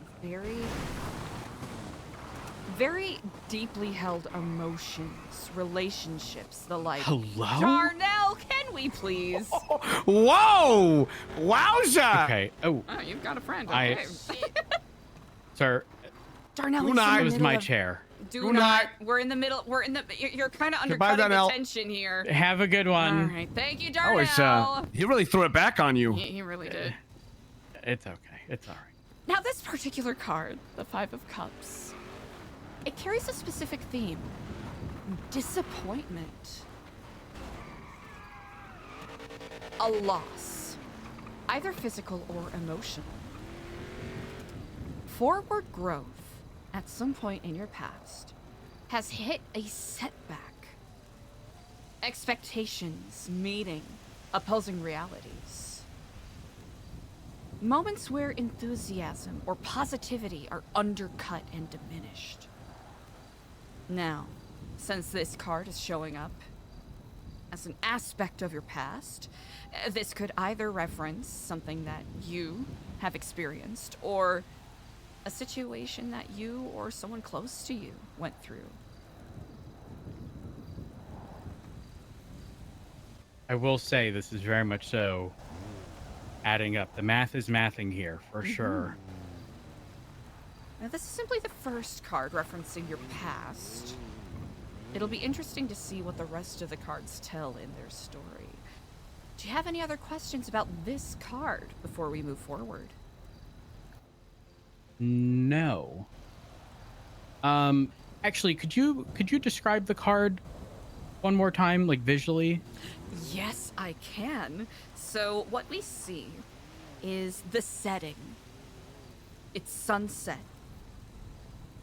very deeply held emotions, relationships, the like. Hello? Darnell, can we please? Whoa! Wowza! Okay. Oh, you've got a friend. I- Okay. sir. Darnell, Do it's in not. the It was middle my of- chair. Do not. We're in the middle. You're kind of Goodbye, undercutting the Darnell. tension here. Have a good one. All right. Thank you, Darnell. Oh, it's he really threw it back on you. He really did. It's okay. It's all right. Now, this particular card, the Five of Cups, it carries a specific theme. Disappointment. A loss. Either physical or emotional. Forward growth, at some point in your past, has hit a setback. Expectations meeting opposing realities. Moments where enthusiasm or positivity are undercut and diminished. Now, since this card is showing up as an aspect of your past, this could either reference something that you have experienced or a situation that you or someone close to you went through. I will say this is very much so adding up. The math is mathing here for sure. Now, this is simply the first card referencing your past. It'll be interesting to see what the rest of the cards tell in their story. Do you have any other questions about this card before we move forward? No. Actually, could you describe the card one more time, like visually? Yes, I can. So what we see is the setting. It's sunset.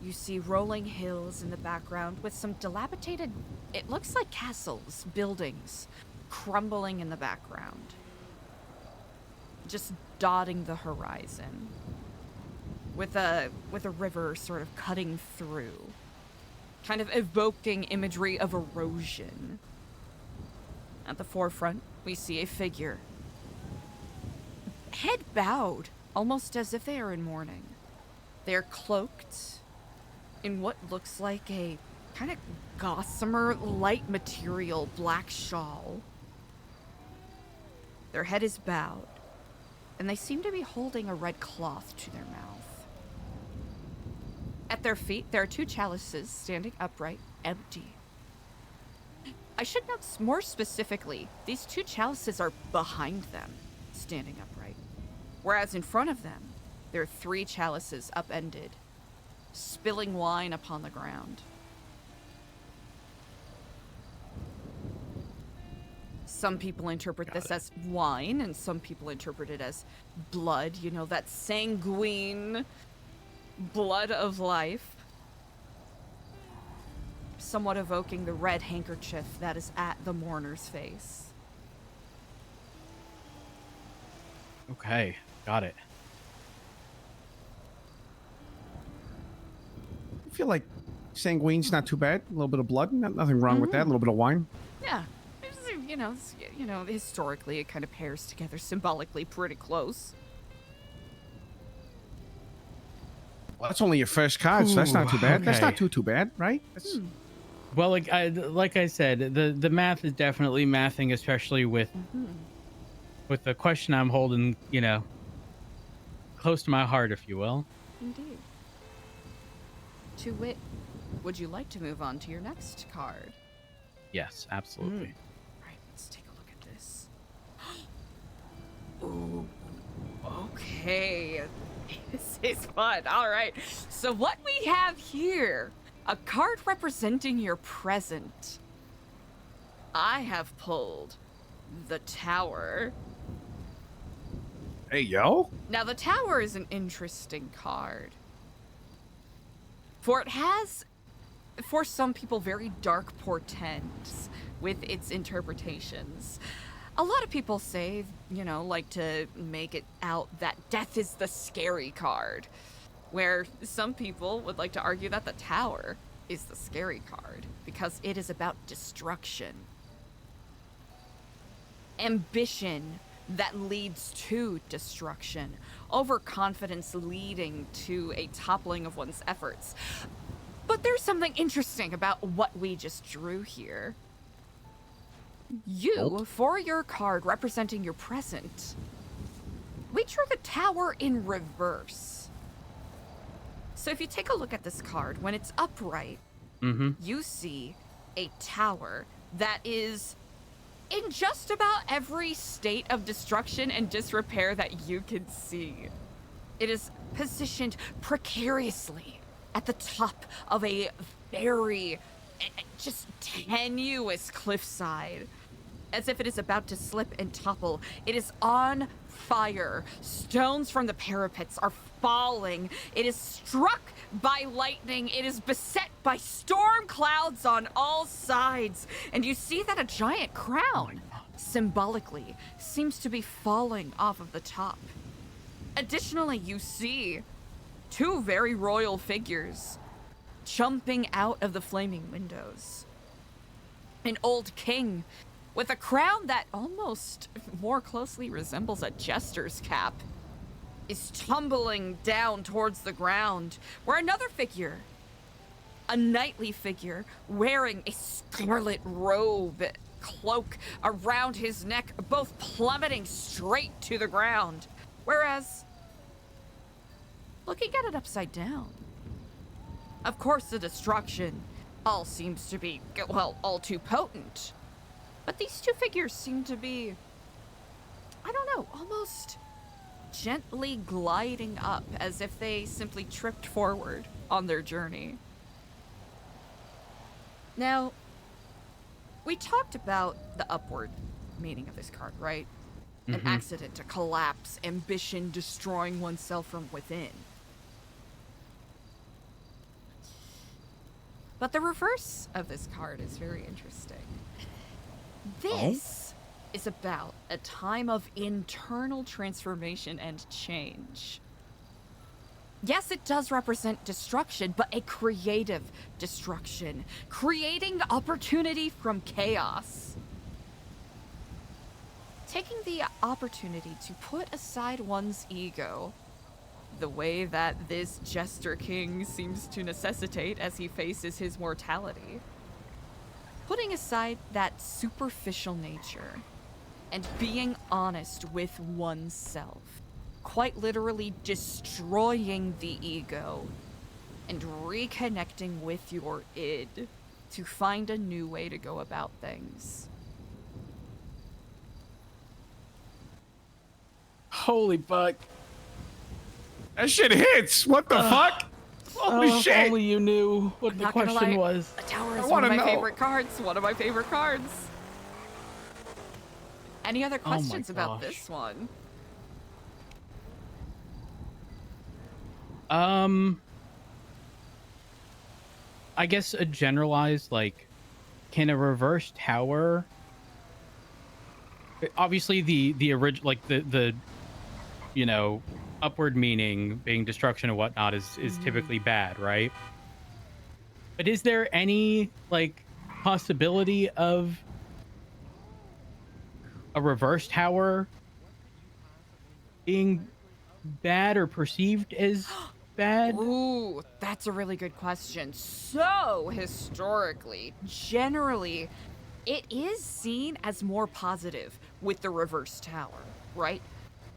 You see rolling hills in the background with some dilapidated, it looks like castles, buildings, crumbling in the background. Just dotting the horizon. With a river sort of cutting through. Kind of evoking imagery of erosion. At the forefront, we see a figure. Head bowed, almost as if they are in mourning. They're cloaked in what looks like a kind of gossamer, light material black shawl. Their head is bowed, and they seem to be holding a red cloth to their mouth. At their feet, there are two chalices standing upright, empty. I should note more specifically, these two chalices are behind them, standing upright. Whereas in front of them, there are three chalices upended, spilling wine upon the ground. Some people interpret this as wine, and some people interpret it as blood, you know, that sanguine blood of life. Somewhat evoking the red handkerchief that is at the mourner's face. Okay, got it. I feel like sanguine's not too bad. A little bit of blood, nothing wrong with that. A little bit of wine. Yeah, you know, historically it kind of pairs together symbolically pretty close. Well, that's only your first card, so that's not too bad. That's not too bad, right? Well, like I said, the math is definitely mathing, especially with with the question I'm holding, you know, close to my heart, if you will. Indeed. To wit, would you like to move on to your next card? Yes, absolutely. Right, let's take a look at this. Ooh, okay. This is fun. All right. So what we have here, a card representing your present. I have pulled the Tower. Hey, yo. Now, the Tower is an interesting card. For it has, for some people, very dark portents with its interpretations. A lot of people say, you know, like to make it out that death is the scary card, where some people would like to argue that the Tower is the scary card because it is about destruction. Ambition that leads to destruction. Overconfidence leading to a toppling of one's efforts. But there's something interesting about what we just drew here. You, for your card representing your present, we drew the Tower in reverse. So if you take a look at this card, when it's upright, you see a tower that is in just about every state of destruction and disrepair that you can see. It is positioned precariously at the top of a very just tenuous cliffside, as if it is about to slip and topple. It is on fire. Stones from the parapets are falling. It is struck by lightning. It is beset by storm clouds on all sides. And you see that a giant crown, symbolically, seems to be falling off of the top. Additionally, you see two very royal figures jumping out of the flaming windows. An old king with a crown that almost more closely resembles a jester's cap is tumbling down towards the ground, where another figure, a knightly figure, wearing a scarlet robe, cloak around his neck, both plummeting straight to the ground. Whereas, looking at it upside down, of course the destruction all seems to be, well, all too potent. But these two figures seem to be, I don't know, almost gently gliding up as if they simply tripped forward on their journey. Now, we talked about the upward meaning of this card, right? An accident, a collapse, ambition destroying oneself from within. But the reverse of this card is very interesting. This is about a time of internal transformation and change. Yes, it does represent destruction, but a creative destruction, creating opportunity from chaos. Taking the opportunity to put aside one's ego, the way that this Jester King seems to necessitate as he faces his mortality. Putting aside that superficial nature and being honest with oneself. Quite literally destroying the ego and reconnecting with your id to find a new way to go about things. Holy fuck. That shit hits. What the fuck? Holy shit. If only you knew what the question was. The Tower is one of my favorite cards. One of my favorite cards. Any other questions about this one? I guess a generalized, like, can a reverse tower, obviously the original, like the you know, upward meaning being destruction and whatnot is typically bad, right? But is there any, like, possibility of a reverse tower being bad or perceived as bad? Ooh, that's a really good question. So, historically, generally, it is seen as more positive with the reverse tower. right?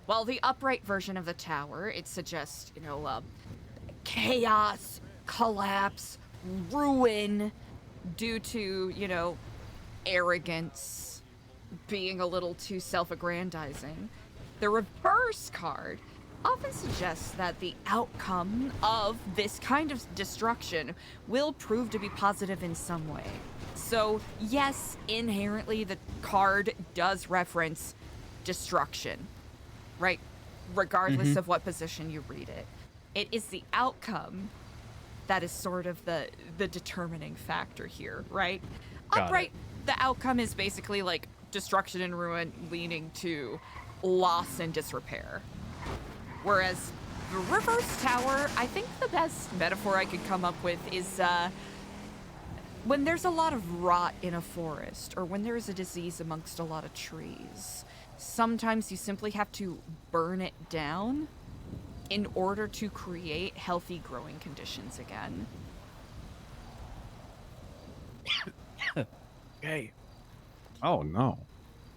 Well, the upright version of the tower, it suggests, chaos, collapse, ruin due to, arrogance, being a little too self-aggrandizing. The reverse card often suggests that the outcome of this kind of destruction will prove to be positive in some way. So, yes, inherently the card does reference destruction, right? Regardless of what position you read it. It is the outcome that is sort of the determining factor here, right? Upright, the outcome is basically like destruction and ruin leading to loss and disrepair. Whereas the reverse tower, I think the best metaphor I could come up with is when there's a lot of rot in a forest, or when there is a disease amongst a lot of trees, sometimes you simply have to burn it down in order to create healthy growing conditions again. Okay. Oh no.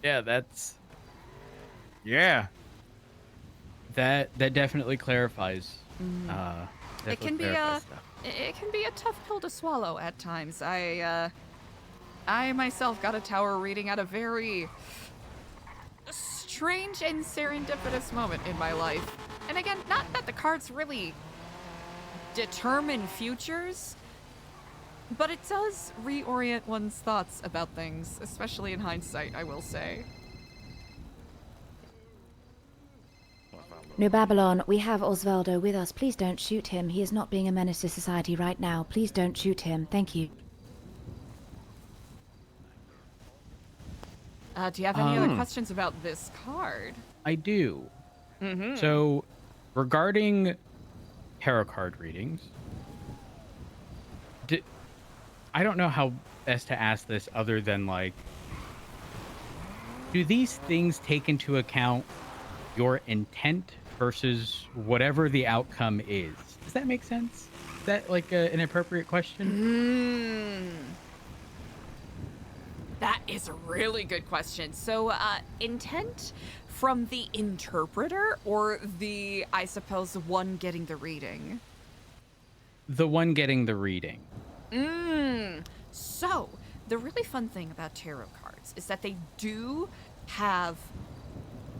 Yeah, that's Yeah. that definitely clarifies. It can be a tough pill to swallow at times. I myself got a tower reading at a very strange and serendipitous moment in my life. And again, not that the cards really determine futures, but it does reorient one's thoughts about things, especially in hindsight, I will say. New Babylon, we have Osvaldo with us. Please don't shoot him. He is not being a menace to society right now. Please don't shoot him. Thank you. Do you have any other questions about this card? I do. Mm-hmm. So, regarding tarot card readings, I don't know how best to ask this other than like, do these things take into account your intent versus whatever the outcome is? Does that make sense? Is that like an appropriate question? That is a really good question. So, intent from the interpreter or the, I suppose, the one getting the reading? The one getting the reading. So, the really fun thing about tarot cards is that they do have,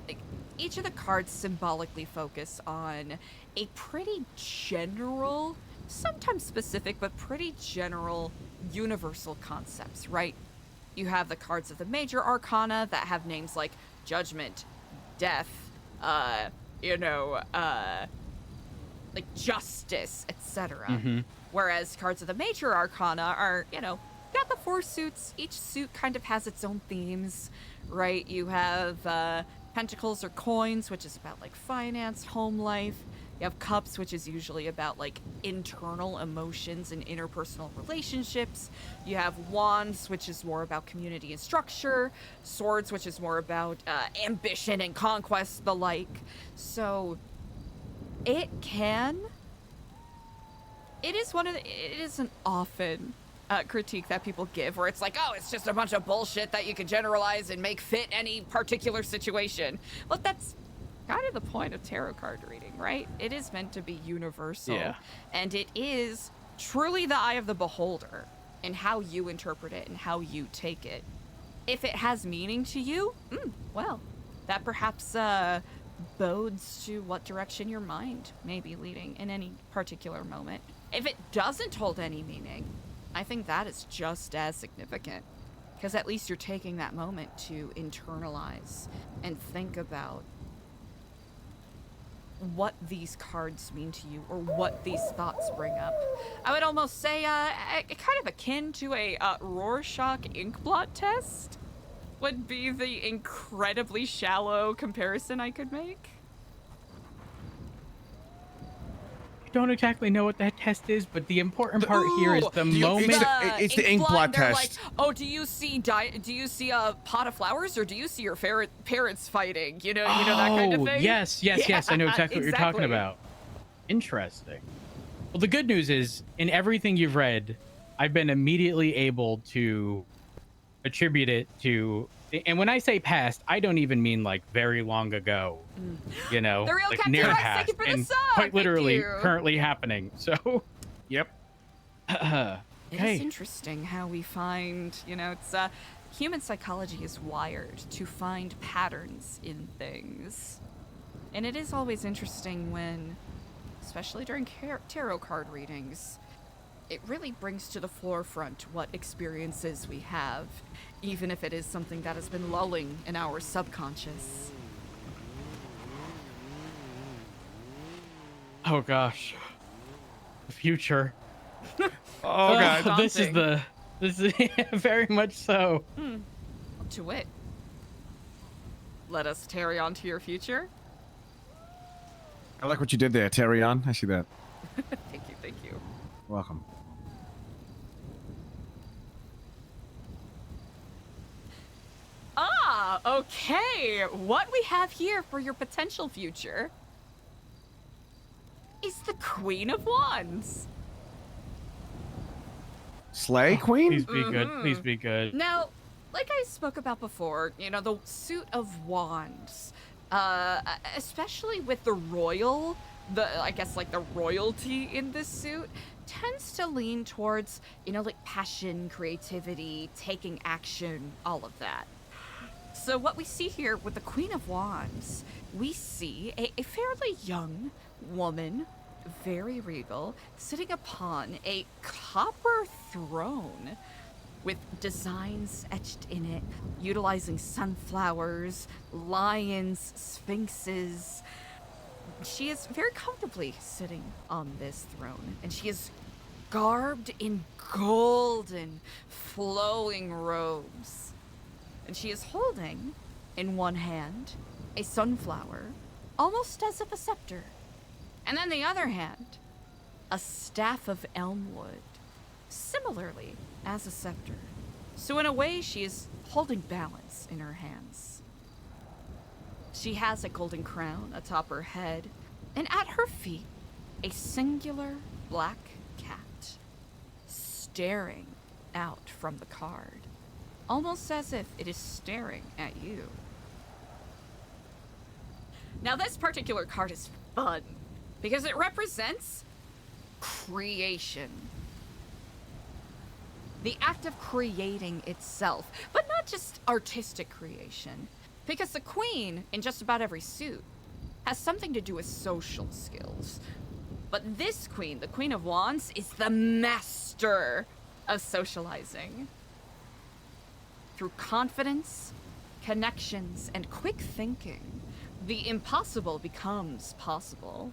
like, each of the cards symbolically focus on a pretty general, sometimes specific, but pretty general universal concepts, right? You have the cards of the major arcana that have names like judgment, death, like justice, etc. Whereas cards of the major arcana are, got the 4 suits. Each suit kind of has its own themes, right? You have pentacles or coins, which is about like finance, home life. You have cups, which is usually about like internal emotions and interpersonal relationships. You have wands, which is more about community and structure. Swords, which is more about ambition and conquest, the like. So it isn't often critique that people give where it's like, oh, it's just a bunch of bullshit that you can generalize and make fit any particular situation. Well, that's kind of the point of tarot card reading, right? It is meant to be universal. Yeah. And it is truly the eye of the beholder in how you interpret it and how you take it. If it has meaning to you, well, that perhaps bodes to what direction your mind may be leading in any particular moment. If it doesn't hold any meaning, I think that is just as significant, because at least you're taking that moment to internalize and think about what these cards mean to you or what these thoughts bring up. I would almost say kind of akin to a Rorschach inkblot test would be the incredibly shallow comparison I could make. Don't exactly know what that test is, but the important part here is the moment. It's the inkblot test. Like, oh, do you see a pot of flowers, or do you see your parents fighting? You know that kind of thing. Yes. I know exactly what you're talking about. Interesting. Well, the good news is, in everything you've read, I've been immediately able to attribute it to And when I say past, I don't even mean like very long ago. You know, The real like Captain near Rex, past, thank you for the and sub. quite Thank literally you. currently happening. So, yep. It is Okay. interesting how we find, you know, it's human psychology is wired to find patterns in things. And it is always interesting when, especially during tarot card readings, it really brings to the forefront what experiences we have, even if it is something that has been lulling in our subconscious. Oh gosh. The future. Oh god. This is very much so. To it. Let us carry on to your future. I like what you did there, Terrion. I see that. Thank you, thank you. Welcome. Ah, okay. What we have here for your potential future is the Queen of Wands. Slay Queen? Please be good. Please be good. Now, like I spoke about before, you know, the suit of wands, especially with the royal, I guess like the royalty in this suit, tends to lean towards, you know, like passion, creativity, taking action, all of that. So what we see here with the Queen of Wands, we see a fairly young woman, very regal, sitting upon a copper throne with designs etched in it, utilizing sunflowers, lions, sphinxes. She is very comfortably sitting on this throne, and she is garbed in golden, flowing robes. And she is holding, in one hand, a sunflower, almost as if a scepter. And then the other hand, a staff of elm wood, similarly as a scepter. So in a way, she is holding balance in her hands. She has a golden crown atop her head, and at her feet, a singular black cat, staring out from the card, almost as if it is staring at you. Now this particular card is fun, because it represents creation. The act of creating itself, but not just artistic creation. Because the queen, in just about every suit, has something to do with social skills. But this queen, the Queen of Wands, is the master of socializing. Through confidence, connections, and quick thinking, the impossible becomes possible.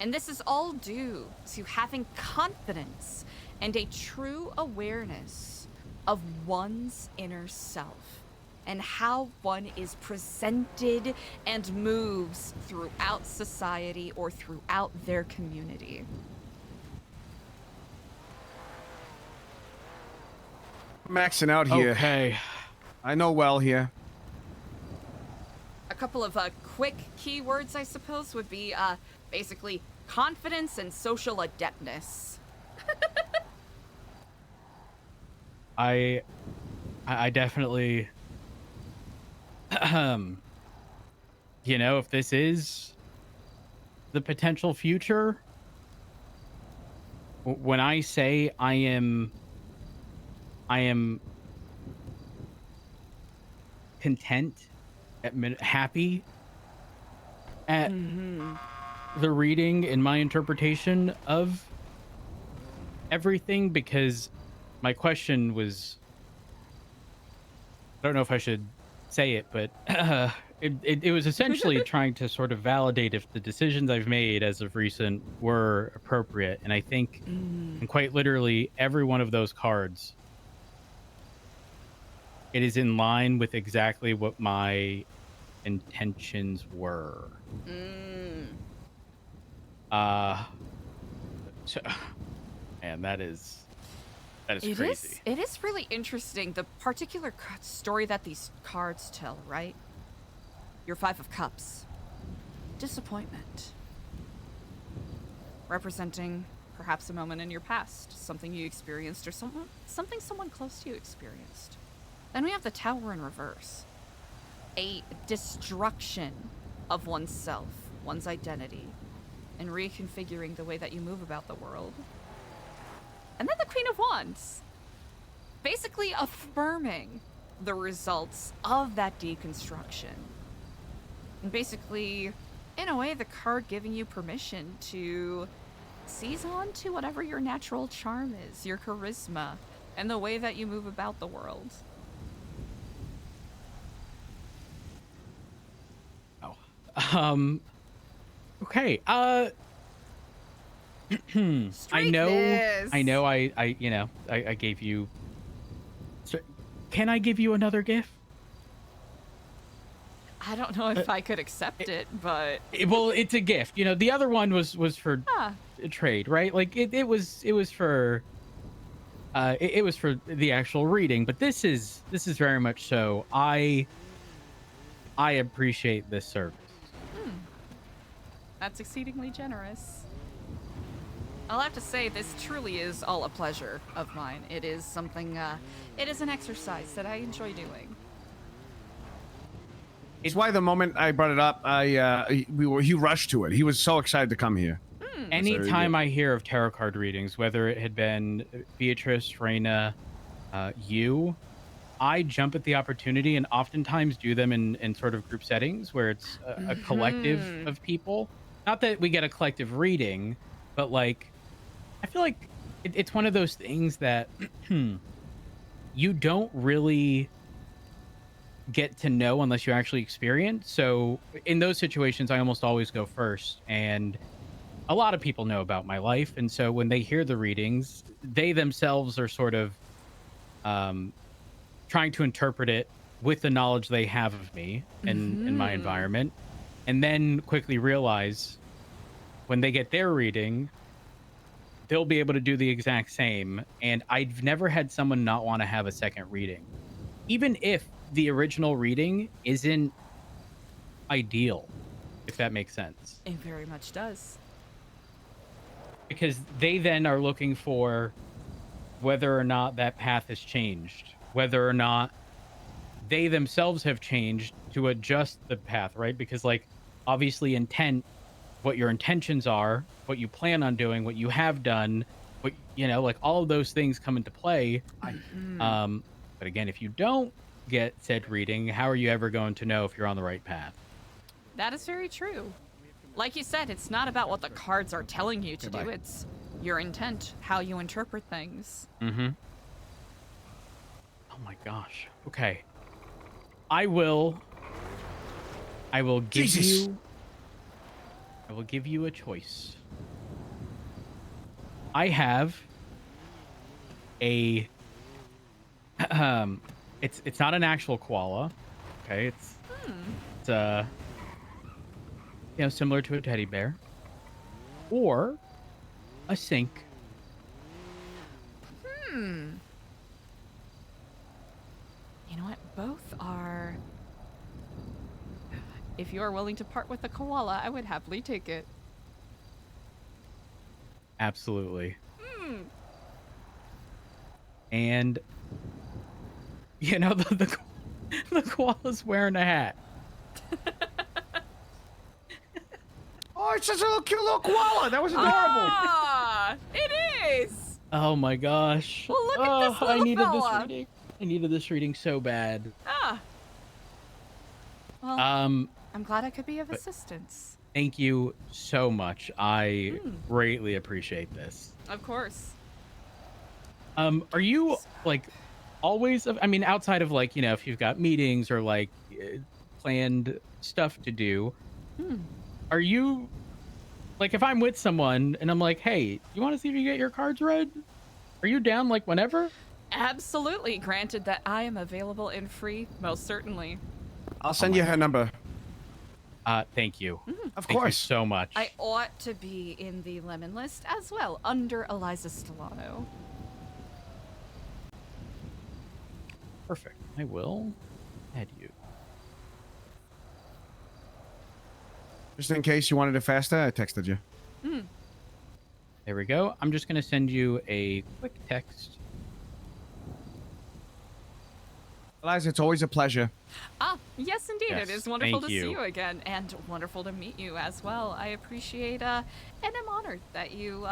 And this is all due to having confidence and a true awareness of one's inner self and how one is presented and moves throughout society or throughout their community. Maxing out here. Okay. I know well here. A couple of quick keywords, I suppose, would be basically confidence and social adeptness. I definitely, you know, if this is the potential future, when I say I am content, happy at the reading and my interpretation of everything, because my question was, I don't know if I should say it, but it was essentially trying to sort of validate if the decisions I've made as of recent were appropriate. And I think, and quite literally, every one of those cards, it is in line with exactly what my intentions were. So, man, that is crazy. It is really interesting, the particular story that these cards tell, right? Your Five of Cups. Disappointment. Representing perhaps a moment in your past, something you experienced or something someone close to you experienced. Then we have the Tower in reverse. A destruction of oneself, one's identity, and reconfiguring the way that you move about the world. And then the Queen of Wands. Basically affirming the results of that deconstruction. And basically, in a way, the card giving you permission to seize on to whatever your natural charm is, your charisma, and the way that you move about the world. Okay. I know. I gave you. So, can I give you another gift? I don't know if I could accept it, but Well, it's a gift. You know, the other one was for a trade, right? Like it was for. It was for the actual reading, but this is very much so. I appreciate this service. That's exceedingly generous. I'll have to say, this truly is all a pleasure of mine. It is something, it is an exercise that I enjoy doing. It's why the moment I brought it up, he rushed to it. He was so excited to come here. Anytime I hear of tarot card readings, whether it had been Beatrice, Reina, you, I jump at the opportunity and oftentimes do them in sort of group settings where it's a collective of people. Not that we get a collective reading, but like, I feel like it's one of those things that you don't really get to know unless you actually experience. So in those situations, I almost always go first. And a lot of people know about my life. And so when they hear the readings, they themselves are sort of trying to interpret it with the knowledge they have of me and my environment, and then quickly realize when they get their reading, they'll be able to do the exact same. And I've never had someone not want to have a second reading, even if the original reading isn't ideal, if that makes sense. It very much does. Because they then are looking for whether or not that path has changed, whether or not they themselves have changed to adjust the path, right? Because like, obviously intent, what your intentions are, what you plan on doing, what you have done, what, you know, like all of those things come into play. But again, if you don't get said reading, how are you ever going to know if you're on the right path? That is very true. Like you said, it's not about what the cards are telling you to do. It's your intent, how you interpret things. Oh my gosh. Okay. I will give you a choice. I have a it's not an actual koala. Okay, it's you know, similar to a teddy bear, or a sink. You know what? Both are. If you are willing to part with the koala, I would happily take it. Absolutely. And you know, the koala's wearing a hat. Oh, it's just a little cute little koala. That was adorable. Ah, it is. Oh my gosh. Well, look at this little fella. This reading. I needed this reading so bad. Well, I'm glad I could be of assistance. Thank you so much. I greatly appreciate this. Of course. Are you like always? I mean, outside of like, you know, if you've got meetings or like planned stuff to do, are you like, if I'm with someone and I'm like, hey, you want to see if you get your cards read? Are you down like whenever? Absolutely. Granted that I am available and free, most certainly. I'll send you her number. Thank you. Of Thank you course. so much. I ought to be in the lemon list as well, under Eliza Stellano. Perfect. I will add you. Just in case you wanted it faster, I texted you. There we go. I'm just going to send you a quick text. Eliza, it's always a pleasure. Yes, indeed. Yes, It is wonderful thank to see you. you again, and wonderful to meet you as well. I appreciate, and I'm honored that you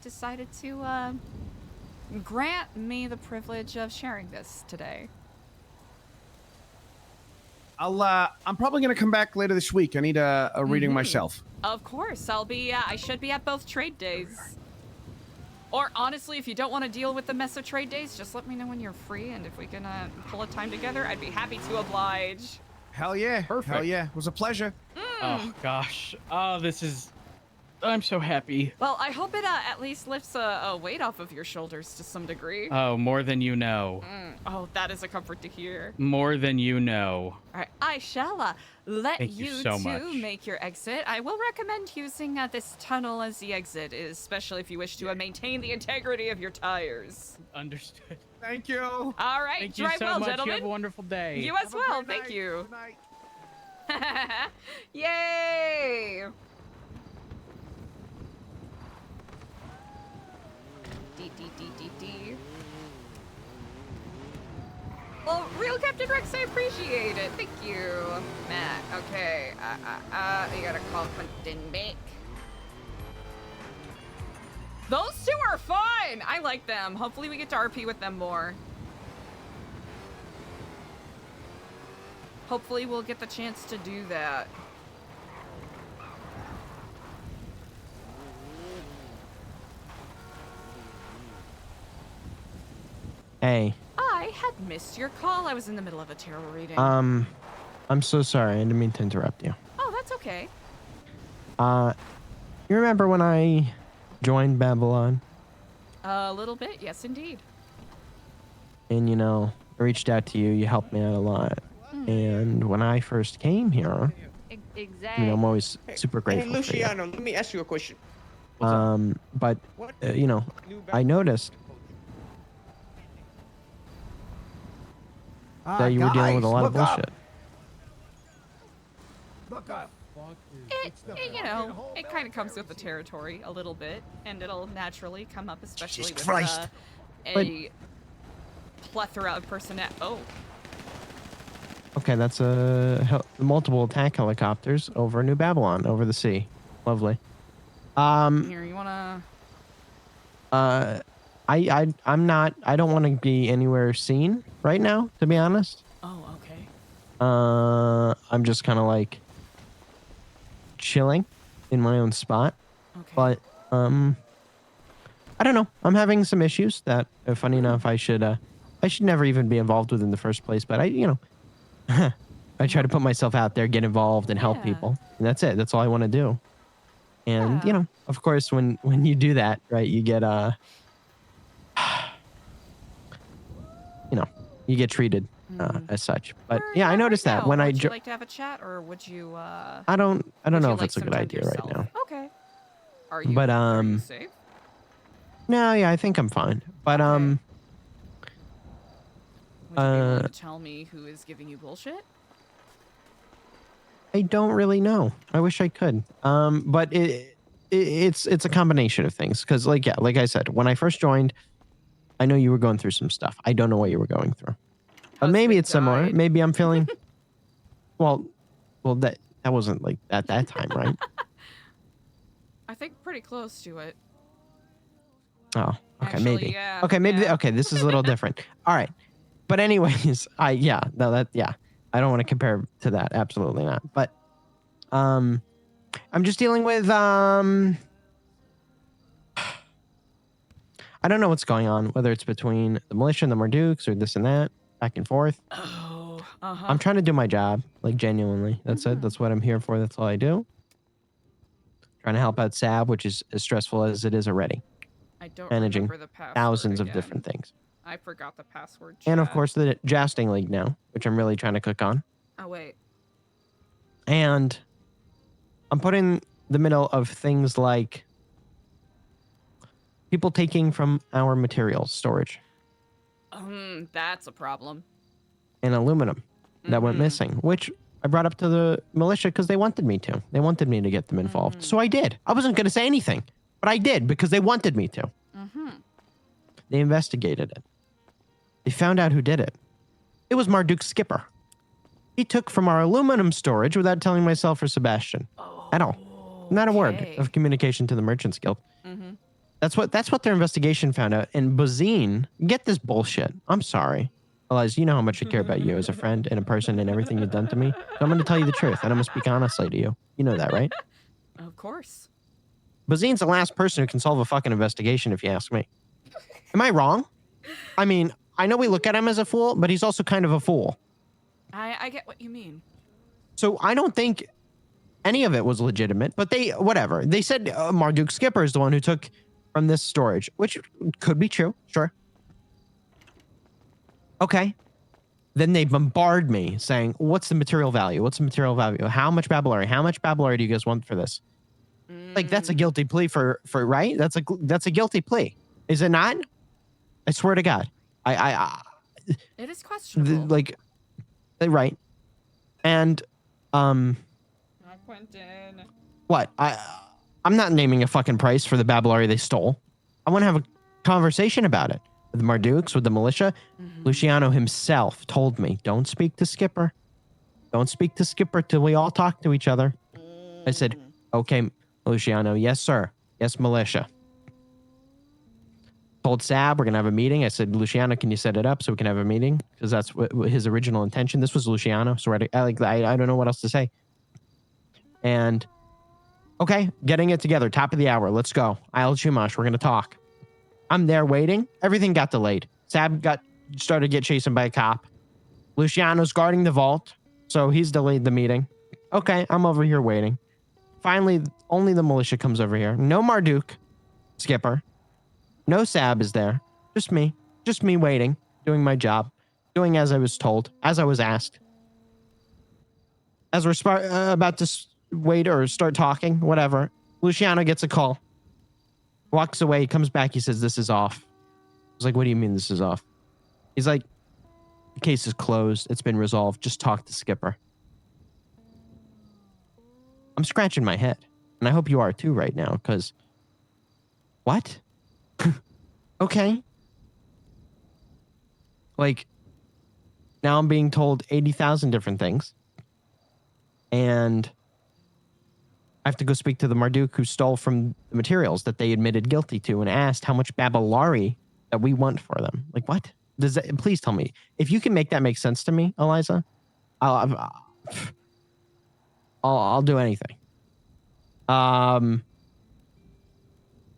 decided to grant me the privilege of sharing this today. I'm probably gonna come back later this week. I need a reading myself. Of course, I should be at both trade days. Or honestly, if you don't want to deal with the mess of trade days, just let me know when you're free, and if we can pull a time together, I'd be happy to oblige. Hell yeah. Perfect. Hell yeah. It was a pleasure. Oh gosh. Oh, this is. I'm so happy. Well, I hope it at least lifts a weight off of your shoulders to some degree. Oh, more than you know. Oh, that is a comfort to hear. More than you know. All right, I shall let Thank you you so two much. make your exit. I will recommend using this tunnel as the exit, especially if you wish to maintain the integrity of your tires. Understood. Thank you. All right, Thank you drive so well, much. gentlemen. You have a wonderful day. You as well, thank you. Yay! D. Well, real Captain Rex, I appreciate it. Thank you, Matt. Okay, you gotta call Quentin back. Those two are fun. I like them. Hopefully we get to RP with them more. Hopefully we'll get the chance to do that. Hey. I had missed your call. I was in the middle of a tarot reading. I'm so sorry. I didn't mean to interrupt you. Oh, that's okay. You remember when I joined Babylon? A little bit, yes, indeed. And, you know, I reached out to you. You helped me out a lot. And when I first came here, Exactly. you know, I'm always super Hey, grateful for you. Luciano, let me ask you a question. But, you know, I noticed that you were dealing with a lot of bullshit. Look up. You know, it kind of comes with the territory a little bit, and it'll naturally come up, especially Jesus with Christ. a plethora of personnel. Oh, Okay, that's multiple attack helicopters over New Babylon, over the sea. Lovely. here, you wanna? I'm not. I don't want to be anywhere seen right now, to be honest. Oh, okay. I'm just kind of like chilling in my own spot. Okay. But I don't know. I'm having some issues that, funny enough, I should never even be involved with in the first place. But I try to put myself out there, get involved, and help people. And that's it. That's all I want to do. And you know, of course, when you do that, right, you get you get treated as such. But yeah, I noticed that when would you like to have a chat, or would you? I don't would know you if like it's a some good time idea to right yourself? now. Okay. Are you? But are you safe? No, yeah, I think I'm fine. But Would you be willing to tell me who is giving you bullshit? I don't really know. I wish I could. But it's a combination of things. Because like I said, when I first joined, I know you were going through some stuff. I don't know what you were going through. But maybe it's similar. Maybe I'm feeling. well, that wasn't like at that time, right? I think pretty close to it. Oh, okay, Actually, maybe. yeah, Okay, maybe. yeah. Okay, this is a little different. All right, but anyways, I don't want to compare to that. Absolutely not. But I'm just dealing with I don't know what's going on. Whether it's between the militia and the Mardukes or this and that, back and forth. Oh, I'm trying to do my job, like genuinely. That's it. That's what I'm here for. That's all I do. Trying to help out Sab, which is as stressful as it is already. I don't managing remember the password thousands of again. different things. I forgot the password. And of chat. course the jousting league now, which I'm really trying to cook on. Oh wait. And I'm put in the middle of things like people taking from our materials storage That's a problem. and aluminum that went missing, which I brought up to the militia because they wanted me to. They wanted me to get them involved. So I did. I wasn't going to say anything, but I did because they wanted me to. They investigated it. They found out who did it. It was Marduk's skipper. He took from our aluminum storage without telling myself or Sebastian at all. Not a word of communication to the Merchants Guild. Mm-hmm. That's what their investigation found out. And Bazine, get this bullshit. I'm sorry. Eliza, you know how much I care about you as a friend and a person and everything you've done to me. So I'm going to tell you the truth, and I'm going to speak honestly to you. You know that, right? Of course. Bazine's the last person who can solve a fucking investigation, if you ask me. Am I wrong? I mean, I know we look at him as a fool, but he's also kind of a fool. I get what you mean. So I don't think any of it was legitimate, but whatever. They said Marduk Skipper is the one who took from this storage, which could be true, sure. Okay. Then they bombard me saying, what's the material value? What's the material value? How much Babylari? How much Babylari do you guys want for this? Like, that's a guilty plea for right? That's a guilty plea. Is it not? I swear to God. It is questionable. Right. And, Not Quentin. what? I'm not naming a fucking price for the Babylari they stole. I want to have a conversation about it with the Marduks, with the militia. Luciano himself told me, don't speak to Skipper. Don't speak to Skipper till we all talk to each other. I said, okay, Luciano. Yes, sir. Yes, militia. Told Sab we're going to have a meeting. I said, Luciano, can you set it up so we can have a meeting? Because that's what his original intention. This was Luciano. So I don't know what else to say. And okay, getting it together. Top of the hour. Let's go. Isle Chumash. We're going to talk. I'm there waiting. Everything got delayed. Sab started to get chased by a cop. Luciano's guarding the vault. So he's delayed the meeting. Okay, I'm over here waiting. Finally, only the militia comes over here. No Marduk Skipper. No Sab is there. Just me. Just me waiting. Doing my job. Doing as I was told. As I was asked. As we're about to wait or start talking, whatever, Luciano gets a call. Walks away, comes back, he says, this is off. I was like, what do you mean this is off? He's like, the case is closed. It's been resolved. Just talk to Skipper. I'm scratching my head. And I hope you are too right now, because what? Okay. Like, now I'm being told 80,000 different things. And I have to go speak to the Marduk who stole from the materials that they admitted guilty to and asked how much Babylari that we want for them. Like, what? Please tell me. If you can make that make sense to me, Eliza, I'll do anything.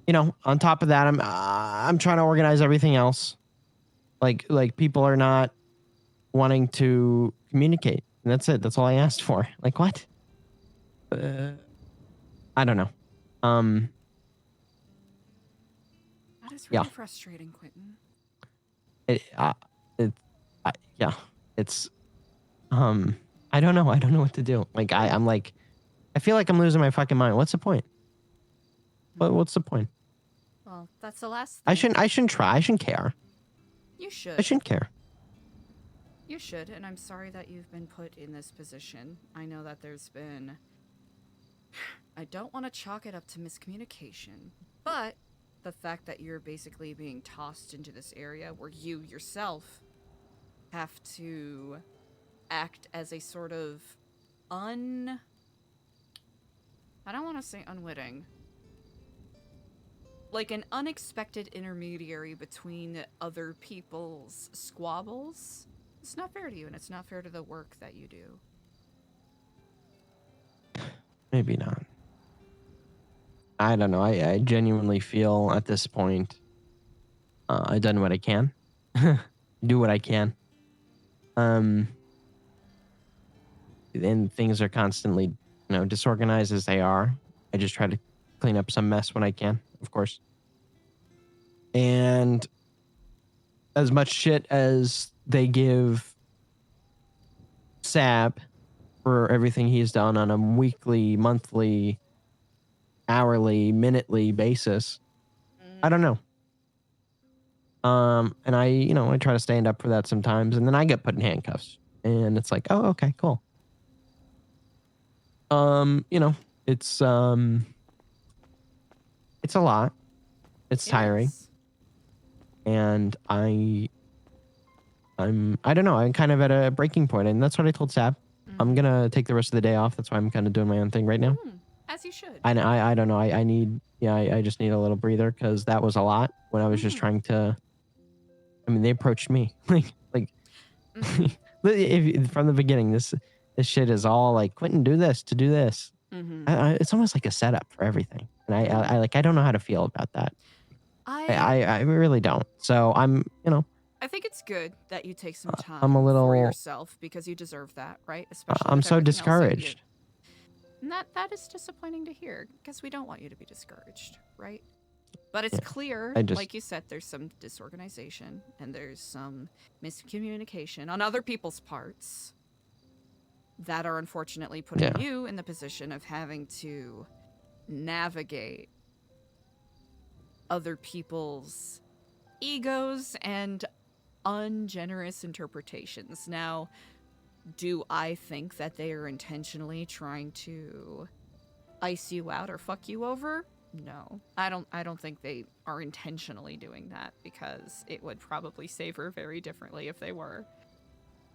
You know, on top of that, I'm trying to organize everything else. Like people are not wanting to communicate. And that's it. That's all I asked for. Like, what? I don't know. That is really frustrating, Quentin. Yeah. It's I don't know. I don't know what to do. Like I'm like, I feel like I'm losing my fucking mind. What's the point? What's the point? Well, that's the last thing. I shouldn't try. I shouldn't care. You should. I shouldn't care. You should, and I'm sorry that you've been put in this position. I know that there's been... I don't want to chalk it up to miscommunication, but the fact that you're basically being tossed into this area where you yourself have to act as a sort of I don't want to say unwitting. Like an unexpected intermediary between other people's squabbles. It's not fair to you, and it's not fair to the work that you do. Maybe not. I don't know. I genuinely feel at this point I've done what I can. Do what I can. And things are constantly, disorganized as they are. I just try to clean up some mess when I can, of course. And as much shit as they give Sab for everything he's done on a weekly, monthly, hourly, minutely basis, I don't know. And I try to stand up for that sometimes, and then I get put in handcuffs, and it's like, oh, okay, cool. It's a lot. It's tiring. And I I don't know. I'm kind of at a breaking point, and that's what I told Sab. I'm gonna take the rest of the day off. That's why I'm kind of doing my own thing right now. As you should. I don't know. I need, I just need a little breather because that was a lot when I was just trying to. I mean, they approached me like if, from the beginning. This shit is all like, Quentin, do this to do this. It's almost like a setup for everything, and I don't know how to feel about that. I really don't. So I'm, I think it's good that you take some time I'm a little for yourself because you deserve that, right? Especially I'm with so everything else that you- discouraged. And that is disappointing to hear because we don't want you to be discouraged, right? But it's clear, like you said, there's some disorganization and there's some miscommunication on other people's parts that are unfortunately putting you in the position of having to navigate other people's egos and ungenerous interpretations. Now, do I think that they are intentionally trying to ice you out or fuck you over? No. I don't think they are intentionally doing that because it would probably savor very differently if they were.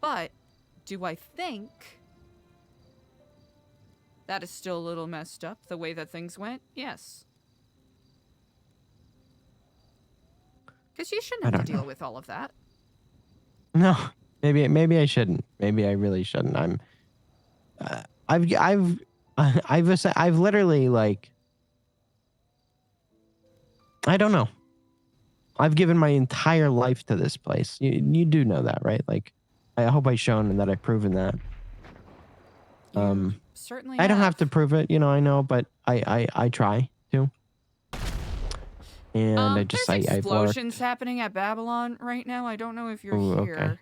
But do I think that is still a little messed up the way that things went? Yes. Because you shouldn't have to deal with all of that. No, maybe I shouldn't. Maybe I really shouldn't. I've literally like, I don't know. I've given my entire life to this place. You do know that, right? Like, I hope I've shown that I've proven that. Certainly. I don't have to prove it, I know, but I try to. And there's explosions happening at Babylon right now. I don't know if you're here. Okay.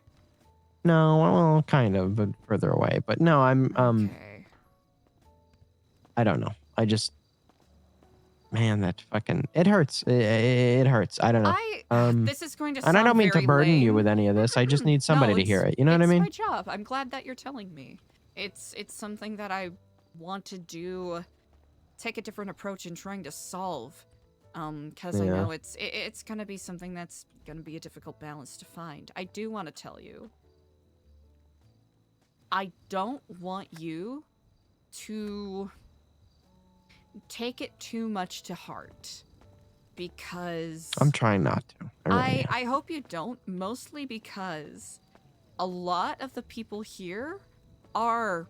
No, well, kind of, but further away. But no, I'm I don't know. I just, man, that fucking, it hurts. It hurts. I don't know. This is going to and I sound don't mean to very burden you lame. with any of this. I just need somebody to hear it. You know what I It's mean? my job. I'm glad that you're telling me. It's something that I want to do. Take a different approach in trying to solve. Because I know it's gonna be something that's gonna be a difficult balance to find. I do want to tell you. I don't want you to take it too much to heart. Because I'm trying not to. I hope you don't, mostly because a lot of the people here are,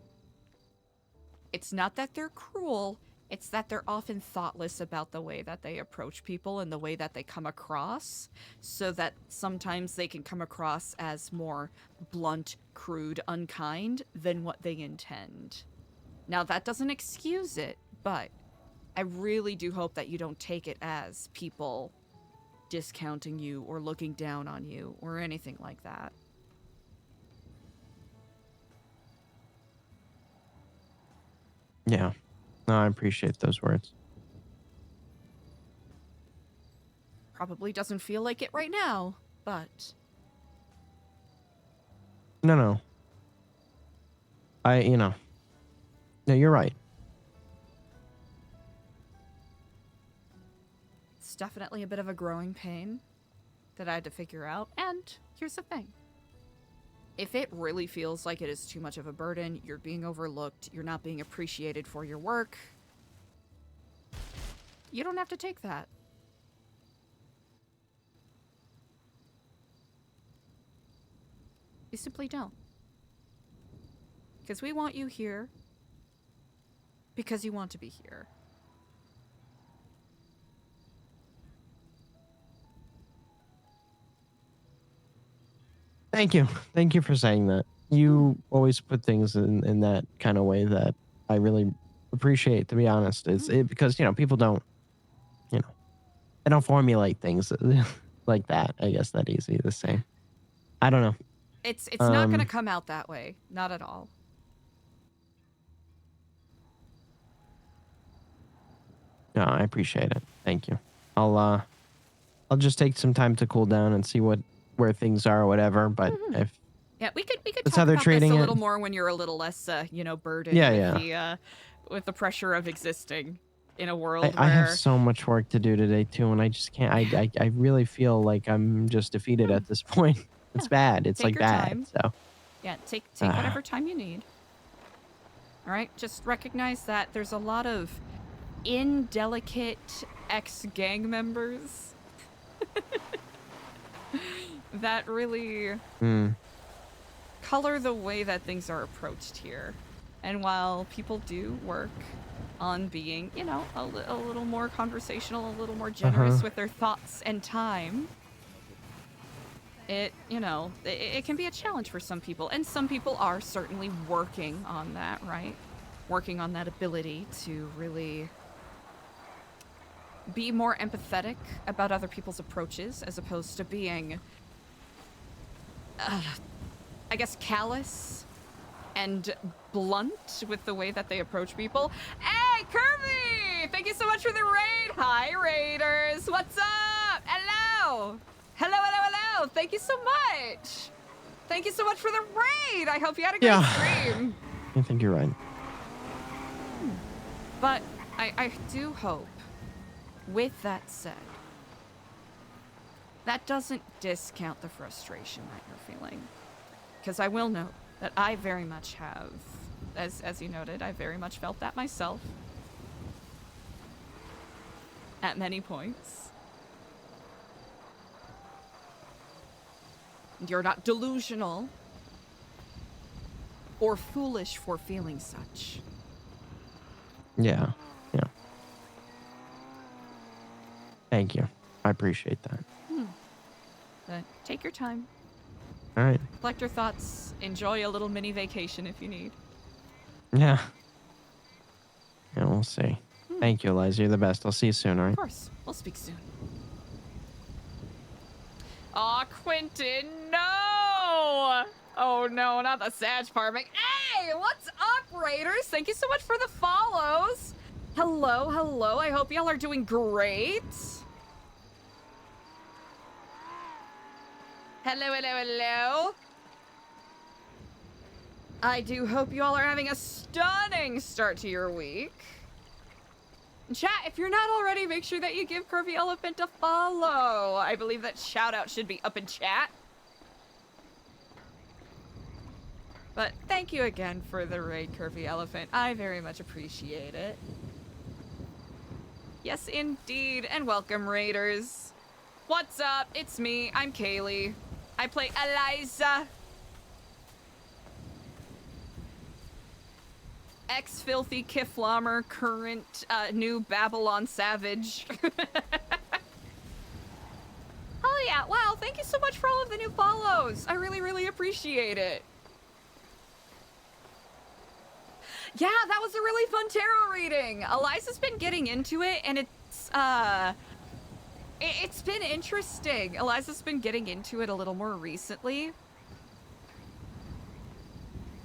it's not that they're cruel, it's that they're often thoughtless about the way that they approach people and the way that they come across, so that sometimes they can come across as more blunt, crude, unkind than what they intend. Now, that doesn't excuse it, but I really do hope that you don't take it as people discounting you or looking down on you or anything like that. Yeah. No, I appreciate those words. Probably doesn't feel like it right now, but... No. No, you're right. It's definitely a bit of a growing pain that I had to figure out. And here's the thing. If it really feels like it is too much of a burden, you're being overlooked, you're not being appreciated for your work, you don't have to take that. You simply don't. Because we want you here because you want to be here. Thank you. Thank you for saying that. You always put things in that kind of way that I really appreciate, to be honest. Because, people don't, they don't formulate things like that, I guess, that easy to say. I don't know. It's not going to come out that way. Not at all. No, I appreciate it. Thank you. I'll just take some time to cool down and see where things are or whatever, but if yeah, we could that's talk how they're about treating this a it. little more when you're a little less burdened with the pressure of existing in a world I where have so much work to do today too, and I just can't. I really feel like I'm just defeated at this point. It's bad. It's Take like your bad. time. So Yeah, take whatever time you need. All right, just recognize that there's a lot of indelicate ex-gang members that really color the way that things are approached here. And while people do work on being, you know, a little more conversational, a little more generous with their thoughts and time, it can be a challenge for some people. And some people are certainly working on that, right? Working on that ability to really be more empathetic about other people's approaches as opposed to being, I guess, callous and blunt with the way that they approach people. Hey, Kirby! Thank you so much for the raid! Hi, Raiders! What's up? Hello! Hello, hello, hello! Thank you so much! Thank you so much for the raid! I hope you had a great stream! I think you're right. But I do hope, with that said, that doesn't discount the frustration that you're feeling. Because I will note that I very much have, as you noted, I very much felt that myself. At many points. You're not delusional or foolish for feeling such. Yeah. Thank you. I appreciate that. But take your time. All right. Collect your thoughts. Enjoy a little mini vacation if you need. Yeah. Yeah, we'll see. Thank you, Eliza. You're the best. I'll see you soon, all right? Of course. We'll speak soon. Aw, Quentin, no! Oh no, not the Sag Parmic. Hey, what's up, Raiders? Thank you so much for the follows. Hello, hello. I hope y'all are doing great. Hello, hello, hello. I do hope you all are having a stunning start to your week. Chat, if you're not already, make sure that you give Curvy Elephant a follow. I believe that shout out should be up in chat. But thank you again for the raid, Curvy Elephant. I very much appreciate it. Yes, indeed, and welcome, Raiders. What's up? It's me. I'm Kaylee. I play Eliza. Ex-filthy Kiflommer, current new Babylon Savage. Oh yeah, wow, thank you so much for all of the new follows. I really, really appreciate it. Yeah, that was a really fun tarot reading. Eliza's been getting into it, and it's been interesting. Eliza's been getting into it a little more recently.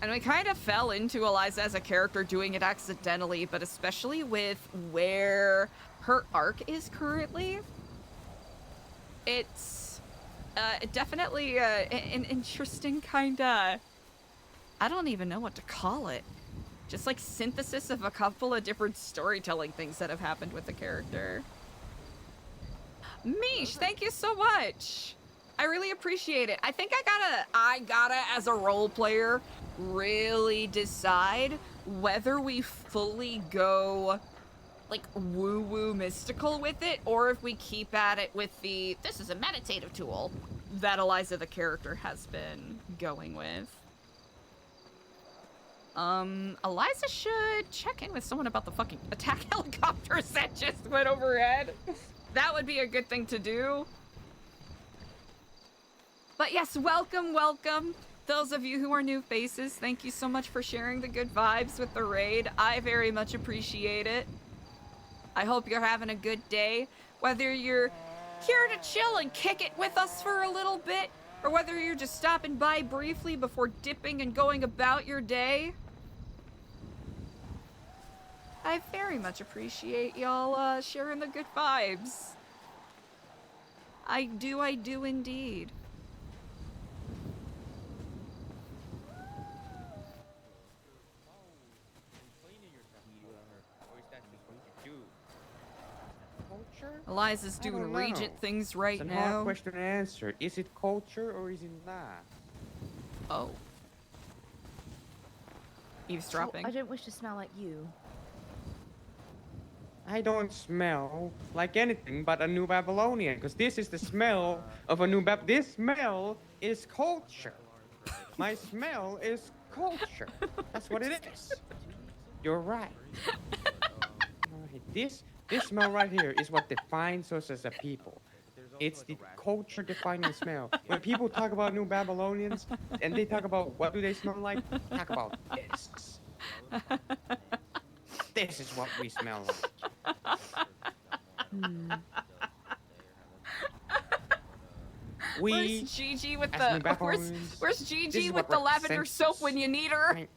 And we kind of fell into Eliza as a character doing it accidentally, but especially with where her arc is currently. It's definitely an interesting kind of... I don't even know what to call it. Just like synthesis of a couple of different storytelling things that have happened with the character. Mish, thank you so much. I really appreciate it. I think I gotta, as a role player, really decide whether we fully go like woo-woo mystical with it, or if we keep at it with the, this is a meditative tool that Eliza the character has been going with. Eliza should check in with someone about the fucking attack helicopters that just went overhead. That would be a good thing to do. But yes, welcome, welcome. Those of you who are new faces, thank you so much for sharing the good vibes with the raid. I very much appreciate it. I hope you're having a good day. Whether you're here to chill and kick it with us for a little bit, or whether you're just stopping by briefly before dipping and going about your day. I very much appreciate y'all sharing the good vibes. I do indeed. culture? Eliza's I doing don't regent know. things right It's a now. hard question to answer. Is it culture or is it not? Oh. Eavesdropping. I don't wish to smell like you. I don't smell like anything but a New Babylonian, because this is the smell of a New This smell is culture. My smell is culture. That's what it is. You're right. Alright, this smell right here is what defines us as a people. It's the culture-defining smell. When people talk about New Babylonians and they talk about what do they smell like, talk about this. This is what we smell like. Where's Gigi with as the New Babylonians, where's this Gigi is with what the lavender represents soap us, when you need her? right?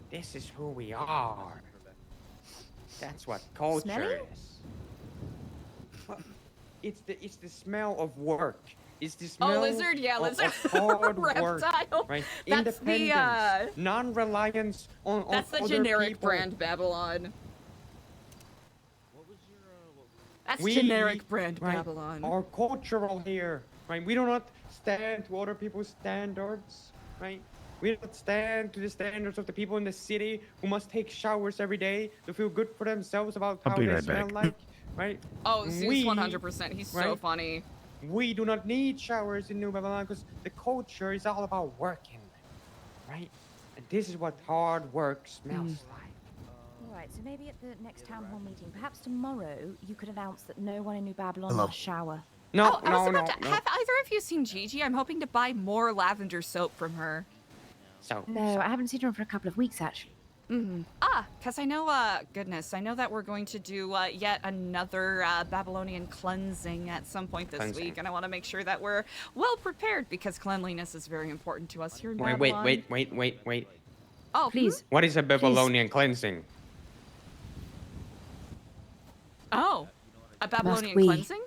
This is who we are. That's what culture Smelly? is. Well, it's the smell of work. It's the smell lizard? Yeah, lizard. of hard work. Reptile. Right? That's the, Independence, non-reliance on That's the other generic people. brand Babylon. That's We, generic brand right, Babylon. are cultural here, right? We do not stand to other people's standards, right? We don't stand to the standards of the people in the city who must take showers every day to feel good for themselves about I'll how be they right smell back. like, right? Oh, Zeus We, 100%. He's so right, funny. We do not need showers in New Babylon because the culture is all about working, right? And this is what hard work smells like. All right, so maybe at the next town hall meeting, perhaps tomorrow, you could announce that no one in New Babylon Hello. must shower. No, I was no, about no, to, no. Have either of you seen Gigi? I'm hoping to buy more lavender soap from her. So. No, I haven't seen her for a couple of weeks, actually. Because I know, goodness, I know that we're going to do yet another Babylonian cleansing at some point this week, and I want to make sure that we're well prepared because cleanliness is very important to us here in Babylon. Wait. Oh, please. What is a Babylonian cleansing? Oh, a Babylonian wee. cleansing?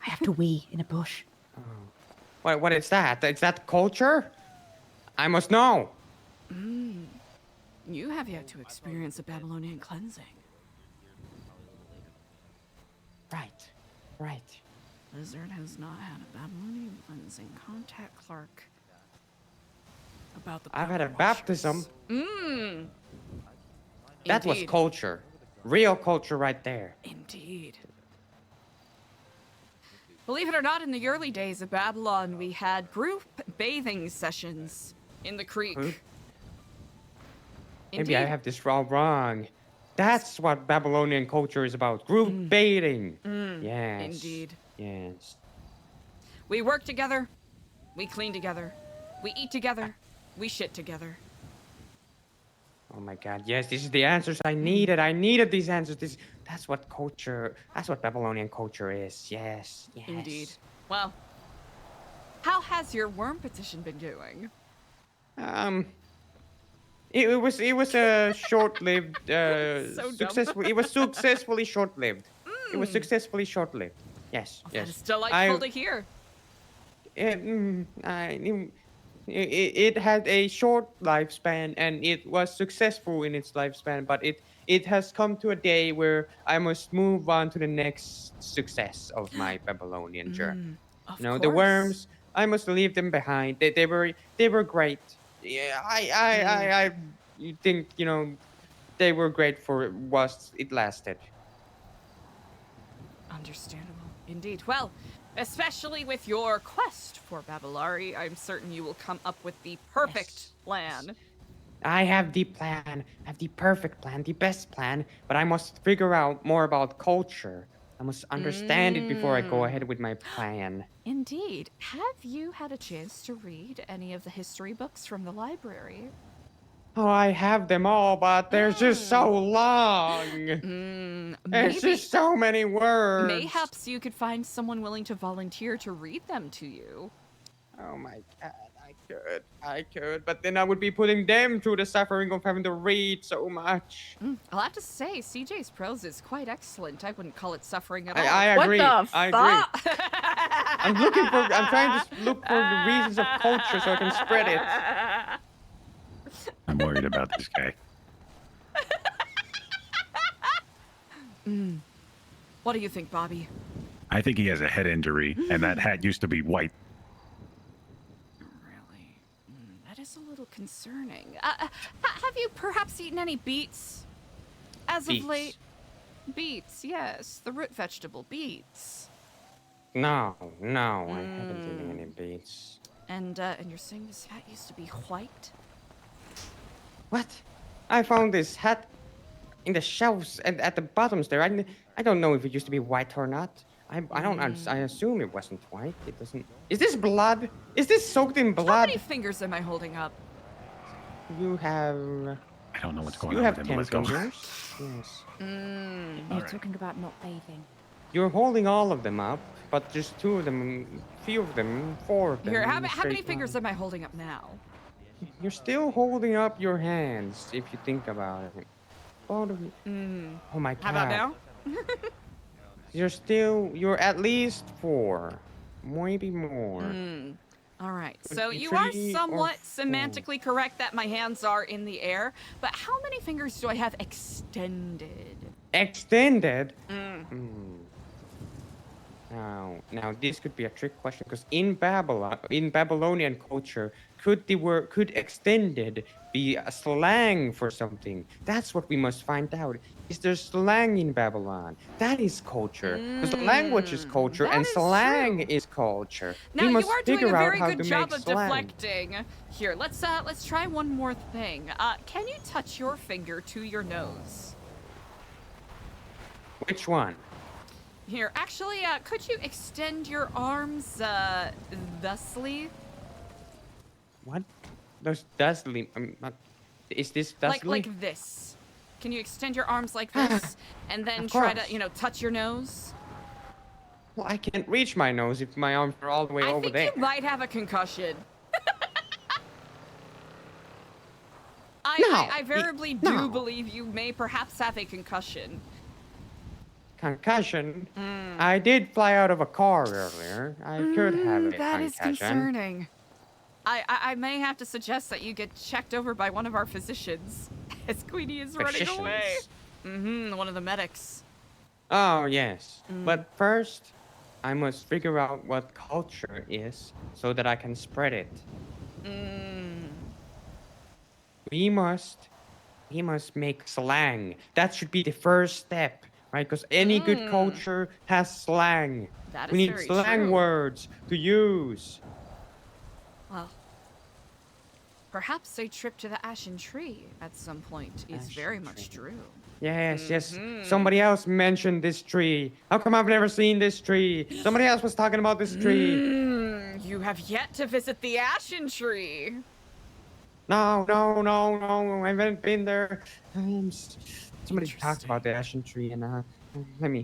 I have to wee in a bush. What is that? Is that culture? I must know. You have yet to experience a Babylonian cleansing. Right. Lizard has not had a Babylonian cleansing. Contact Clark about the I've had a power baptism. washers. That was Indeed. culture. Real culture right there. Indeed. Believe it or not, in the early days of Babylon, we had group bathing sessions in the creek. Group? Indeed. Maybe I have this all wrong. That's what Babylonian culture is about. Group bathing. Yes. Indeed. Yes. We work together. We clean together. We eat together. We shit together. Oh my God. Yes, this is the answers I needed. I needed these answers. That's what culture. That's what Babylonian culture is. Yes. Indeed. Well, how has your worm petition been doing? It was a short-lived So dumb. successful. It was successfully short-lived. It was successfully short-lived. Yes. That is delightful to hear. It had a short lifespan and it was successful in its lifespan, but it has come to a day where I must move on to the next success of my Babylonian journey. The worms, I must leave them behind. They were great. Yeah, I think they were great for whilst it lasted. Understandable. Indeed. Well, especially with your quest for Babylari, I'm certain you will come up with the perfect plan. I have the plan. I have the perfect plan, the best plan, but I must figure out more about culture. I must understand it before I go ahead with my plan. Indeed. Have you had a chance to read any of the history books from the library? Oh, I have them all, but they're just so long. There's just so many words. Mayhaps you could find someone willing to volunteer to read them to you. Oh my God, I could, but then I would be putting them through the suffering of having to read so much. I'll have to say, CJ's prose is quite excellent. I wouldn't call it suffering at all. I agree. What the I agree. I'm trying to look for the reasons of culture so I can spread it. I'm worried about this guy. What do you think, Bobby? I think he has a head injury, and that hat used to be white. Really? That is a little concerning. Have you perhaps eaten any beets as of late? Beets, yes. The root vegetable, beets. No, I haven't eaten any beets. And you're saying this hat used to be white? What? I found this hat in the shelves and at the bottoms there. I don't know if it used to be white or not. I assume it wasn't white. It doesn't. Is this blood? Is this soaked in blood? How many fingers am I holding up? You have. I don't know what's going you on have with 10 him. Let's go. fingers. Yes. You're talking about not bathing. You're holding all of them up, but just 2 of them, few of them, 4 of them. Here, in how a many straight fingers line. am I holding up now? You're still holding up your hands if you think about it. Both of you. Oh my god. How about now? You're at least 4. Maybe more. All right, Could so be you are 3 or somewhat 4. semantically correct that my hands are in the air, but how many fingers do I have extended? Extended? Now this could be a trick question because in Babylonian culture, could extended be a slang for something? That's what we must find out. Is there slang in Babylon? That is culture. Because the language is culture and slang is culture. Now we must you are doing a figure out very how good to job make of slang. deflecting. Here, let's try one more thing. Can you touch your finger to your nose? Which one? Here, actually, could you extend your arms, thusly? What? Those thusly. Is this thusly? Like this. Can you extend your arms like this, and then Of try course. to, touch your nose? Well, I can't reach my nose if my arms are all the way I over think there. you might have a concussion. I veritably do believe you may perhaps have a concussion. Concussion? I did fly out of a car earlier. I could have a That is concussion. concerning. I may have to suggest that you get checked over by one of our physicians as Queenie is running away. One of the medics. Oh, yes. But first, I must figure out what culture is so that I can spread it. We must make slang. That should be the first step, right? Because any good culture has slang. That We is need very slang true. words to use. Well, perhaps a trip to the Ashen Tree at some point is very much true. Yes, yes. Somebody else mentioned this tree. How come I've never seen this tree? Somebody else was talking about this tree. You have yet to visit the Ashen Tree. No, I haven't been there. Somebody talked about the Ashen Tree and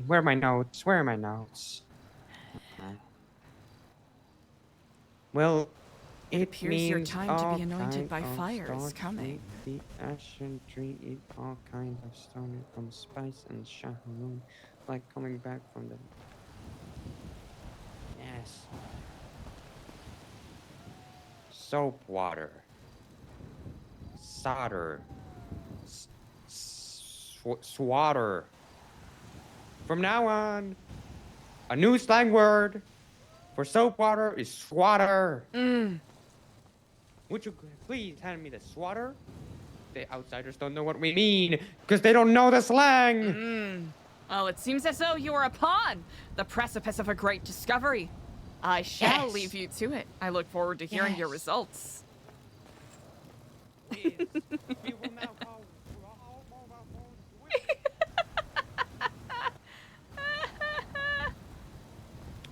where are my notes? Where are my notes? Well, it appears your means time to all be anointed by kind of fire is stone. coming. The Ashen Tree eat all kinds of stone from spice and shaharoon, like coming back from the. Yes. Soap water. Solder. Swatter. From now on, a new slang word for soap water is swatter. Would you please hand me the swatter? The outsiders don't know what we mean because they don't know the slang. Well, it seems as though you are upon the precipice of a great discovery. I shall Yes. leave you to it. I look forward to hearing your results.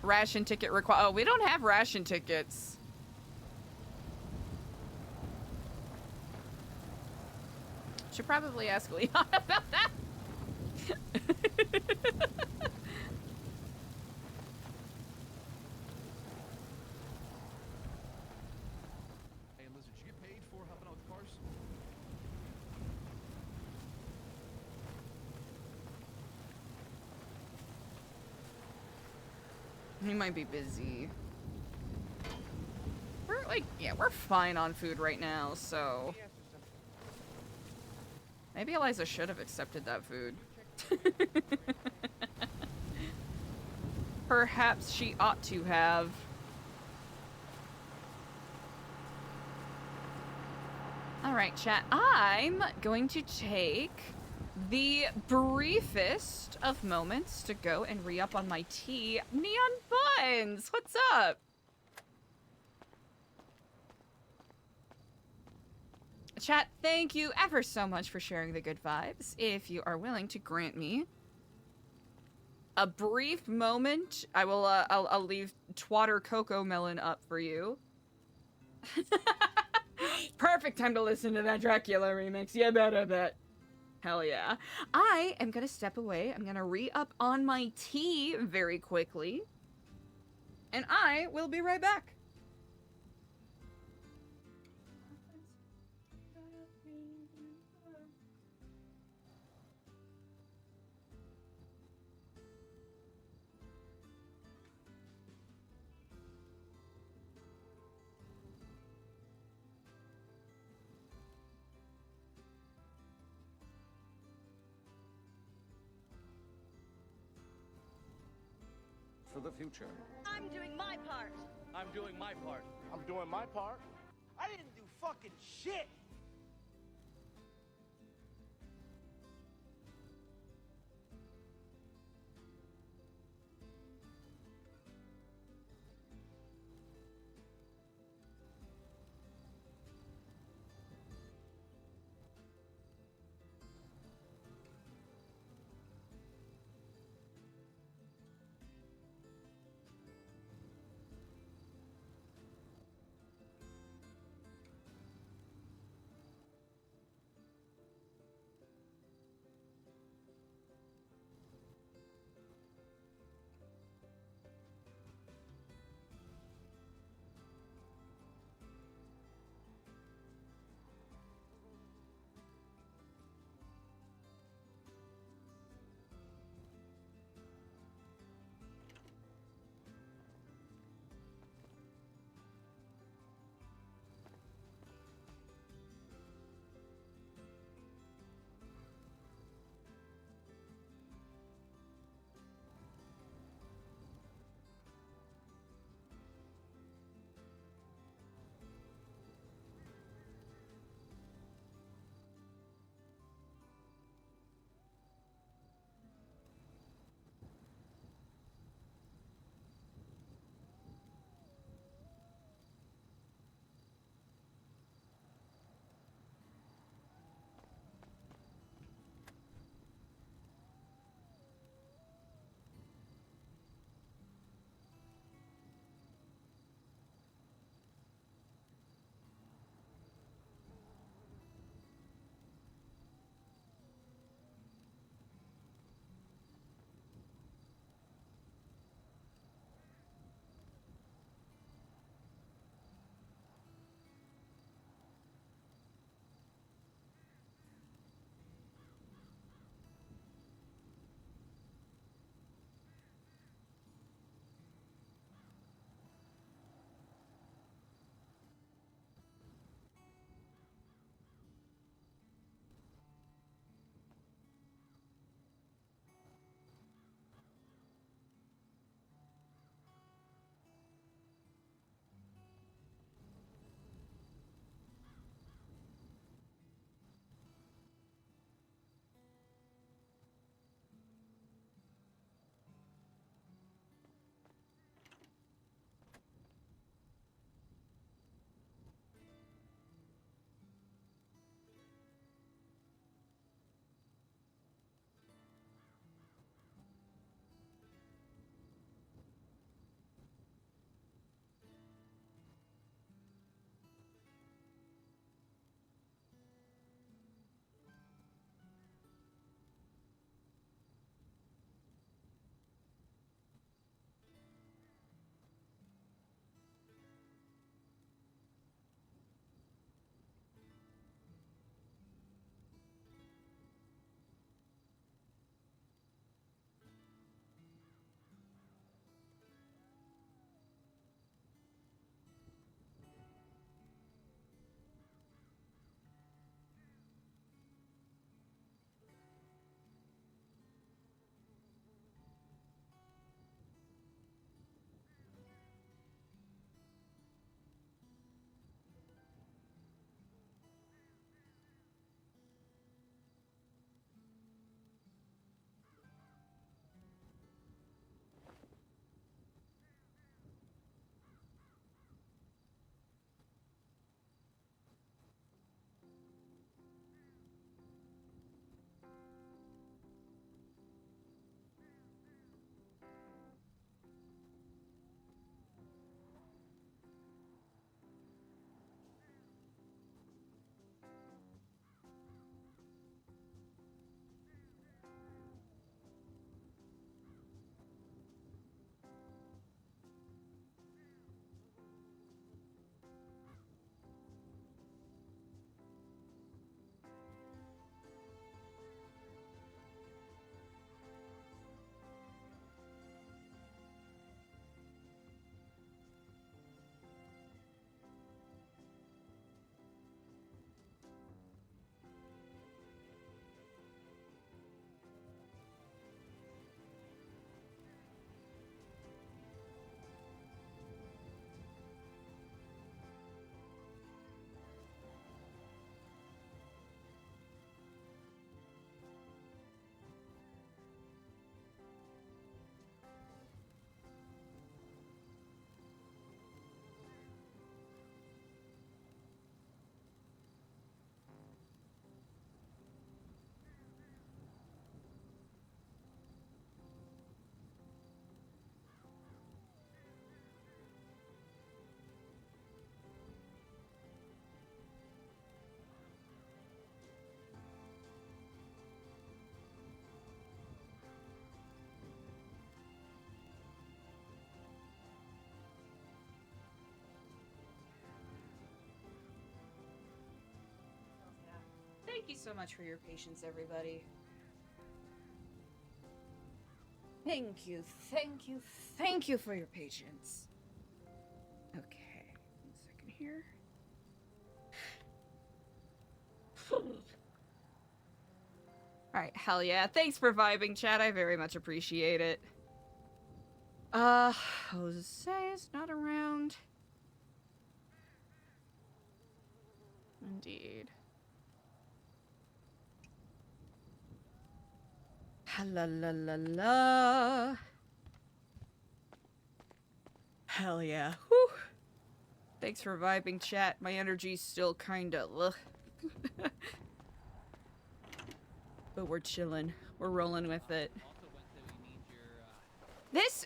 Ration ticket required. Oh, we don't have ration tickets. Should probably ask Leon about that. Hey, Eliza, did you get paid for helping out with the cars? He might be busy. We're fine on food right now, so maybe Eliza should have accepted that food. Perhaps she ought to have. All right, chat. I'm going to take the briefest of moments to go and re-up on my tea. Neon Buns, what's up? Chat, thank you ever so much for sharing the good vibes. If you are willing to grant me a brief moment, I will. I'll leave Twatter Cocoa Melon up for you. Perfect time to listen to that Dracula remix. Yeah, better bet. Hell yeah. I am gonna step away. I'm gonna re-up on my tea very quickly, and I will be right back. For the future. I'm doing my part. I'm doing my part. I'm doing my part. I didn't do fucking shit. Thank you so much for your patience, everybody. Thank you, thank you, thank you for your patience. Okay, 1 second here. Alright, hell yeah. Thanks for vibing, chat. I very much appreciate it. Jose is not around. Indeed. La la la la. Hell yeah. Whew. Thanks for vibing, chat. My energy's still kinda ugh. But we're chilling. We're rolling with it.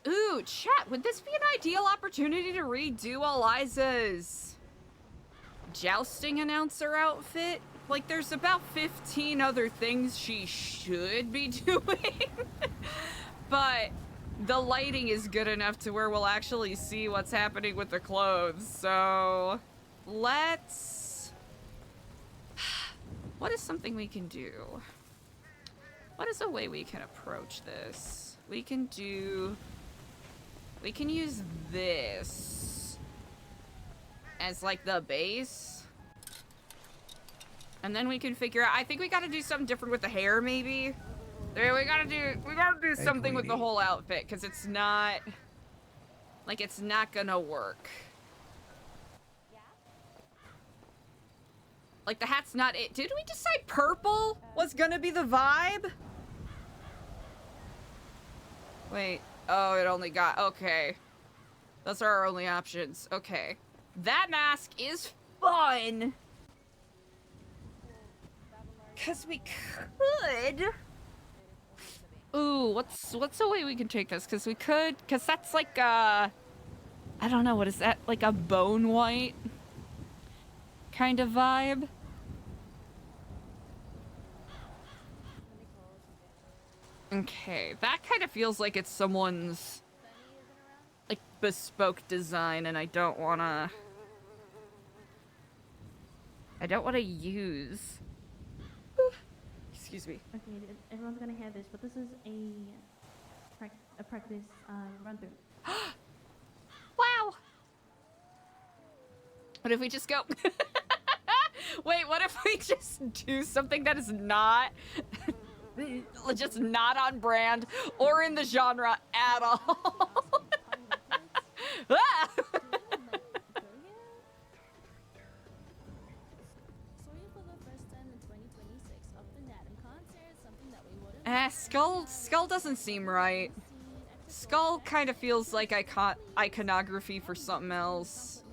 Ooh, chat, would this be an ideal opportunity to redo Eliza's jousting announcer outfit? Like, there's about 15 other things she should be doing. But the lighting is good enough to where we'll actually see what's happening with the clothes. So, let's... What is something we can do? What is a way we can approach this? We can use this as like the base. And then we can figure out, I think we gotta do something different with the hair, maybe. There, we gotta do something with the whole outfit, because it's not, like, it's not gonna work. Like, the hat's not it. Did we decide purple was gonna be the vibe? Wait. Oh, it only got... Okay. Those are our only options. Okay. That mask is fun! Because we could... Ooh, what's a way we can take this? Because we could... Because that's like a... I don't know, what is that? Like a bone white kind of vibe? Okay, that kind of feels like it's someone's, like, bespoke design, and I don't wanna use... Excuse me. Okay, everyone's gonna have this, but this is a practice run through. Wow! What if we just go... Wait, what if we just do something that is not... just not on brand or in the genre at all? Ah! Skull doesn't seem right. Skull kind of feels like iconography for something else.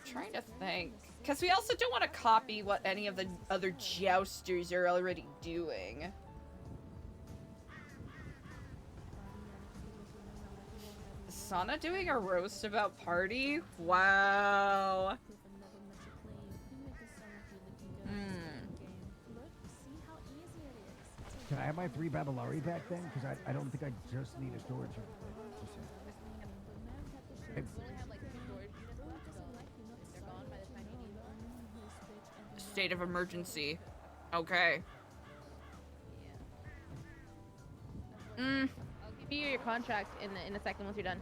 Trying to think. Because we also don't want to copy what any of the other jousters are already doing. Is Sana doing a roast about party? Wow. Can I have my 3 Babylari back then? Because I don't think I just need a storage room. State of emergency. Okay. I'll give you your contract in a second once you're done.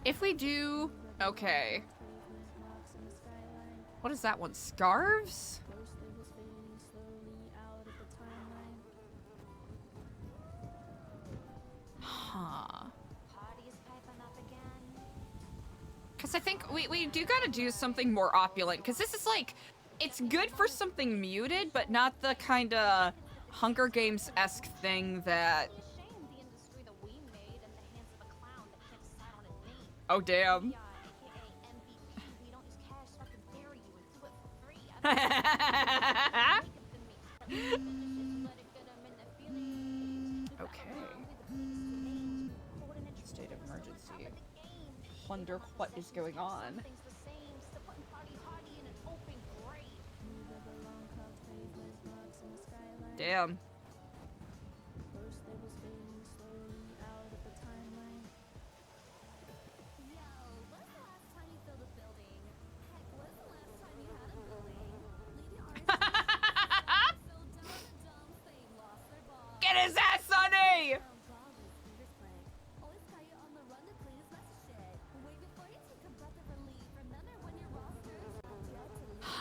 If we do... Okay. What is that one? Scarves? Huh. Because I think we do gotta do something more opulent. Because this is like, it's good for something muted, but not the kind of Hunger Games-esque thing that... Oh, damn. Okay. State of emergency. Wonder what is going on. Damn.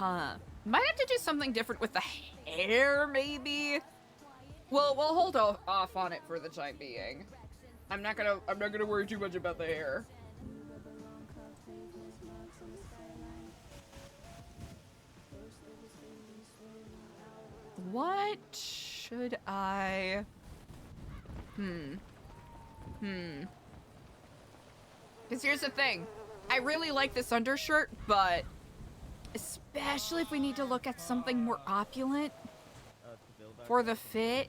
Huh. Might have to do something different with the hair, maybe. Well, we'll hold off on it for the time being. I'm not gonna worry too much about the hair. What should I? Because here's the thing. I really like this undershirt, but especially if we need to look at something more opulent for the fit.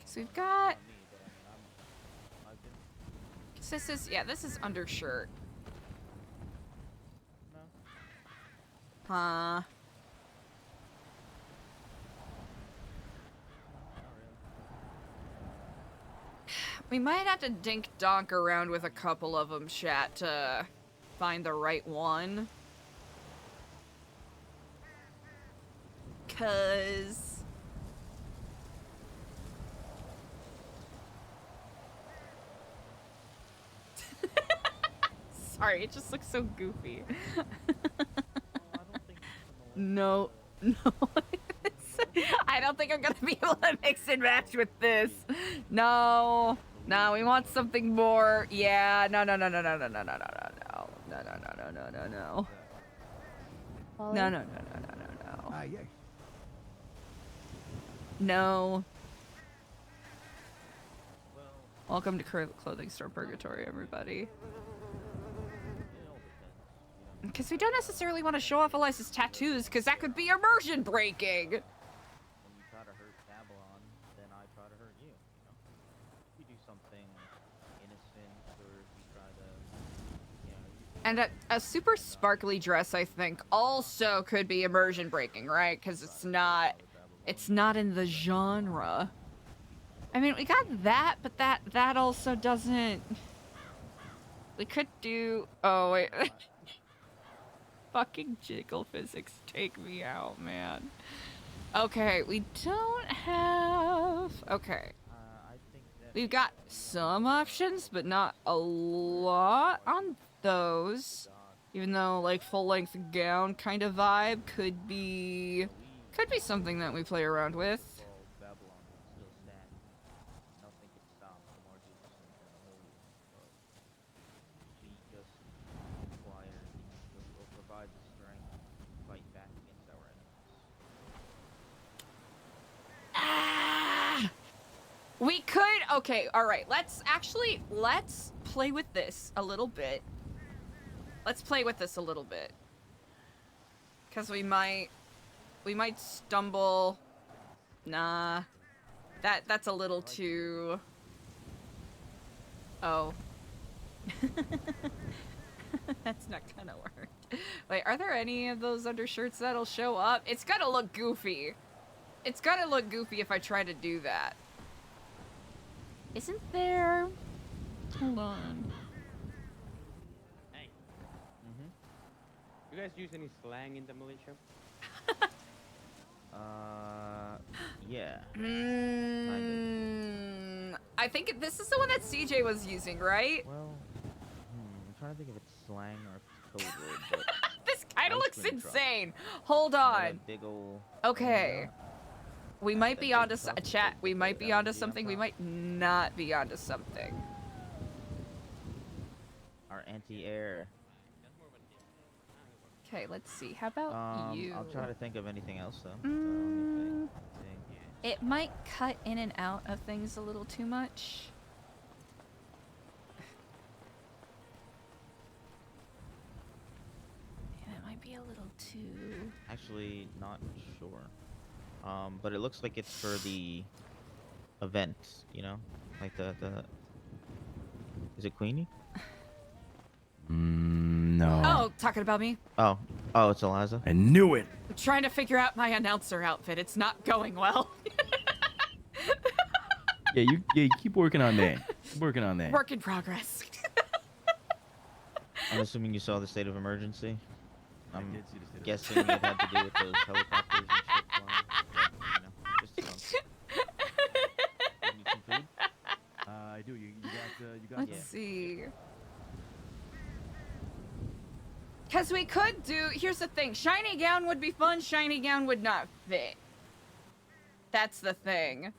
So we've got. This is undershirt. Huh. We might have to dink donk around with a couple of them, chat, to find the right one. 'Cause sorry, it just looks so goofy. No. I don't think I'm gonna be able to mix and match with this. No, we want something more. Yeah, no. Yes. No. Welcome to Clothing Store Purgatory, everybody. Because we don't necessarily want to show off Eliza's tattoos, because that could be immersion breaking. When you try to hurt Babylon, then I try to hurt you, you know? If you do something innocent, or if you try to, you know... And a super sparkly dress, I think, also could be immersion breaking, right? Because it's not in the genre. I mean, we got that, but that also doesn't... We could do... Oh, wait. Fucking jiggle physics take me out, man. Okay, we don't have... Okay. We've got some options, but not a lot on those. Even though, like, full-length gown kind of vibe could be something that we play around with. We could, okay, all right. Let's play with this a little bit. Cause we might stumble. Nah, that's a little too. Oh. That's not gonna work. Wait, are there any of those undershirts that'll show up? It's gonna look goofy. It's gonna look goofy if I try to do that. Isn't there? Hold on. Hey. You guys use any slang in the militia? Yeah. I think this is the one that CJ was using, right? Well, I'm trying to think if it's slang or if it's code word, but... This kind of looks insane. Hold on. Big ol'... Okay. We might be onto chat. We might be onto something. We might not be onto something. Our anti-air. Okay, let's see. How about you? I'll try to think of anything else though. It might cut in and out of things a little too much. Yeah, it might be a little too... Actually, not sure. But it looks like it's for the event, you know? Like the... Is it Queenie? No. Oh, talking about me? Oh, it's Eliza. I knew it. I'm trying to figure out my announcer outfit. It's not going well. Yeah, you keep working on that. Working on that. Work in progress. I'm assuming you saw the state of emergency. I'm did see the state of guessing it had to do with those helicopters and shit flying. But, just something. You need some food? I do. You got Let's some? see. Because we could do... Here's the thing. Shiny gown would be fun. Shiny gown would not fit. That's the thing.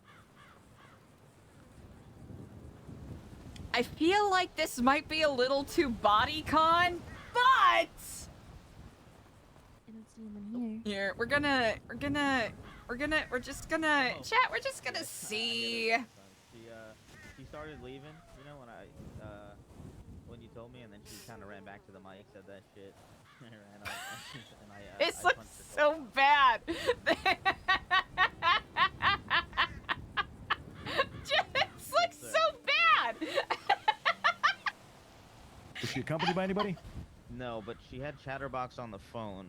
I feel like this might be a little too bodycon, but... I don't see him in here. Here, we're just gonna... Chat, we're just gonna see. She started leaving, when you told me, and then she kind of ran back to the mic, said that shit, and ran off. And This I looks punched her. so bad. This looks so bad. Was she accompanied by anybody? No, but she had Chatterbox on the phone.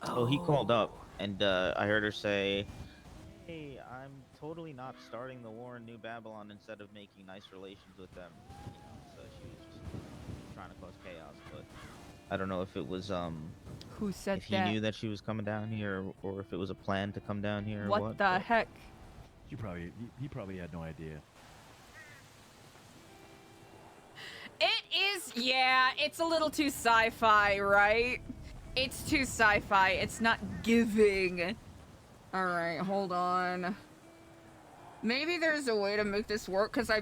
So he called up, and I heard her say, "Hey, I'm totally not starting the war in New Babylon instead of making nice relations with them." So she was just trying to cause chaos. But I don't know if it was Who said if he that? knew that she was coming down here, or if it was a plan to come down here. Or What the heck? He probably had no idea. It is, yeah, it's a little too sci-fi, right? It's too sci-fi. It's not giving. All right, hold on. Maybe there's a way to make this work, because I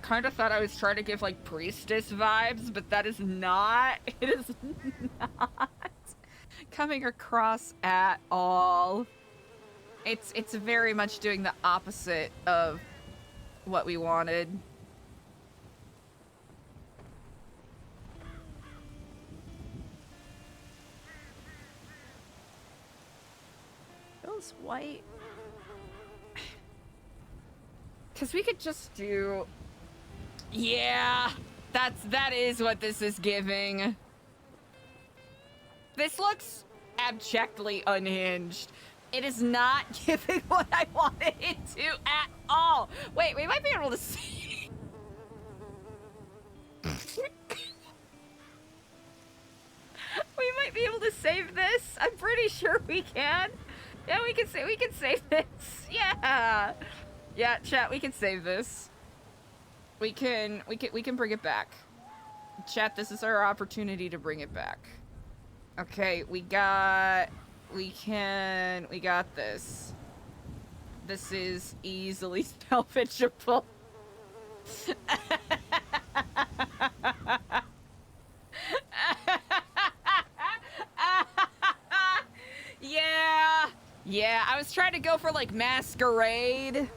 kind of thought I was trying to give, like, priestess vibes, but that is not. It is not coming across at all. It's very much doing the opposite of what we wanted. Feels white. Cause we could just do... Yeah, that is what this is giving. This looks abjectly unhinged. It is not giving what I wanted it to at all. Wait, we might be able to see. We might be able to save this. I'm pretty sure we can. Yeah, we can save this. Yeah. Yeah, chat, we can save this. We can bring it back. Chat, this is our opportunity to bring it back. Okay, we got this. This is easily salvageable. Yeah, I was trying to go for like masquerade.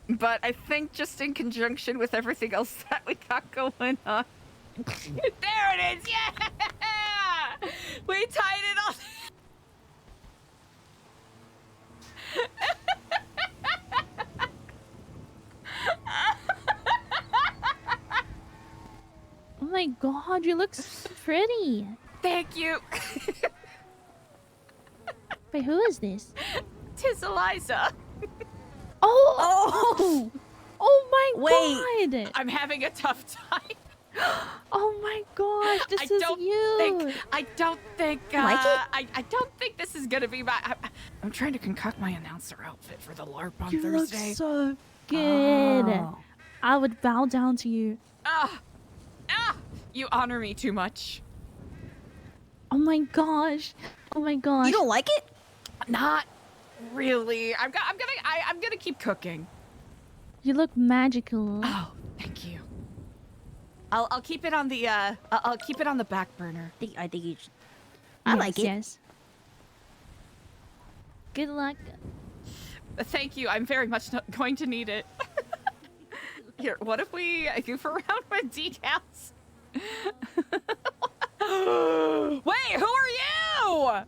But I think just in conjunction with everything else that we got going on. There it is, yeah! We tied it all. Oh my god, you look so pretty. Thank you. Wait, who is this? Tis Eliza. Oh! Oh my god! I'm having a tough time. Oh my gosh, this is you. I don't think Like it? I don't think this is gonna be my I'm trying to concoct my announcer outfit for the LARP on You Thursday. look so good. Oh. I would bow down to you. You honor me too much. Oh my gosh. Oh my gosh. You don't like it? Not really. I'm gonna keep cooking. You look magical. Oh, thank you. I'll keep it on the I'll keep it on the back burner. I think you should. I like it. Yes. Good luck. Thank you. I'm very much not going to need it. Here, what if we goof around with decals? Wait, who are you?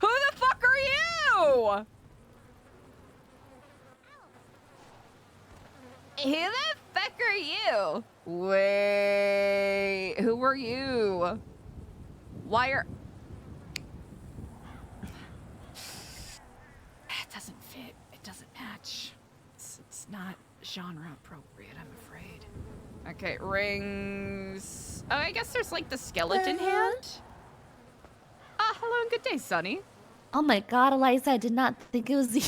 Who the fuck are you? Who the fuck are you? Wait, who are you? Why are... It doesn't fit. It doesn't match. It's not genre appropriate, I'm afraid. Okay, rings. Oh, I guess there's like the skeleton hand. Ah, hello and good day, Sonny. Oh my god, Eliza, I did not think it was you.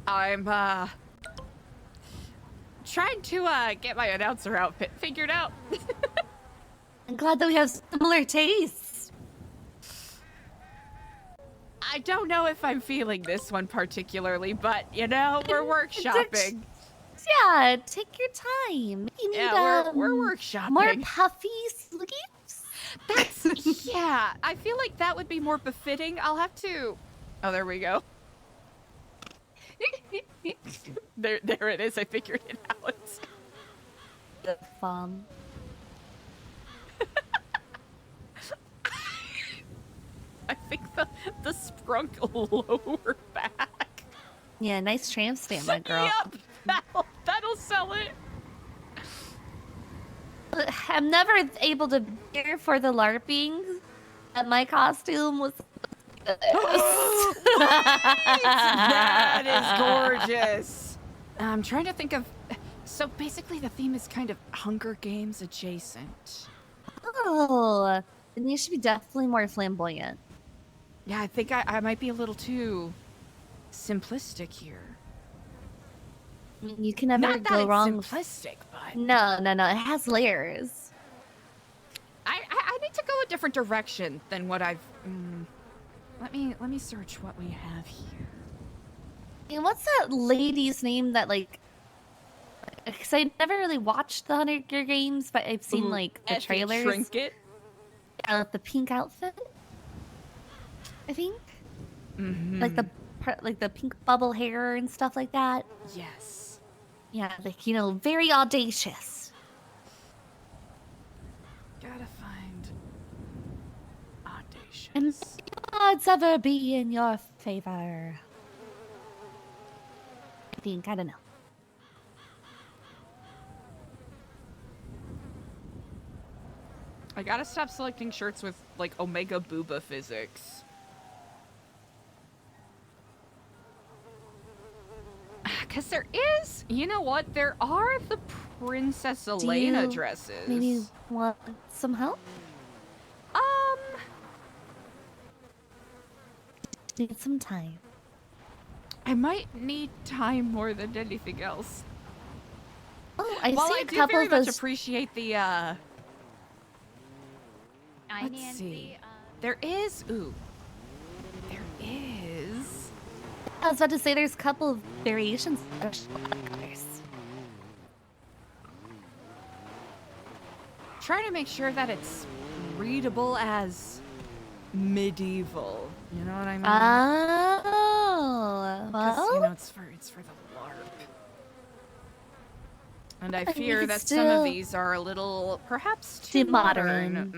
I'm trying to get my announcer outfit figured out. I'm glad that we have similar tastes. I don't know if I'm feeling this one particularly, but you know, we're workshopping. Yeah, take your time. You need we're workshopping. more puffy sleeves. That's yeah. I feel like that would be more befitting. I'll have to. Oh, there we go. there it is. I figured it out. The fun. I think the sprunk lower back. Yeah, nice tramp stamp, my girl. Yep, that'll sell it. I'm never able to be here for the LARPing, and my costume was. That is gorgeous. I'm trying to think of. So basically, the theme is kind of Hunger Games adjacent. Oh, then you should be definitely more flamboyant. Yeah, I think I might be a little too simplistic here. I mean, you can never Not go that wrong. It's simplistic, but No, it has layers. I need to go a different direction than what I've. Let me search what we have here. And what's that lady's name that like? Because I never really watched the Hunger Games, but I've seen like the trailers. Trinket. Yeah, like the pink outfit. I think. Like the pink bubble hair and stuff like that. Yes. Yeah, like very audacious. Gotta find audacious. And may the odds ever be in your favor. I think, I don't know. I gotta stop selecting shirts with like Omega Booba physics. Because there is, you know what? There are the Princess Elena dresses. Maybe want some help? Need some time. I might need time more than anything else. Oh, I While see I a do couple very of much those. appreciate the let's see. There is there is. I was about to say there's a couple of variations. Of colors. Trying to make sure that it's readable as medieval. You know what I mean? Oh, well. It's for the LARP. And I mean, fear you that could some of still- these are a little, perhaps too modern.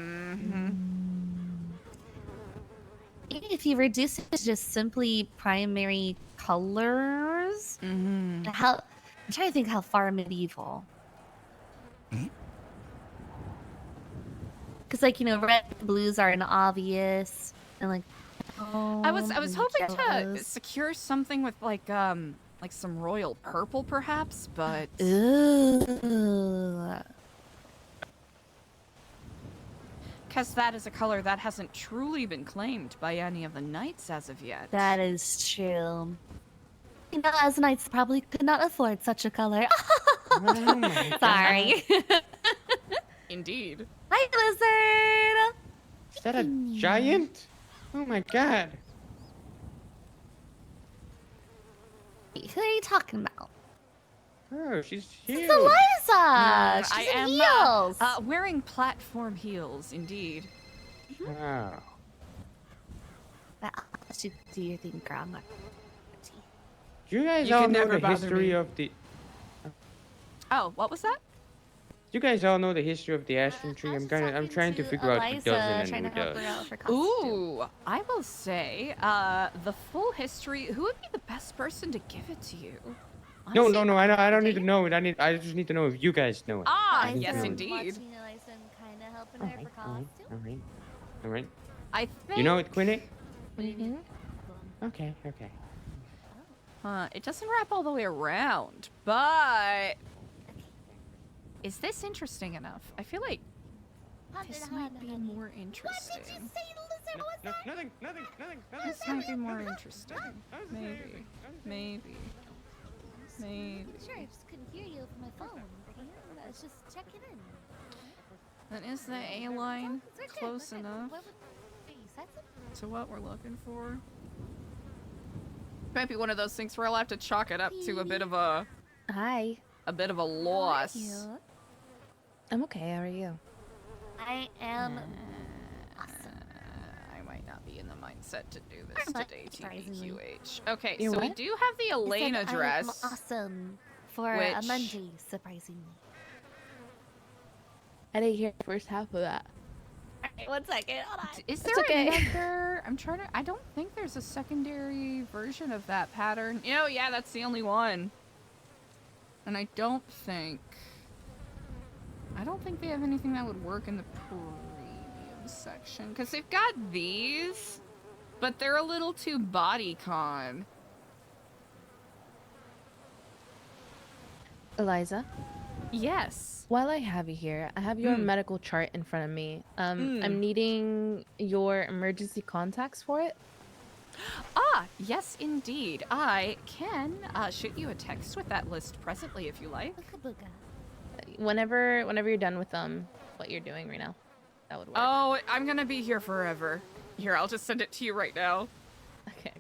If you reduce it to just simply primary colors, I'm trying to think how far medieval. Because red and blues are an obvious, and like. I was hoping to secure something with like some royal purple perhaps, but Ooh. Because that is a color that hasn't truly been claimed by any of the knights as of yet. That is true. As knights probably could not afford such a color. Sorry. Indeed. Hi, Lizard. Is that a giant? Oh my god. Who are you talking about? Oh, she's It's huge. Eliza. She's I in am heels. Wearing platform heels, indeed. Wow. Well, let's do your thing, girl. Do you guys You all can know never the bother history me. of the... Oh, what was that? You guys all know the history of the Ashen Tree? I'm trying to figure out who doesn't and who does. Ooh, I will say, the full history. Who would be the best person to give it to you? No, Honestly, I don't need to know it. I just need to know if you guys know it. Ah, I need to yes, know it. indeed. All right. I think. You know it, Quinny? Mm-hmm. Okay. It doesn't wrap all the way around, but Is this interesting enough? I feel like this might be more interesting. What did you say, Eliza? Nothing. This might be more interesting. Maybe. Sure, I just couldn't hear you over my phone. I was just checking in. Then is the A line close enough to what we're looking for? Might be one of those things where I'll have to chalk it up to a bit of a loss. I'm okay. How are you? I am I might not be in the mindset to do this But today, surprisingly. TBQH. Okay, You're so we what? do have the Elena I said dress. I'm awesome for a which- Monday, surprisingly. I didn't hear the first half of that. Alright, 1 second. Hold on. Is It's there okay. another? I'm trying to. I don't think there's a secondary version of that pattern. Yeah, that's the only one. And I don't think they have anything that would work in the premium section because they've got these, but they're a little too bodycon. Eliza? Yes. While I have you here, I have your medical chart in front of me. I'm needing your emergency contacts for it. Ah, yes, indeed. I can shoot you a text with that list presently if you like. Whenever you're done with what you're doing right now, that would work. Oh, I'm gonna be here forever. Here, I'll just send it to you right now. Okay.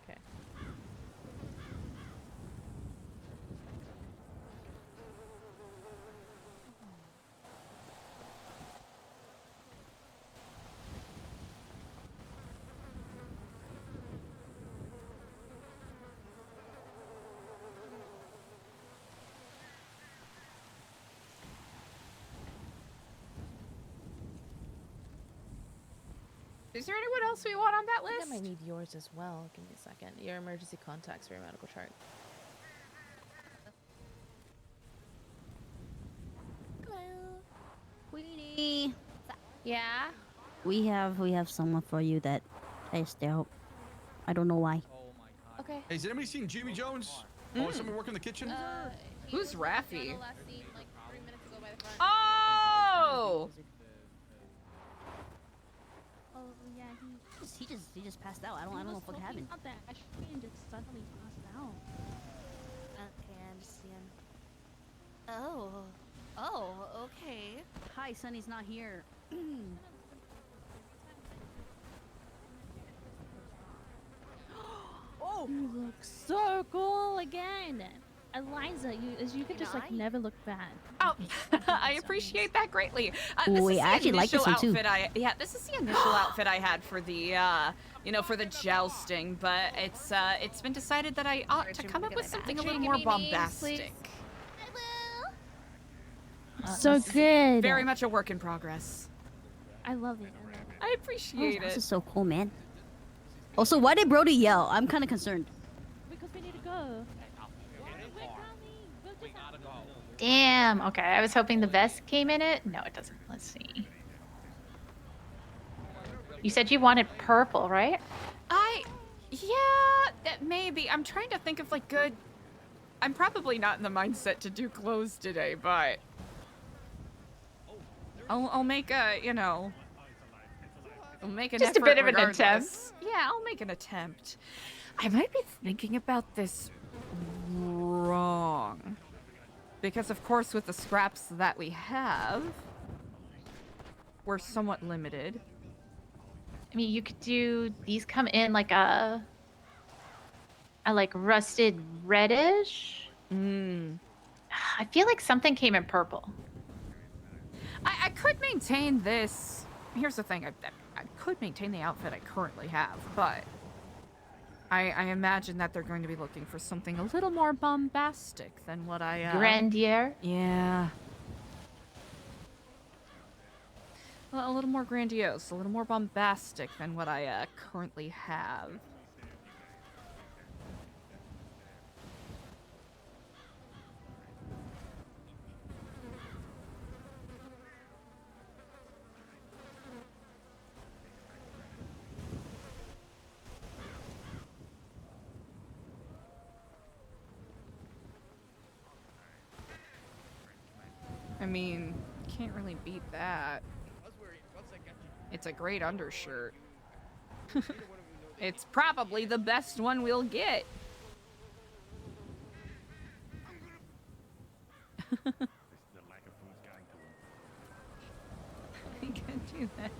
Is there anyone else we want on that I think list? I might need yours as well. Give me a second. Your emergency contacts for your medical chart. Queenie. Yeah? We have someone for you that placed out. I don't know why. Okay. Hey, has anybody seen Jimmy Jones? Oh, is somebody working in the kitchen? Who's Raffi? Last scene, like 3 minutes ago by the front. Oh! Oh yeah, he just passed out. I don't know what happened. Not that I just suddenly passed out. Okay, I understand. Oh, okay. Hi, Sunny's not here. Oh, you look so cool again. Eliza, you could just like never look bad. Oh, I appreciate that greatly. Wait, I actually like this one too. This is the initial outfit I had for the, for the jousting, but it's been decided that I ought to come up with something a little more bombastic. So good. Very much a work in progress. I love it. I appreciate This it. is so cool, man. Also, why did Brody yell? I'm kind of concerned. Because we need to go. Damn. Okay, I was hoping the vest came in it. No, it doesn't. Let's see. You said you wanted purple, right? Maybe. I'm trying to think of like good. I'm probably not in the mindset to do clothes today, but I'll make a, I'll make an Just a effort bit of an regardless. attempt. Yeah, I'll make an attempt. I might be thinking about this wrong. Because of course with the scraps that we have, we're somewhat limited. I mean, you could do these come in like a like rusted reddish. I feel like something came in purple. I could maintain this. Here's the thing. I could maintain the outfit I currently have, but I imagine that they're going to be looking for something a little more bombastic than what I... Grandier? Yeah. A little more grandiose, a little more bombastic than what I currently have. I mean, can't really beat that. It's a great undershirt. It's probably the best one we'll get. The lack of food's getting to him. We can do that.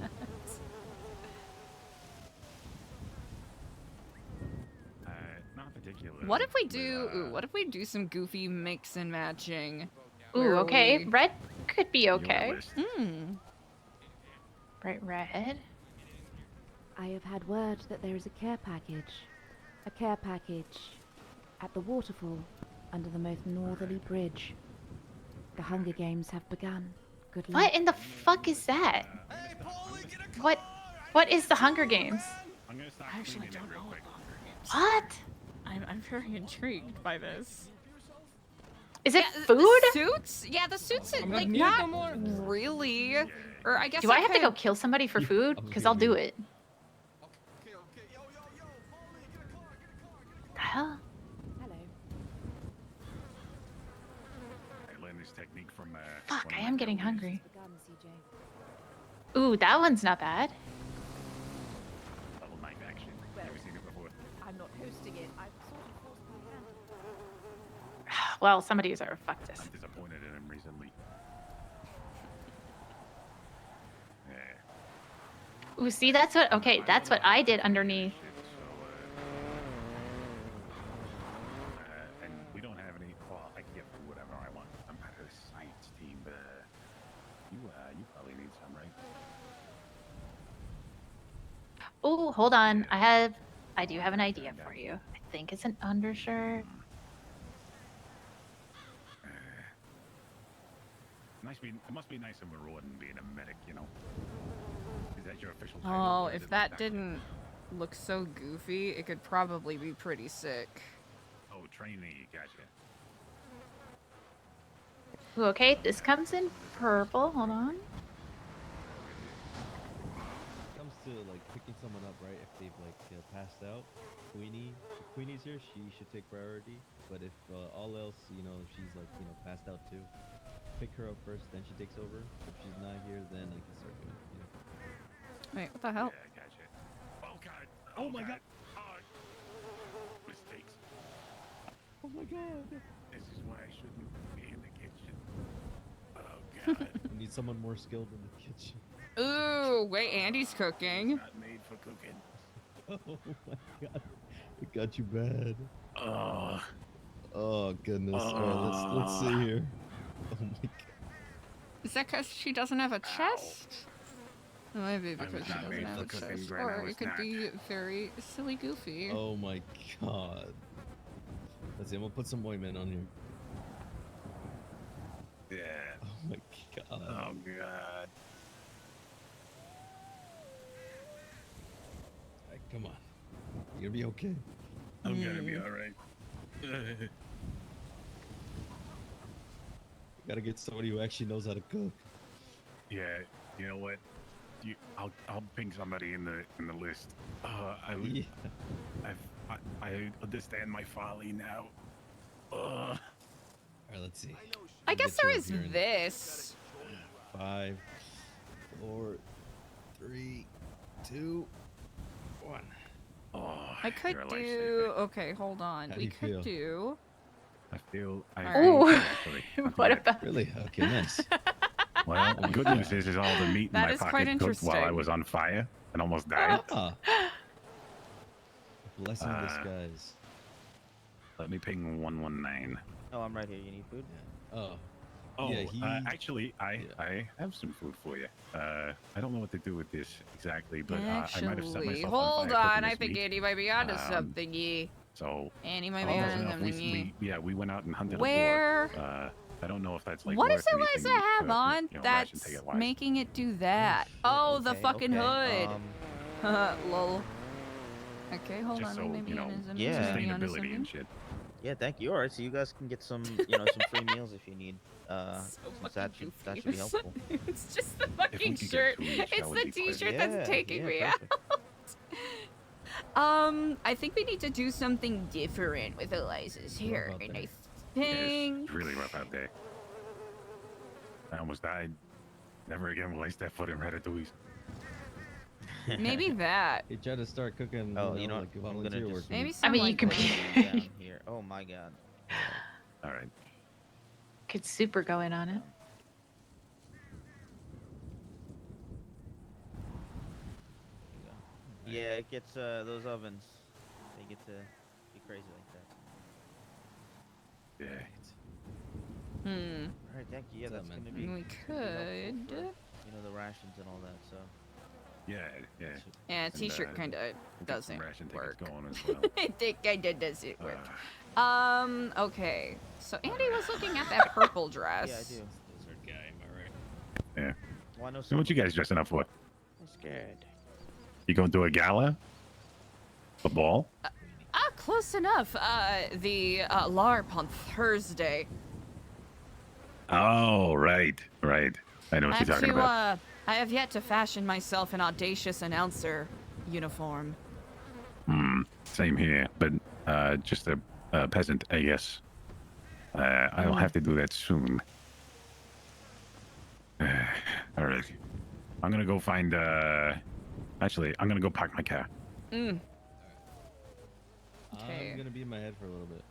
Not particularly. What if we do? Ooh, what if we do some goofy mix and matching? Ooh, okay. we- Red could be okay. Hmm. Bright red. I have had word that there is a care package. A care package at the waterfall under the most northerly bridge. The Hunger Games have begun. Good luck. What in the fuck is that? What is the Hunger Games? I'm gonna stop I actually cleaning don't it real know quick. What? I'm very intrigued by this. Is it The food? suits? Yeah, the suits. I'm Like gonna not really. Or I guess. Do I have to go kill somebody for food? Because I'll do it. The hell? Hello. I learned this technique from. Fuck, one of I my am getting colleagues. hungry. Begun, CJ. Ooh, that one's not bad. Double knife action. Never seen it before. I'm not hosting it. I've sort of forced my hand. Well, somebody's already fucked this. I'm disappointed in him recently. Yeah. Ooh, see, that's what. Okay, that's what I did underneath. And we don't have any. Well, I can get whatever I want. I'm part of the science team, but you probably need some, right? Oh, hold on. I do have an idea for you. I think it's an undershirt. It must be nice and rewarding being a medic, you know. Is that your official title? Oh, or is if it that like didn't look so goofy, it could probably be pretty sick. Oh, trainee, gotcha. Ooh, okay, this comes in purple. Hold on. Comes to like picking someone up, right? If they've like passed out, if Queenie's here, she should take priority. But if all else, if she's like passed out too, pick her up first, then she takes over. If she's not here, then I can start doing. Wait, what the hell? Yeah, gotcha. Oh god. Oh my god. Oh. Mistakes. Oh my god. This is why I shouldn't be in the kitchen. Oh god. We need someone more skilled in the kitchen. Ooh, wait, Andy's cooking. Not made for cooking. Oh my god. It got you bad. Oh goodness. Alright, let's see here. Oh my god. Is that because she doesn't have a chest? It might be because she not doesn't made have for a cooking, chest. Granny, I Or was it could not. be very silly goofy. Oh my god. Let's see, I'm gonna put some ointment on here. Yeah. Oh my god. Oh god. Alright, come on. You're gonna be okay. I'm gonna be alright. Gotta get somebody who actually knows how to cook. Yeah, you know what? I'll ping somebody in the list. I understand my folly now. Alright, let's see. I guess Get there you up is here in this. 5, 4, 3, 2, 1. Oh, I could you're a do. Okay, hold on. How do We you could feel? do. I feel. Ooh. Actually. What about? Really? Okay, nice. Well, the good news is all the meat in That my is quite pocket cooked while I interesting. was on fire and almost died. Ah. Blessing in disguise. Let me ping 119. Oh, I'm right here. You need food? Oh. Oh, Yeah, actually, I have some food for you. I don't know what to do with this exactly, but I might have set Actually, myself hold on fire on. cooking I this think meat. Andy might be onto something. Ye. So Andy might I be don't onto know if something. we went out and hunted Where? a boar. I don't know if that's like What worth does Eliza anything have to, on you know, that's ration ticket-wise. making it do that? Oh, the fucking hood. Lol. Okay, hold Just on. so, Maybe you know, Anna's sustainability and shit. Yeah, thank you. All right, so you guys can get some, some free meals if you need. Since that should be helpful. It's just the we fucking could get shirt. two each, that It's would the be perfect. t-shirt that's taking me out. I think we need to do something different with Eliza's hair, and I Yeah, think. it's really rough out there. I almost died. Never again will I step foot in Ratatouille. Maybe that. He tried to start cooking. Oh, you know what? like I'm gonna volunteer just work. Maybe I some mean, you like could down here. Oh my god. All right. Could super going on it. Yeah, it gets those ovens. They get to be crazy like that. Yeah. All right, thank you. Yeah, that's gonna be. We could. You know, the rations and all that. So. Yeah. Yeah, And, T-shirt kind of get some doesn't ration tickets work. going as well. It kind of doesn't work. Okay. So Andy was looking at that purple dress. Yeah, I do. Lizard guy, am I right? Yeah. Well, I know So what you guys dressing up for? I'm scared. You going to a gala? A ball? Close enough. The LARP on Thursday. Oh, right. I know what you're talking about. I have yet to fashion myself an audacious announcer uniform. Same here, but just a peasant, I guess. I'll have to do that soon. All right. I'm gonna go find. Actually, I'm gonna go park my car. Okay. I'm gonna be in my head for a little bit.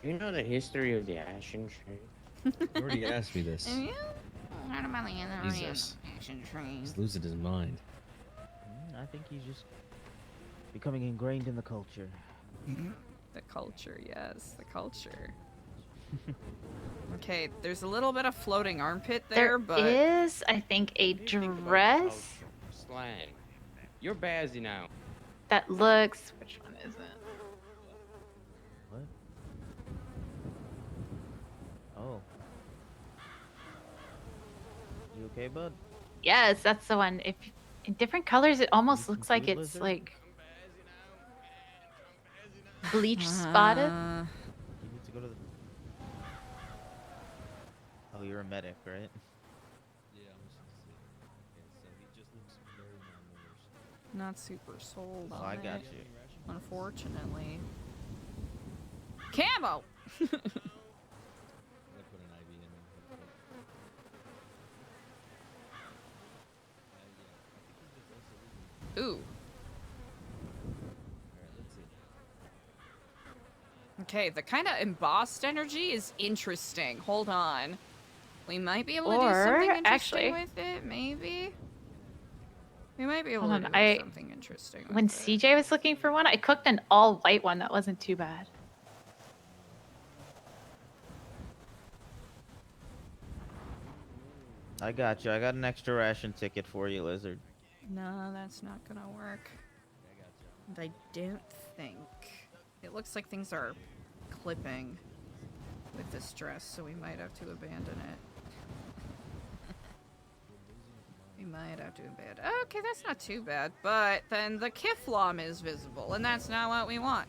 Do you know the history of the Ashen Tree? You already asked me this. Yeah. What about the Jesus. action train? He's losing his mind. I think he's just becoming ingrained in the culture. The culture, yes, the culture. Okay, there's a little bit of floating armpit there, but is, I think, a dress Slang. You're Bazzy now. that looks. Which one is it? What? Oh. You okay, bud? Yes, that's the one. If in different colors, it almost looks like confused, it's Lizard? like bleach spotted. Uh, You need to go to the. Oh, you're a medic, right? Yeah, I'm just gonna say. Okay, so he just looks very malnourished. not super sold on Oh, I it, got you. unfortunately. Camo! I put an IV in him. Ooh. Alright, let's see. Okay, the kind of embossed energy is interesting. Hold on. We might be able to do Or, something interesting actually- with it, maybe? We might be able Hold to on, do something interesting with When it. CJ was looking for one, I cooked an all white one that wasn't too bad. I got you. I got an extra ration ticket for you, Lizard. No, that's not gonna work. I don't think. It looks like things are clipping with this dress, so we might have to abandon it. We might have to abandon. Okay, that's not too bad. But then the Kiflom is visible, and that's not what we want.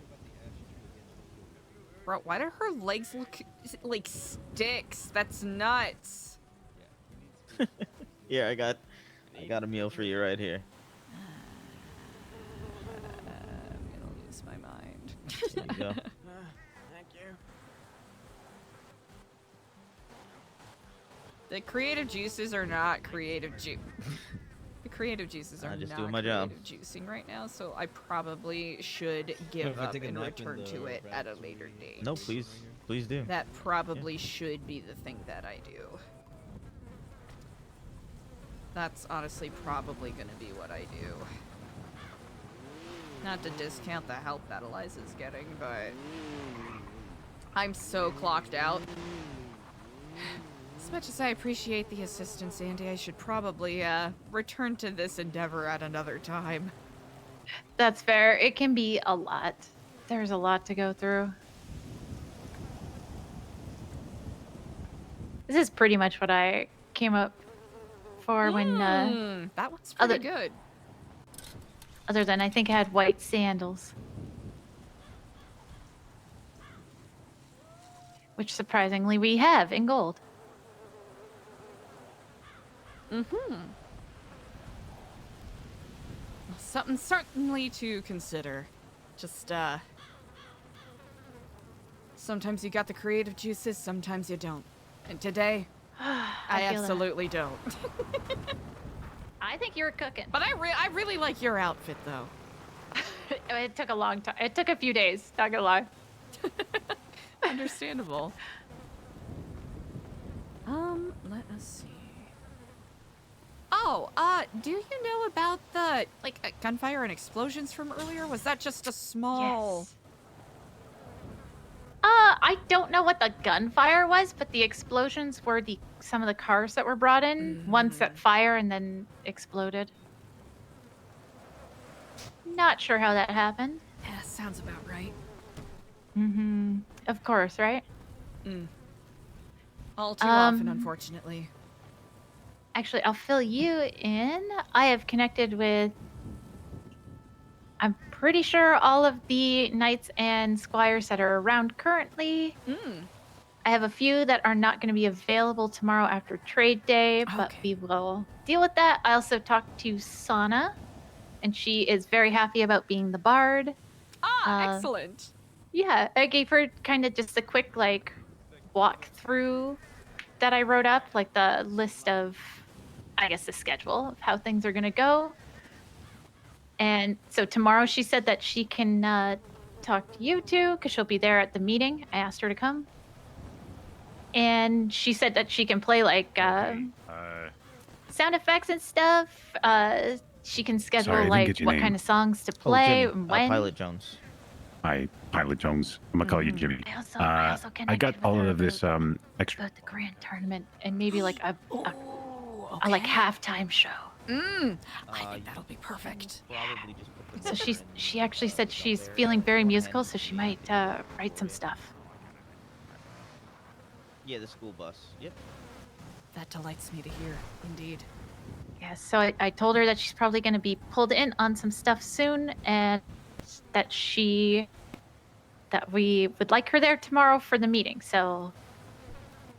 Bro, why do her legs look like sticks? That's nuts. Yeah, I got a meal for you right here. I'm gonna lose my mind. There you go. Thank you. The creative juices are not creative juice. The creative juices are just not doing my job. creative juicing right now, so I probably should give If I up take a and nap in return to the it at a later date. No, please do. That probably should be the thing that I do. That's honestly probably gonna be what I do. Not to discount the help that Eliza's getting, but I'm so clocked out. As much as I appreciate the assistance, Andy, I should probably return to this endeavor at another time. That's fair. It can be a lot. There's a lot to go through. This is pretty much what I came up for when that one's pretty good. Other than I think I had white sandals. Which surprisingly we have in gold. Something certainly to consider. Just, sometimes you got the creative juices, sometimes you don't. And today, I feel that. absolutely don't. I think you were cooking. But I really like your outfit, though. It took a long time. It took a few days, not gonna lie. Understandable. Let us see. Oh, do you know about the, like, gunfire and explosions from earlier? Was that just a small... Yes. I don't know what the gunfire was, but the explosions were some of the cars that were brought in. One set fire and then exploded. Not sure how that happened. Yeah, sounds about right. Mm-hmm. Of course, right? All too often, unfortunately. Actually, I'll fill you in. I have connected with, I'm pretty sure, all of the knights and squires that are around currently. I have a few that are not going to be available tomorrow after trade day, but we will deal with that. I also talked to Sana, and she is very happy about being the bard. Excellent. Yeah, I gave her kind of just a quick, like, walk through that I wrote up, like the list of, I guess, the schedule of how things are going to go. And so tomorrow she said that she can talk to you two because she'll be there at the meeting. I asked her to come. And she said that she can play, like, sound effects and stuff. She can schedule, Sorry, I didn't like, get your what name. kind of songs to play Jimmy. and when. Pilot Jones. Hi, Pilot Jones. I'm gonna call you Jimmy. I also I got connected all with her of this extra. about the grand tournament and maybe, like, a like, halftime show. I think that'll be perfect. Probably just put So she actually said she's feeling very musical, so she might write some stuff. Yeah, the school bus. Yep. That delights me to hear, indeed. Yeah, so I told her that she's probably going to be pulled in on some stuff soon, and that we would like her there tomorrow for the meeting. So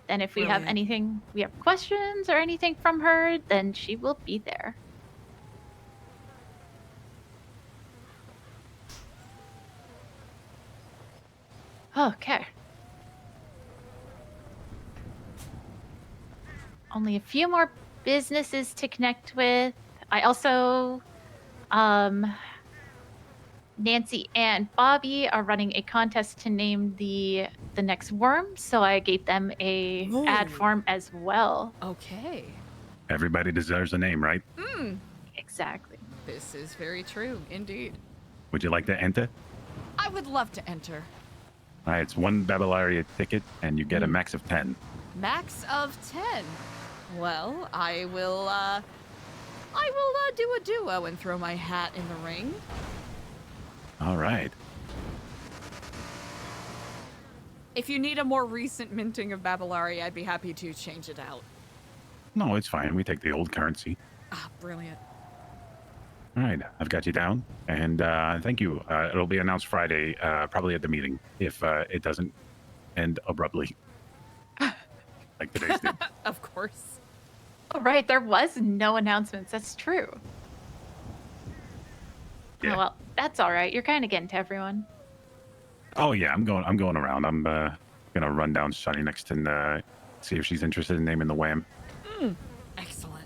then if we have anything, we have questions or anything from her, then she will be there. Okay. Only a few more businesses to connect with. I also, Nancy and Bobby are running a contest to name the next worm, so I gave them a ad form as well. Okay. Everybody deserves a name, right? Exactly. This is very true, indeed. Would you like to enter? I would love to enter. All right, it's one Babellaria ticket, and you get a max of 10. Max of 10. Well, I will do a duo and throw my hat in the ring. All right. If you need a more recent minting of Babellaria, I'd be happy to change it out. No, it's fine. We take the old currency. Ah, brilliant. All right, I've got you down, and thank you. It'll be announced Friday, probably at the meeting, if it doesn't end abruptly, like today's did. Of course. Oh, right, there was no announcements. That's true. Yeah. Oh, well, that's all right. You're kind of getting to everyone. Oh yeah, I'm going around. I'm gonna run down Sunny next and see if she's interested in naming the wham. Excellent.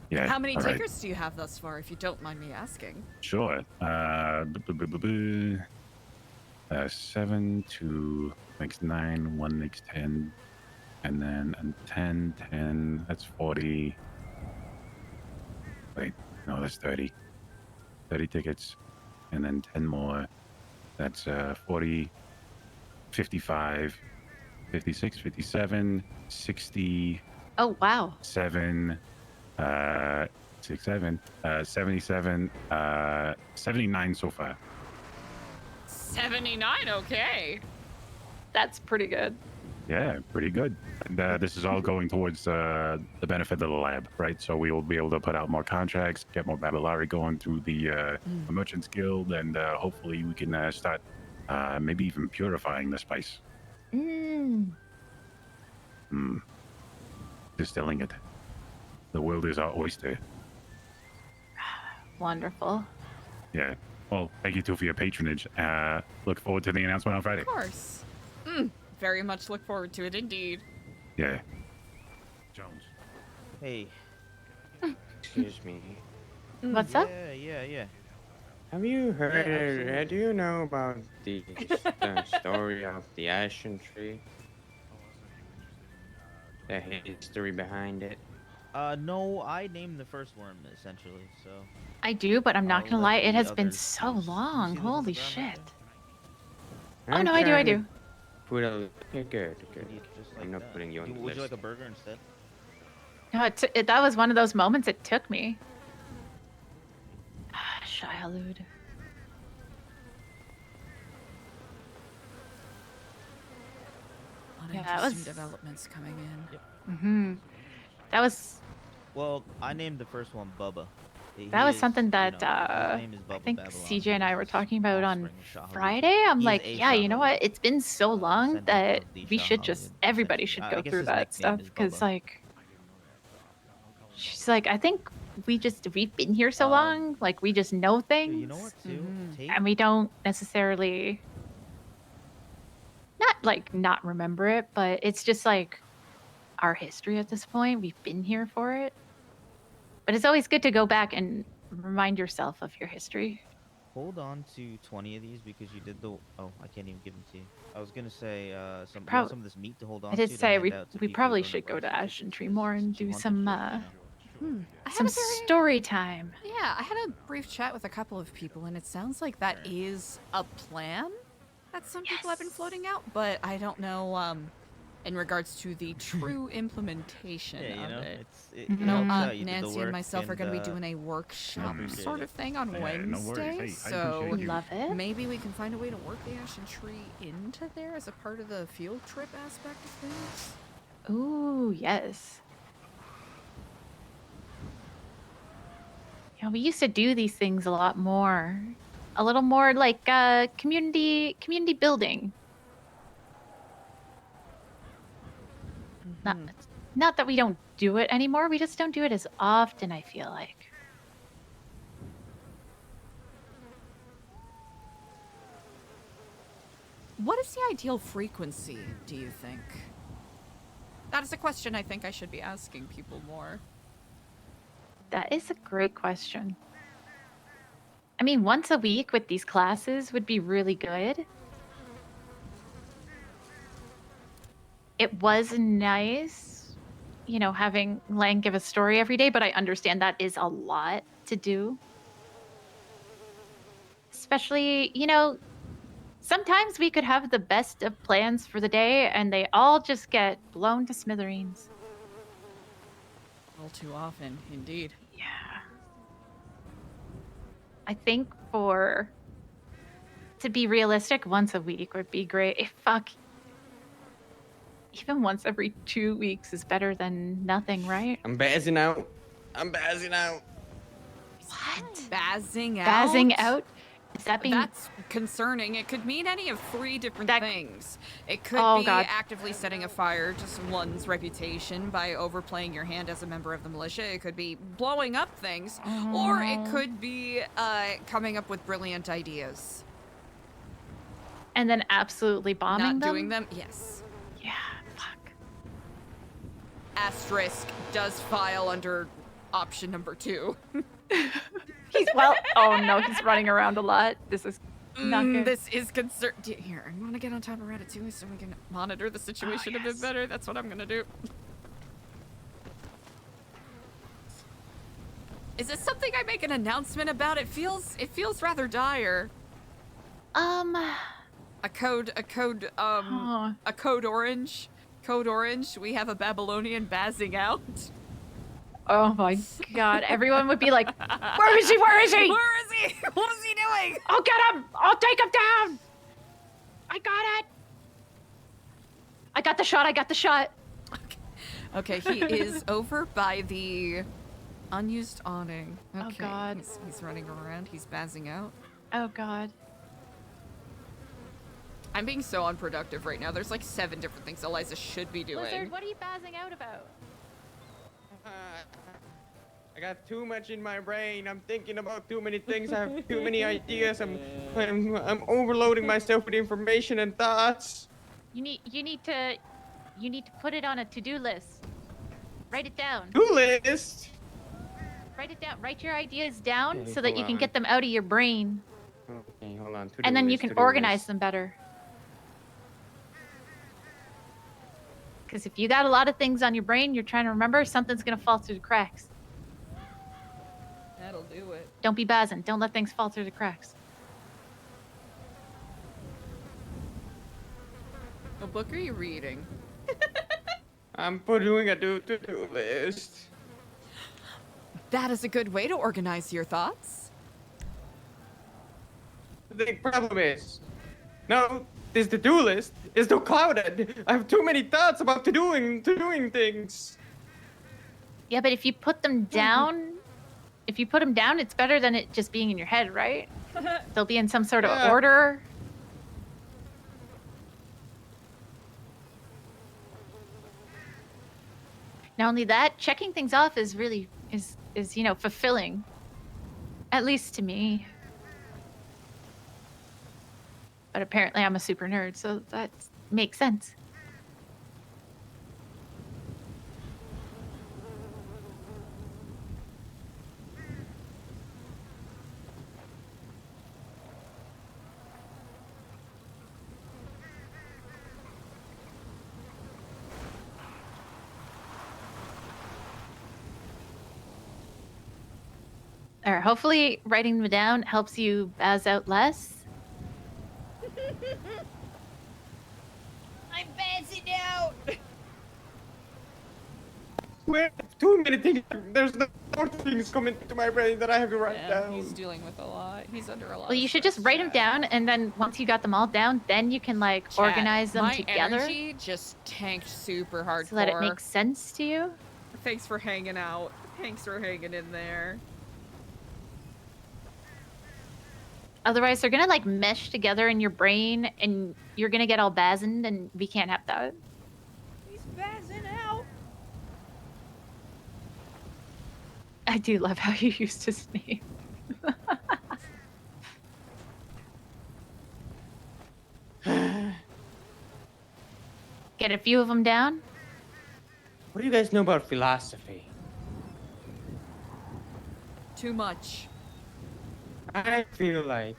Yeah. How many all right. takers do you have thus far, if you don't mind me asking? Sure. 7, 2 makes 9, 1 makes 10, and then 10, 10. That's 40. Wait, no, that's 30. 30 tickets, and then 10 more. That's 40, 55, 56, 57, 60. Oh, wow. 7, 6, 7, 77, 79 so far. 79, okay. That's pretty good. Yeah, pretty good. And this is all going towards the benefit of the lab, right? So we will be able to put out more contracts, get more Babylari going through the Merchants Guild, and hopefully we can start maybe even purifying the spice. Distilling it. The world is our oyster. Wonderful. Yeah. Well, thank you too for your patronage. Look forward to the announcement on Friday. Of course. Very much look forward to it, indeed. Yeah. Jones. Hey. Excuse me. What's up? Yeah. Have you heard? absolutely. Do you know about the story of the Ashen Tree? The history behind it. No, I named the first worm essentially, so. I do, but I'm not I'll gonna let lie, it the has been others so choose. You long. see those on the Holy ground right shit. there? Oh no, I do. trying to Put a okay, good. Just I'm like not that. putting you on the Would list. you like a burger instead? No, that was one of those moments it took me. Shia Yeah, that Uninteresting was. developments coming in. Mm-hmm. That was. Well, I named the first one Bubba. That was something that his name is I Bubba think Babylon. CJ and I were talking about on offspring of Shah Friday. I'm He is like, a yeah, you know Shah what? It's been so long descendant that of the we Shah should just everybody should I go guess through his that nickname stuff is because Bubba. like she's like, I think we've been here so long, like we just know things. You know what too? And we don't necessarily not remember it, but it's just like our history at this point. We've been here for it. But it's always good to go back and remind yourself of your history. Hold on to 20 of these because you did the. Oh, I can't even give them to you. I was gonna say you want some of this meat to hold on I did to say hand we out to we people who probably don't should know go to Bryce. Ashen Tree more and do some I had some a very story time. Yeah, I had a brief chat with a couple of people, and it sounds like that is a plan that some people have been floating out, but I don't know in regards to the true implementation Yeah, of it. it You know, helps out. You did the Nancy and work myself are going to be and, doing a workshop appreciate sort it. of thing on Yeah, no worries. Wednesday, Hey, I so appreciate you. Love it. maybe we can find a way to work the Ashen Tree into there as a part of the field trip aspect of things. Ooh, yes. Yeah, we used to do these things a lot more. A little more like community building. Not that we don't do it anymore, we just don't do it as often, I feel like. What is the ideal frequency, do you think? That is a question I think I should be asking people more. That is a great question. I mean, once a week with these classes would be really good. It was nice, you know, having Lang give a story every day, but I understand that is a lot to do. Especially, you know, sometimes we could have the best of plans for the day and they all just get blown to smithereens. All too often, indeed. Yeah. I think to be realistic, once a week would be great. Fuck. Even once every 2 weeks is better than nothing, right? I'm bazzing out. What? Bazzing out? Bazzing out? Is that being... That's concerning. It could mean any of three different things. It could be God. actively setting afire to one's reputation by overplaying your hand as a member of the militia. It could be blowing up things. Or it could be coming up with brilliant ideas. And then absolutely bombing Not doing them? Yes. Yeah, fuck. Asterisk does file under option number 2. Oh no, he's running around a lot. This is not good. This is concern. Here, I want to get on top of Ratatouille so we can monitor the situation a bit better. That's what I'm gonna do. Is this something I make an announcement about? It feels rather dire. A code orange. Code orange. We have a Babylonian bazzing out. Oh my god, everyone would be like, where is he? Where is he? Where is he? What is he doing? I'll get him! I'll take him down! I got it! I got the shot! Okay, he is over by the unused awning. Okay, Oh god. He's running around. He's bazzing out. Oh god. I'm being so unproductive right now. There's like 7 different things Eliza should be doing. Lizard, what are you bazzing out about? I got too much in my brain. I'm thinking about too many things. I have too many ideas. I'm overloading myself with information and thoughts. You need to put it on a to-do list. Write it down. Duelist. Write it down. Write your ideas down Okay, so that hold you can on. get them out of your brain, Okay, hold on. and then you can organize them better. Because if you got a lot of things on your brain you're trying to remember, something's gonna fall through the cracks. That'll do it. Don't be bazzing. Don't let things fall through the cracks. What book are you reading? I'm doing a to-do list. That is a good way to organize your thoughts. The big problem is, no, this to-do list is too clouded. I have too many thoughts about doing things. Yeah, but if you put them down, it's better than it just being in your head, right? They'll be in some sort of order. Not only that, checking things off is really is you know, fulfilling. At least to me. But apparently I'm a super nerd, so that makes sense. Or hopefully writing them down helps you bazz out less. I'm bazzing out. Where too many things. There's no more things coming to my brain that I have to write down. He's dealing with a lot. He's under a lot. Well, you should just write them down, and then once you got them all down, then you can like organize them my together. Energy just tanked super hardcore. So that it makes sense to you. Thanks for hanging out. Thanks for hanging in there. Otherwise, they're gonna like mesh together in your brain, and you're gonna get all bazzened, and we can't have that. He's bazzing out. I do love how you used his name. Get a few of them down. What do you guys know about philosophy? Too much. I feel like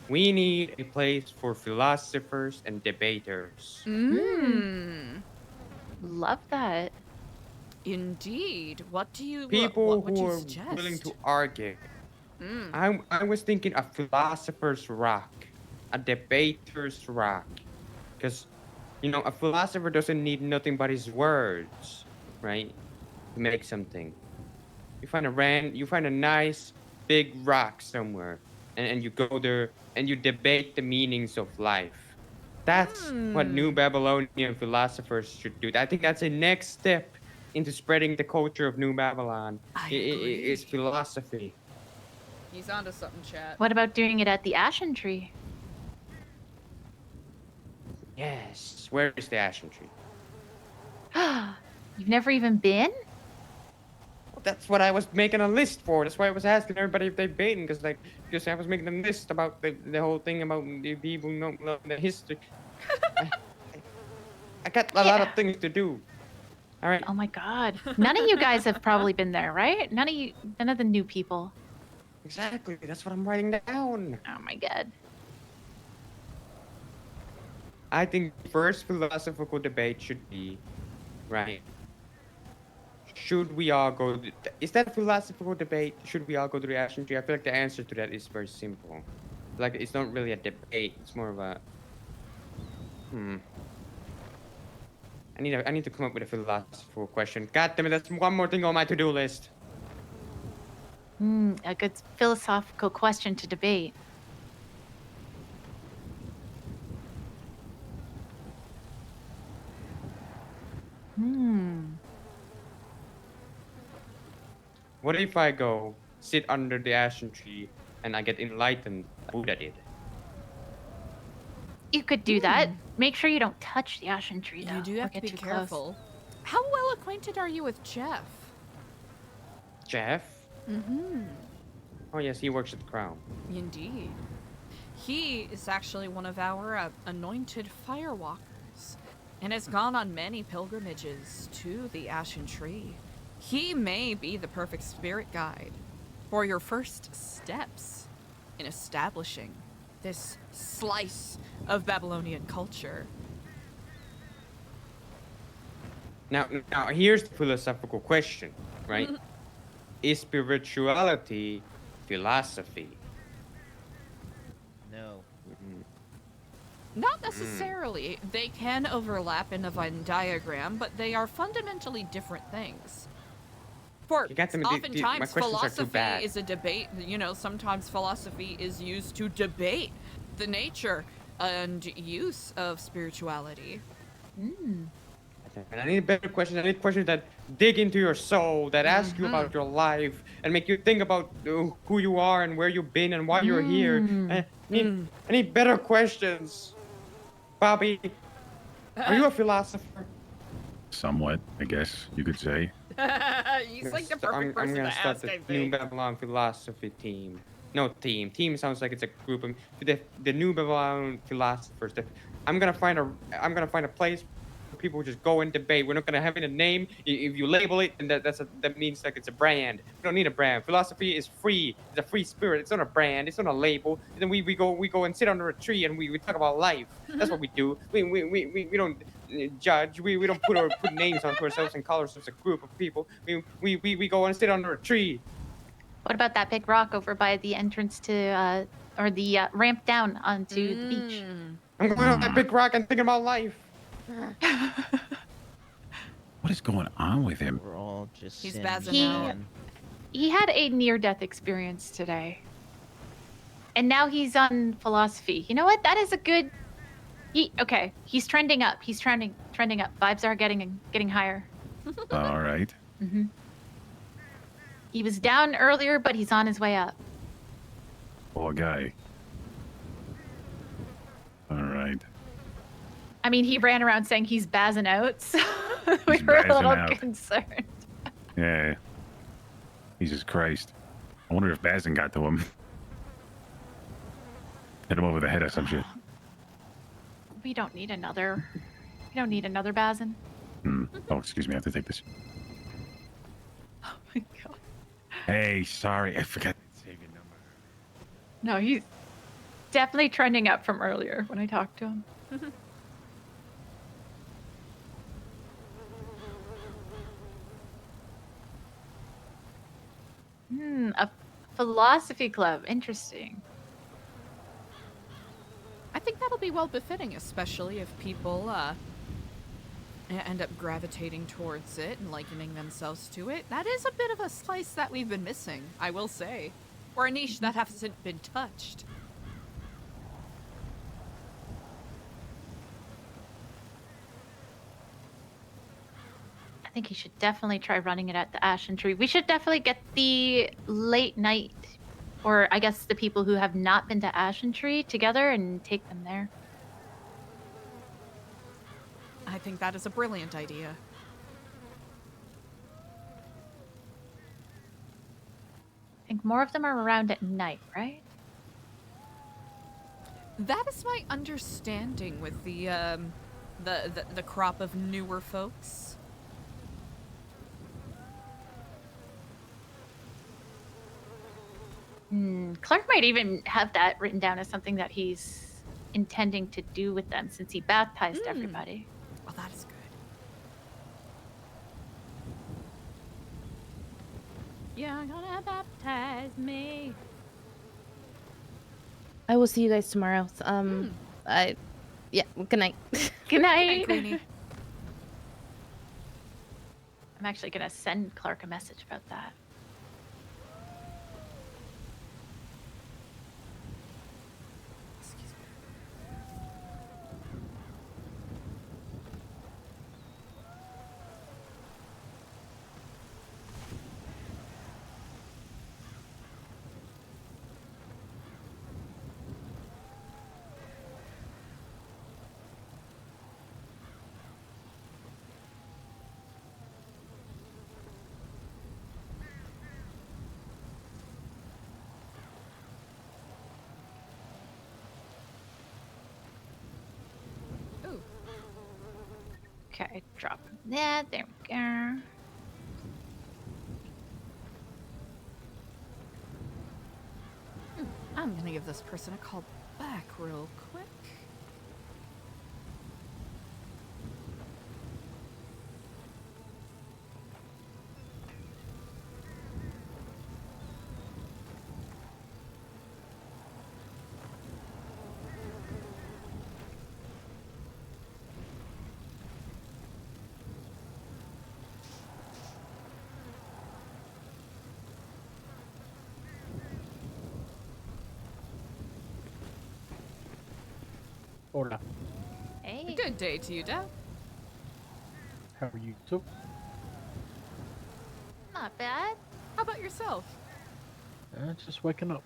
we need a place for philosophers and debaters. Love that. Indeed. What do you People what would who you are suggest? willing to argue. Mm. I was thinking a philosopher's rock, a debater's rock, because you know a philosopher doesn't need nothing but his words, right, to make something. You find a nice big rock somewhere, and you go there and you debate the meanings of life. That's what New Babylonian philosophers should do. I think that's a next step into spreading the culture of New Babylon. It's philosophy. He's onto something, chat. What about doing it at the Ashen Tree? Yes. Where is the Ashen Tree? You've never even been? That's what I was making a list for. That's why I was asking everybody if they've been, because I was making a list about the whole thing about the people know the history. I got a lot of things to do. All right. Oh my God. None of you guys have probably been there, right? None of the new people. Exactly. That's what I'm writing down. Oh my God. I think the first philosophical debate should be, right? Should we all go? Is that a philosophical debate? Should we all go to the Ashen Tree? I feel like the answer to that is very simple. Like it's not really a debate. It's more of a. I need to come up with a philosophical question. God damn it! That's one more thing on my to-do list. A good philosophical question to debate. What if I go sit under the Ashen Tree and I get enlightened like Buddha did? You could do that. Make sure you don't touch the Ashen Tree, though. You do or have to get be too careful. How well acquainted are you with Jeff? Jeff? Mm-hmm. Oh yes, he works at the Crown. Indeed. He is actually one of our anointed firewalkers. and has gone on many pilgrimages to the Ashen Tree. He may be the perfect spirit guide for your first steps in establishing this slice of Babylonian culture. Now here's the philosophical question, right? Is spirituality philosophy? No. Not necessarily. They can overlap in a Venn diagram, but they are fundamentally different things. For You got them. My oftentimes, questions are too philosophy bad. is a debate. You know, sometimes philosophy is used to debate the nature and use of spirituality. And I need better questions. I need questions that dig into your soul, that ask you about your life, and make you think about who you are and where you've been and why you're here. I need better questions. Bobby, are you a philosopher? Somewhat, I guess you could say. He's like the I'm perfect person gonna to start ask, the I New think. Babylon philosophy team. No team. Team sounds like it's a group of the New Babylon philosophers. I'm gonna find a place where people just go and debate. We're not gonna have it a name. If you label it, then that means like it's a brand. We don't need a brand. Philosophy is free. It's a free spirit. It's not a brand. It's not a label. And then we go and sit under a tree and we talk about life. That's what we do. We don't judge. We don't put names onto ourselves and call ourselves a group of people. We go and sit under a tree. What about that big rock over by the entrance to, or the ramp down onto the beach? I'm going on that big rock and thinking about life. What is going on with him? We're all just He's sinned spazzing out. man. He had a near-death experience today. And now he's on philosophy. You know what? That is a good... Okay, he's trending up. He's trending up. Vibes are getting higher. All right. Mm-hmm. He was down earlier, but he's on his way up. Poor guy. All right. I mean, he ran around saying he's bazzing out, so we were a bazzing little out. concerned. Yeah. Jesus Christ. I wonder if Bazin got to him. Hit him over the head or some shit. We don't need another Bazin. Oh, excuse me. I have to take this. Oh my god. Hey, sorry. I forgot to save your number. No, he's definitely trending up from earlier when I talked to him. A philosophy club. Interesting. I think that'll be well befitting, especially if people end up gravitating towards it and likening themselves to it. That is a bit of a slice that we've been missing, I will say. Or a niche that hasn't been touched. I think he should definitely try running it at the Ashen Tree. We should definitely get the late night, or I guess the people who have not been to Ashen Tree together and take them there. I think that is a brilliant idea. I think more of them are around at night, right? That is my understanding with the crop of newer folks. Clark might even have that written down as something that he's intending to do with them since he baptized everybody. Oh, that is good. You're gonna baptize me. I will see you guys tomorrow. Yeah, good night. Good night. Queenie. I'm actually gonna send Clark a message about that. Okay, drop that. There we go. I'm gonna give this person a call back real quick. Hola. Hey. Good day to you, Dad. How are you too? Not bad. How about yourself? Just waking up.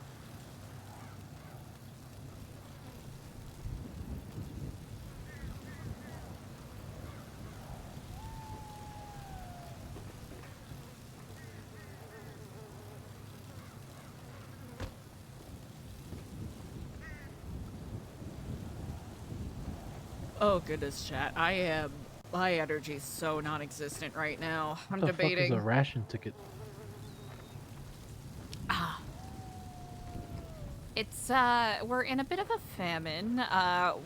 Oh goodness, chat. My energy's so non-existent right now. I'm What the fuck is debating. a ration ticket? It's we're in a bit of a famine.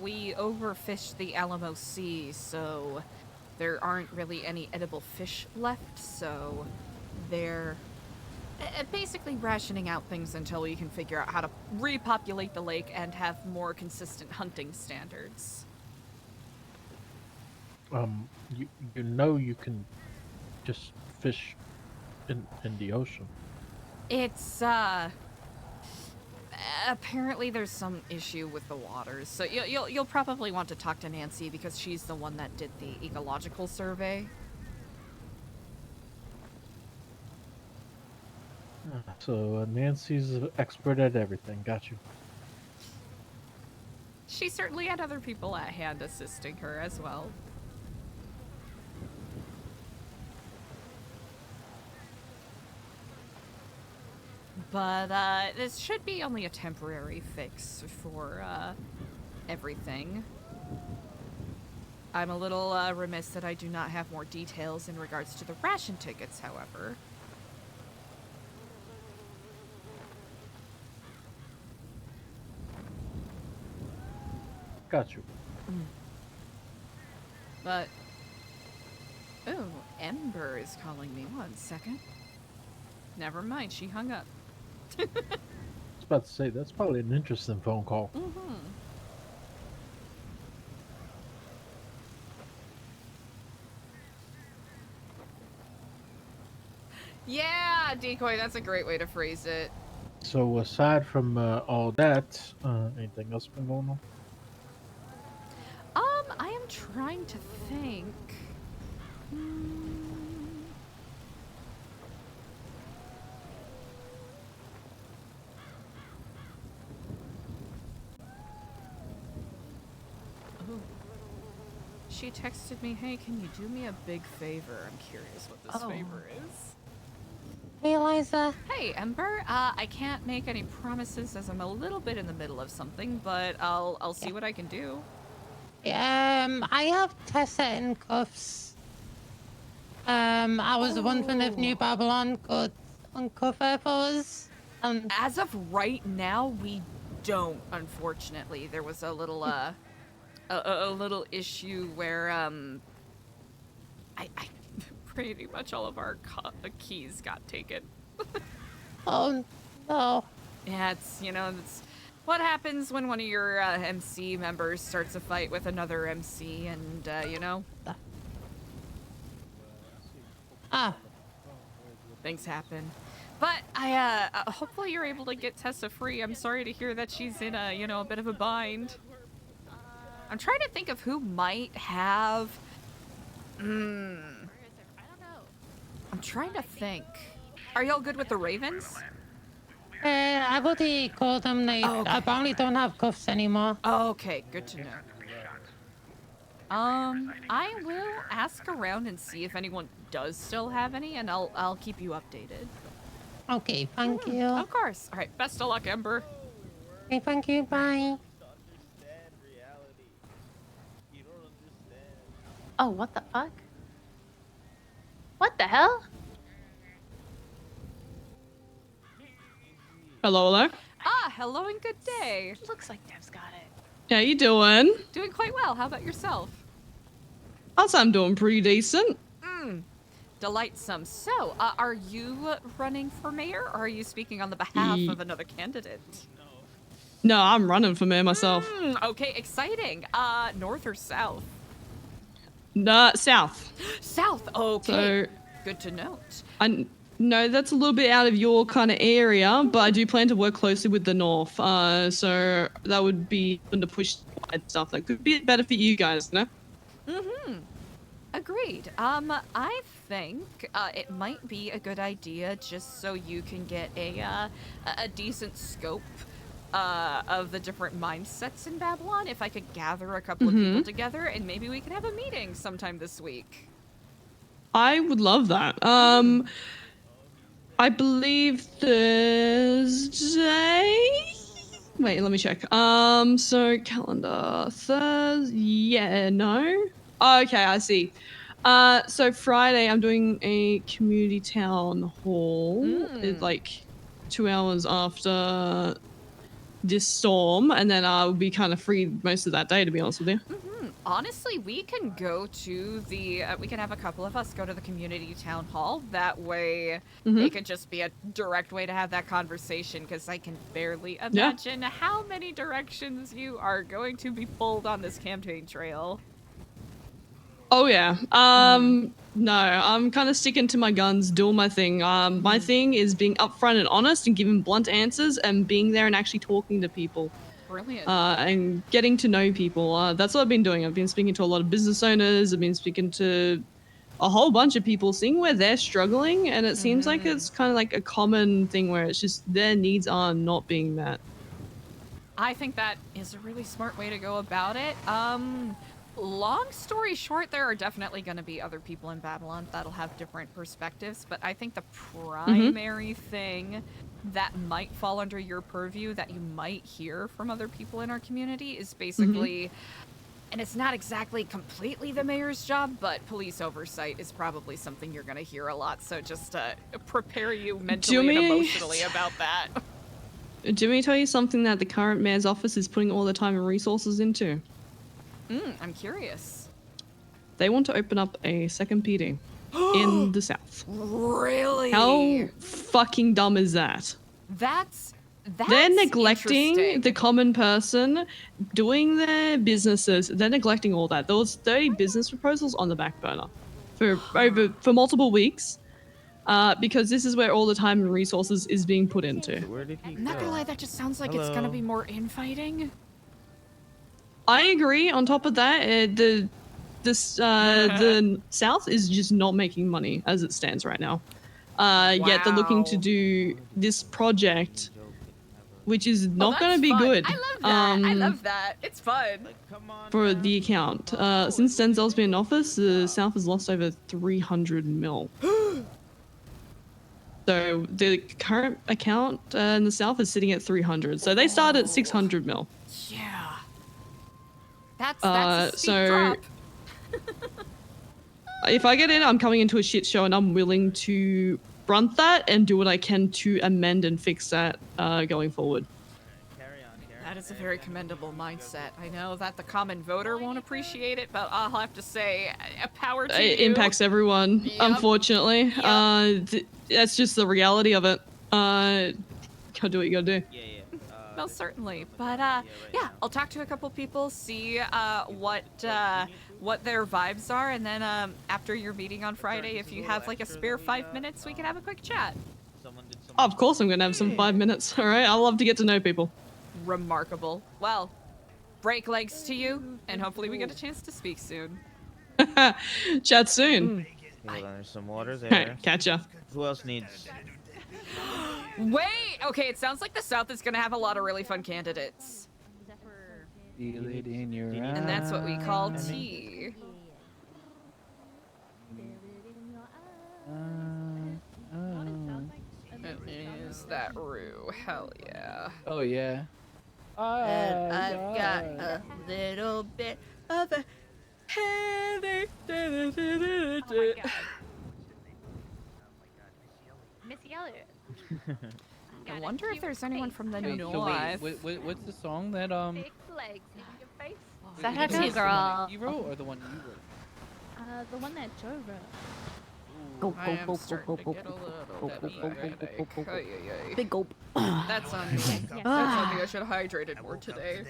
We overfished the Alamo Sea, so there aren't really any edible fish left, so they're basically rationing out things until we can figure out how to repopulate the lake and have more consistent hunting standards. You know you can just fish in the ocean. It's apparently there's some issue with the waters, so you'll probably want to talk to Nancy because she's the one that did the ecological survey. So Nancy's an expert at everything. Got you. She certainly had other people at hand assisting her as well. But this should be only a temporary fix for everything. I'm a little remiss that I do not have more details in regards to the ration tickets, however. Got you. But... oh, Ember is calling me. 1 second. Never mind, she hung up. I was about to say, that's probably an interesting phone call. Mm-hmm. Yeah, Decoy, that's a great way to phrase it. So aside from all that, anything else been going on? I am trying to think. Oh. She texted me, hey, can you do me a big favor? I'm curious what this favor is. Hey, Eliza. Hey, Ember. I can't make any promises as I'm a little bit in the middle of something, but I'll see what I can do. I have Tessa in cuffs. I was wondering if New Babylon could uncover for us. As of right now, we don't, unfortunately. There was a little, a little issue where, I pretty much all of our keys got taken. Oh, no. Yeah, it's, you know, it's what happens when one of your MC members starts a fight with another MC and, you know. Things happen. But I, hopefully you're able to get Tessa free. I'm sorry to hear that she's in a, you know, a bit of a bind. I'm trying to think of who might have... I'm trying to think. Are y'all good with the Ravens? I've already called them. They apparently don't have cuffs anymore. Okay, good to know. I will ask around and see if anyone does still have any, and I'll keep you updated. Okay, thank you. Of course. All right, best of luck, Ember. Okay, thank you. Bye. Oh, what the fuck? What the hell? Hello, hello. Ah, hello and good day. Looks like Dev's got it. How you doing? Doing quite well. How about yourself? I'd say I'm doing pretty decent. Delightsome. So, are you running for mayor, or are you speaking on the behalf of another candidate? No, I'm running for mayor myself. Okay, exciting. North or south? Nah, south. South. Okay. So, good to note. I know that's a little bit out of your kind of area, but I do plan to work closely with the north. So that would be to push stuff that could be better for you guys, no? Agreed. I think it might be a good idea just so you can get a decent scope of the different mindsets in Babylon. If I could gather a couple of people together, and maybe we could have a meeting sometime this week. I would love that. I believe Thursday. Wait, let me check. So calendar Thursday. Yeah, no. Okay, I see. So Friday I'm doing a community town hall. It's like 2 hours after this storm, and then I'll be kind of free most of that day, to be honest with you. Honestly, we can go to the, we can have a couple of us go to the community town hall. That way, it could just be a direct way to have that conversation, because I can barely imagine how many directions you are going to be pulled on this campaign trail. Oh yeah. No, I'm kind of sticking to my guns, doing my thing. My thing is being upfront and honest and giving blunt answers and being there and actually talking to people. Brilliant. And getting to know people. That's what I've been doing. I've been speaking to a lot of business owners. I've been speaking to a whole bunch of people, seeing where they're struggling, and it seems like it's kind of like a common thing where it's just their needs are not being met. I think that is a really smart way to go about it. Long story short, there are definitely going to be other people in Babylon that'll have different perspectives, but I think the primary thing that might fall under your purview that you might hear from other people in our community is basically, and it's not exactly completely the mayor's job, but police oversight is probably something you're going to hear a lot, so just prepare you mentally and emotionally about that. Do me tell you something that the current mayor's office is putting all the time and resources into? I'm curious. They want to open up a second PD in the south. Really? How fucking dumb is that? That's They're neglecting the common person doing their businesses. They're neglecting all that. There was 30 business proposals on the back burner for multiple weeks. Because this is where all the time and resources is being put into. Where did he I'm not gonna lie, that just sounds like it's gonna be more infighting. I agree. On top of that, the South is just not making money as it stands right now. Yet they're looking to do this project, which is not going to be good. I love that. I love that. It's fun. For the account. Since Denzel's been in office, the South has lost over 300 mil. So the current account in the South is sitting at 300. So they started at 600 mil. Yeah. That's a steep drop. If I get in, I'm coming into a shit show, and I'm willing to brunt that and do what I can to amend and fix that going forward. That is a very commendable mindset. I know that the common voter won't appreciate it, but I'll have to say, power to you. It impacts everyone, unfortunately. That's just the reality of it. Gotta do what you gotta do. Most certainly. But yeah, I'll talk to a couple people, see what their vibes are, and then after your meeting on Friday, if you have like a spare 5 minutes, we can have a quick chat. Of course I'm gonna have some 5 minutes, alright? I love to get to know people. Remarkable. Well, break legs to you, and hopefully we get a chance to speak soon. Chat soon. Hold on, there's some water there. Catch ya. Who else needs? Wait! Okay, it sounds like the South is gonna have a lot of really fun candidates. Feel it in your And that's what we call tea. Is that Rue? Hell yeah. Oh yeah. And I've got a little bit of a Missy Elliott. I wonder if there's anyone from the Wait, north. so what's the song that Big legs in your face. Is that it how the it one goes? that you wrote or the one you wrote? The one that Joe wrote. Go, I go, am go, starting go, to get a go, little go, bit go, of a headache. Ay, ay, ay. Big gulp. That's on me. That's on me. I should have hydrated more today.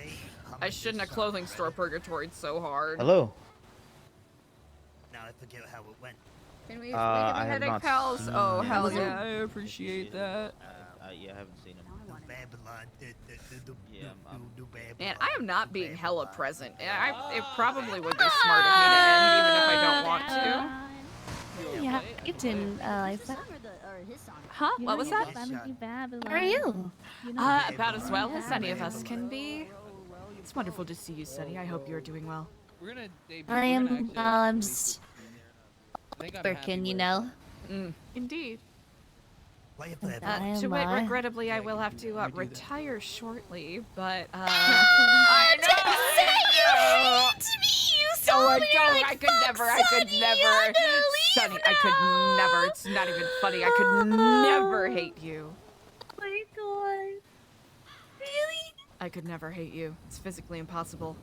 I shouldn't have clothing store purgatoried so hard. Hello. Now I forget how it went. Can we I be have headache not pals? seen Oh, him. hell yeah. I appreciate that. Yeah, I haven't seen him. Babylon, Yeah, Man, I am not being hella present. It probably would be smart of me to end even if I don't want to. Yeah, you didn't, Eliza. Huh? What was that? How are you? About as well as any of us can be. It's wonderful to see you, Sunny. I hope you're doing well. We're gonna debut. I am, I'm just working, you know. Indeed. I To am, wit, regrettably, I will have to retire shortly, but I know. You Oh, I don't. I could never. Sunny, I could never. It's not even funny. I could never hate you. Oh my god. Really? I could never hate you. It's physically impossible.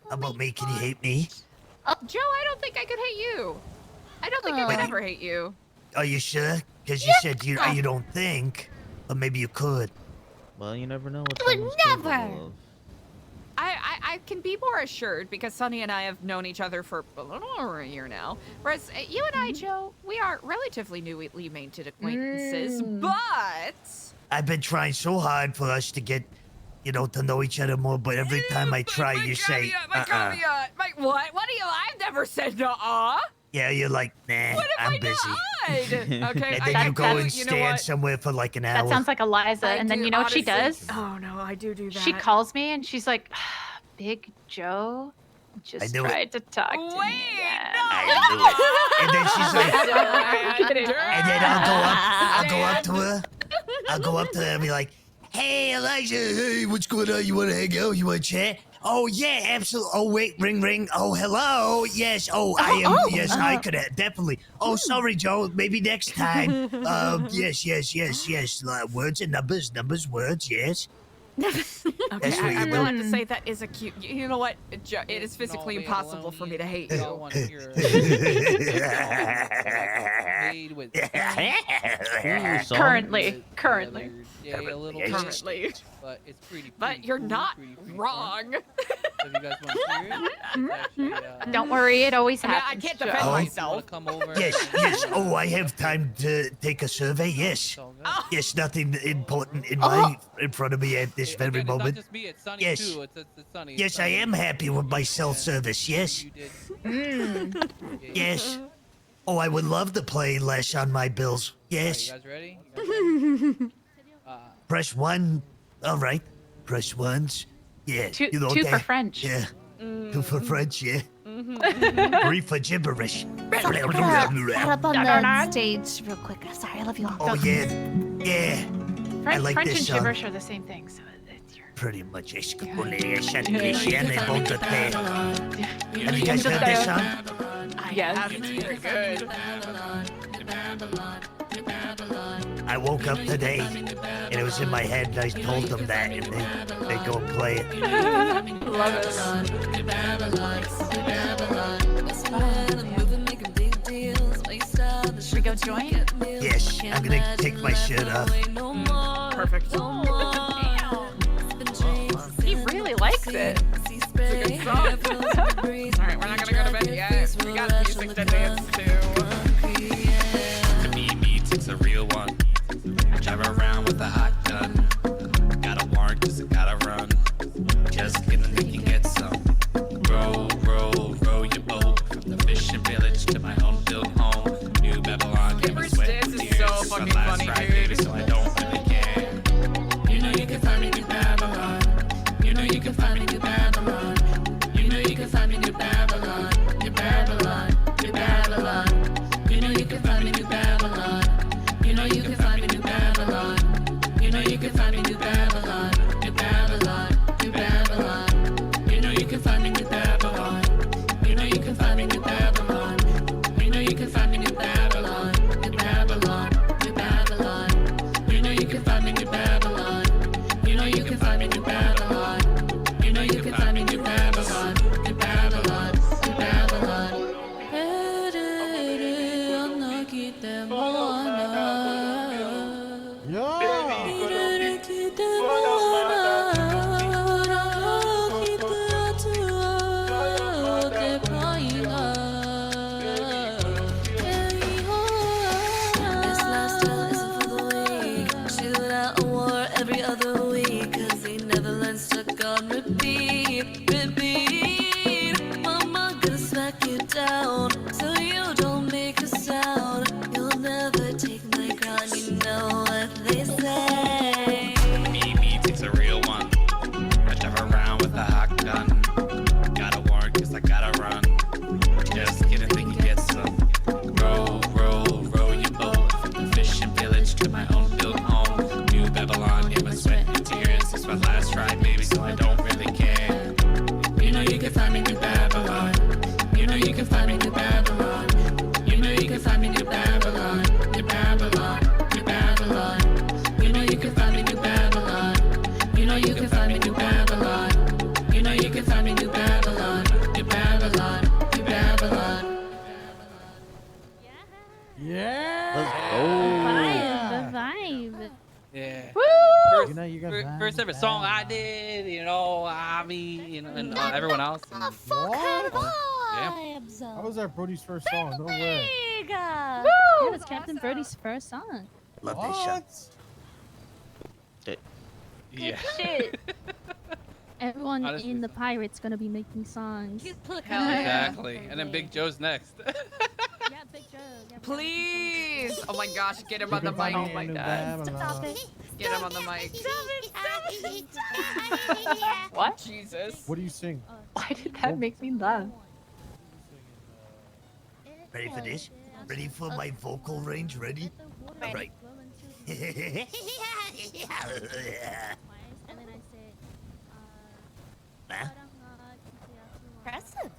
How about me? Can you hate me? Joe, I don't think I could hate you. I don't think I could ever hate you. Are you sure? Because you said you don't think, but maybe you could. Well, you never know what I would someone's never. capable of. I can be more assured because Sunny and I have known each other for a little over a year now. Whereas you and I, Joe, we are relatively newly maintained acquaintances, but I've been trying so hard for us to get, to know each other more, but every time I try, you say, my caveat. What? What do you? I've never said no. Yeah, you're like, nah, I'm busy. Okay, And then you go and stand somewhere for like an hour. That sounds like Eliza. And then you know what she does? Oh no, I do that. She calls me and she's like, Big Joe just knew it. tried to talk to me again. And then she's like, and then I'll go up to her and be like, hey, Eliza, hey, what's going on? You want to hang out? You want to chat? Oh, yeah, absolutely. Oh, wait, ring. Oh, hello. Yes. Oh, I am. Yes, I could definitely. Oh, sorry, Joe. Maybe next time. Yes. Words and numbers, words, yes. Okay, I will have to say that is a cute. You know what, Joe? It is physically impossible for me to hate you. Currently. Yeah, a little Currently. But it's pretty. But you're not wrong. If you guys want to hear it, it's actually, Don't worry, it always I mean, I happens. can't defend Joe. myself. Come over. Yes. Oh, I have time to take a survey. Yes. Yes, nothing important in front of me at this very Again, it's not moment. just me, it's Sunny Yes. too. It's Sunny. Yes, I am happy with my self-service. Yes. Yes. Oh, I would love to play less on my bills. Yes. You guys ready? Press 1. All right. Press 1s. Yeah. Two that. for French. Yeah. 2 for French, yeah. 3 for gibberish. Get up on the stage real quick. Sorry, I love you all. Oh, yeah. Yeah. I like French this and song. gibberish are the same thing, so it's your... Pretty much. Have you guys heard this song? Yes, it's very good. I woke up today and it was in my head and I told them that and they go and play it. Love it. Should we go join? Yes, I'm gonna take my shirt off. Perfect. He really likes it. It's a good song. Alright, we're not gonna go to bed yet. We got music to dance to. The beats, it's a real one. Drive around with a hot gun. Got a warrant, cause I gotta run. Just kidding, we can get some. Row your boat. From the fishing village to my own built home. New Babylon, give me sweat and tears. So fucking funny, dude. So I don't really care. You know you can find me New Babylon. You know you can find me New Babylon. You know you can find me New Babylon. New Babylon. music on repeat, repeat. Mama gonna smack you down, so you don't make a sound. You'll never take my crown, you know what they say. Me takes a real one. I drive around with a hot gun. Gotta warn, cause I gotta run. Just kidding, think you get some. Roll, roll your boat. From the fishing village to my own built home. New Babylon, in my sweat and tears. It's my last ride, baby, so I don't really care. You know you can find me New Babylon. You know you can find me New Babylon. You know you can find me New Babylon. New Babylon, New Babylon. You know you can find me New Babylon. You know you can find me New Babylon. You know you can find me New Babylon. New Babylon, New Babylon. Yeah. The vibe. Yeah. Woo! First ever song I did, Ami, and everyone else. And, yeah. How was that Brody's first song? No way. Woo! That was Captain Brody's first song. Love this shot. Yeah. Shit. Everyone Honestly. in the Pirates gonna be making songs. Exactly. And then Big Joe's next. Yeah, Big Joe. Yeah, Please! Oh my gosh, get him on the mic. Oh my God. Stop it. Get him on the mic. What? Jesus. What do you sing? Why did that make me laugh? Ready for this? Ready for my vocal range? Ready? All right. And then I say, Huh? Impressive.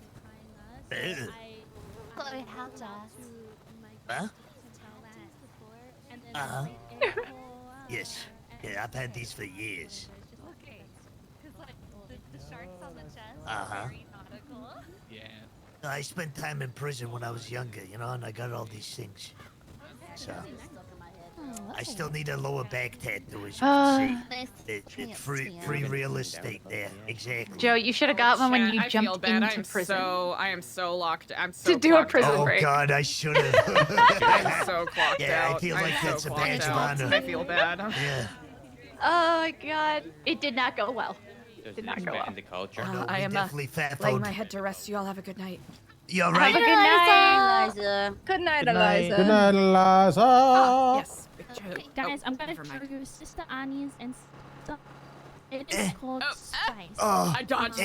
Chloe, how Huh? Uh-huh. "Oh, Yes. Yeah, I've had these for years. Okay. Because, like, the sharks on the chest Uh-huh. very nautical. Yeah. I spent time in prison when I was younger, and I got all these things. So, I still need a lower back tattoo, as you can see. It's free real estate there. Exactly. Joe, you should have got one when Chat, you I feel jumped bad. into prison. I am so locked. I'm so To do a clocked prison out. Oh break. God, I should have. I'm so clocked Yeah, out. I feel I'm like so that's a clocked badge of out. honor. I feel bad. Yeah. Oh my god. It did not go well. Did not go well. The culture. I am definitely fat laying phoned. my head to rest. You all have a good night. You all Have right? a good night. Eliza. Good night, Good night. Eliza. Good night, Eliza. Yes. Okay, guys, I'm gonna never mind. show you Sister Annie's and stuff. It is called Spice. Oh, I dodged.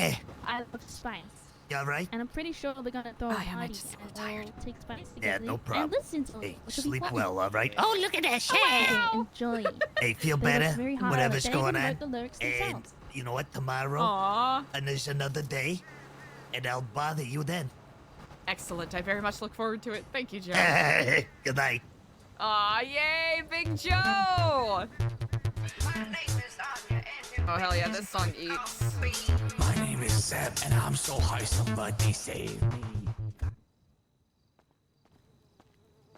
I love Spice. You all right? And I'm pretty sure we're gonna throw a I am party just a and little tired. we'll take Spice Yeah, together no problem. and listen to Hey, it, which will be sleep fun. well, all right? Oh, look at that shit. Enjoy. Hey, feel They look better? very hot. Whatever's They even going on. wrote the lyrics And themselves. you know what? Tomorrow, Aww. and there's another day, and I'll bother you then. Excellent. I very much look forward to it. Thank you, Joe. Good night. Aw, yay, Big Joe! Oh, hell yeah, this song eats. My name is Seb, and I'm so high, somebody save me.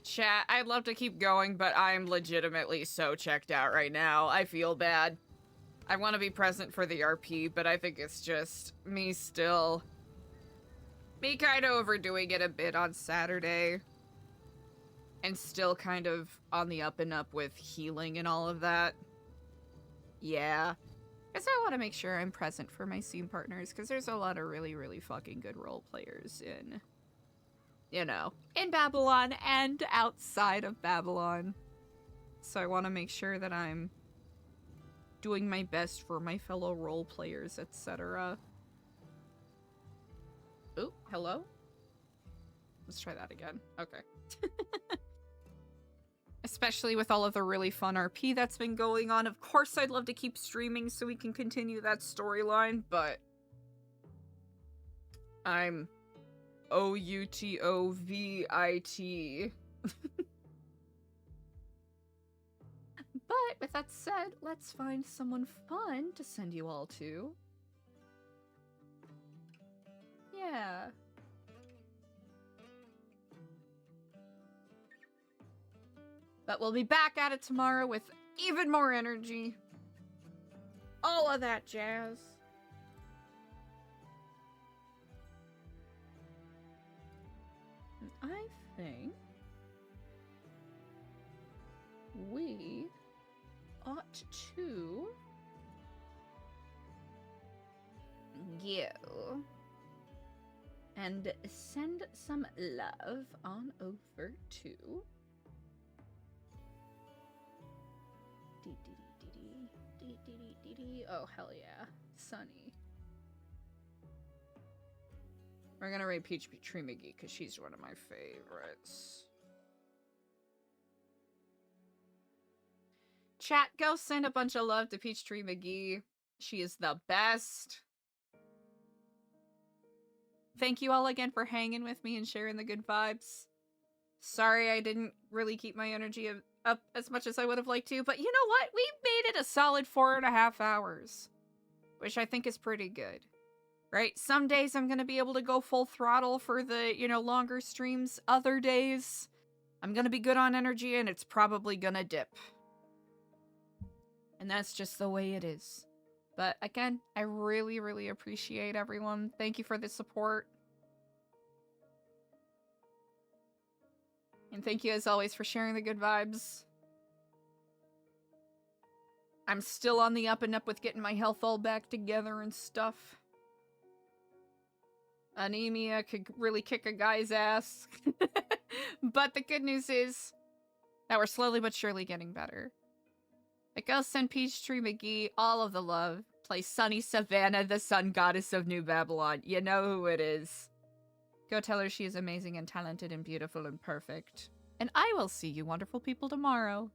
Chat, I'd love to keep going, but I'm legitimately so checked out right now. I feel bad. I want to be present for the RP, but I think it's just me still. Me kind of overdoing it a bit on Saturday. And still kind of on the up and up with healing and all of that. Yeah. Because I want to make sure I'm present for my scene partners, because there's a lot of really, really fucking good role players in, in Babylon and outside of Babylon. So I want to make sure that I'm doing my best for my fellow role players, etc. Oh, hello? Let's try that again. Okay. Especially with all of the really fun RP that's been going on. Of course, I'd love to keep streaming so we can continue that storyline, but I'm OUTOVIT. But with that said, let's find someone fun to send you all to. Yeah. But we'll be back at it tomorrow with even more energy. All of that jazz. And I think we ought to go. And send some love on over to... Oh, hell yeah. Sunny. We're gonna rate Peach Tree McGee because she's one of my favorites. Chat, go send a bunch of love to Peach Tree McGee. She is the best. Thank you all again for hanging with me and sharing the good vibes. Sorry I didn't really keep my energy up as much as I would have liked to, but you know what? We made it a solid 4.5 hours, which I think is pretty good. Right? Some days I'm going to be able to go full throttle for the, longer streams. Other days, I'm going to be good on energy and it's probably going to dip. And that's just the way it is. But again, I really, really appreciate everyone. Thank you for the support. And thank you as always for sharing the good vibes. I'm still on the up and up with getting my health all back together and stuff. Anemia could really kick a guy's ass. But the good news is that we're slowly but surely getting better. But go send Peachtree McGee all of the love. Play Sunny Savannah, the sun goddess of New Babylon. You know who it is. Go tell her she is amazing and talented and beautiful and perfect. And I will see you wonderful people tomorrow.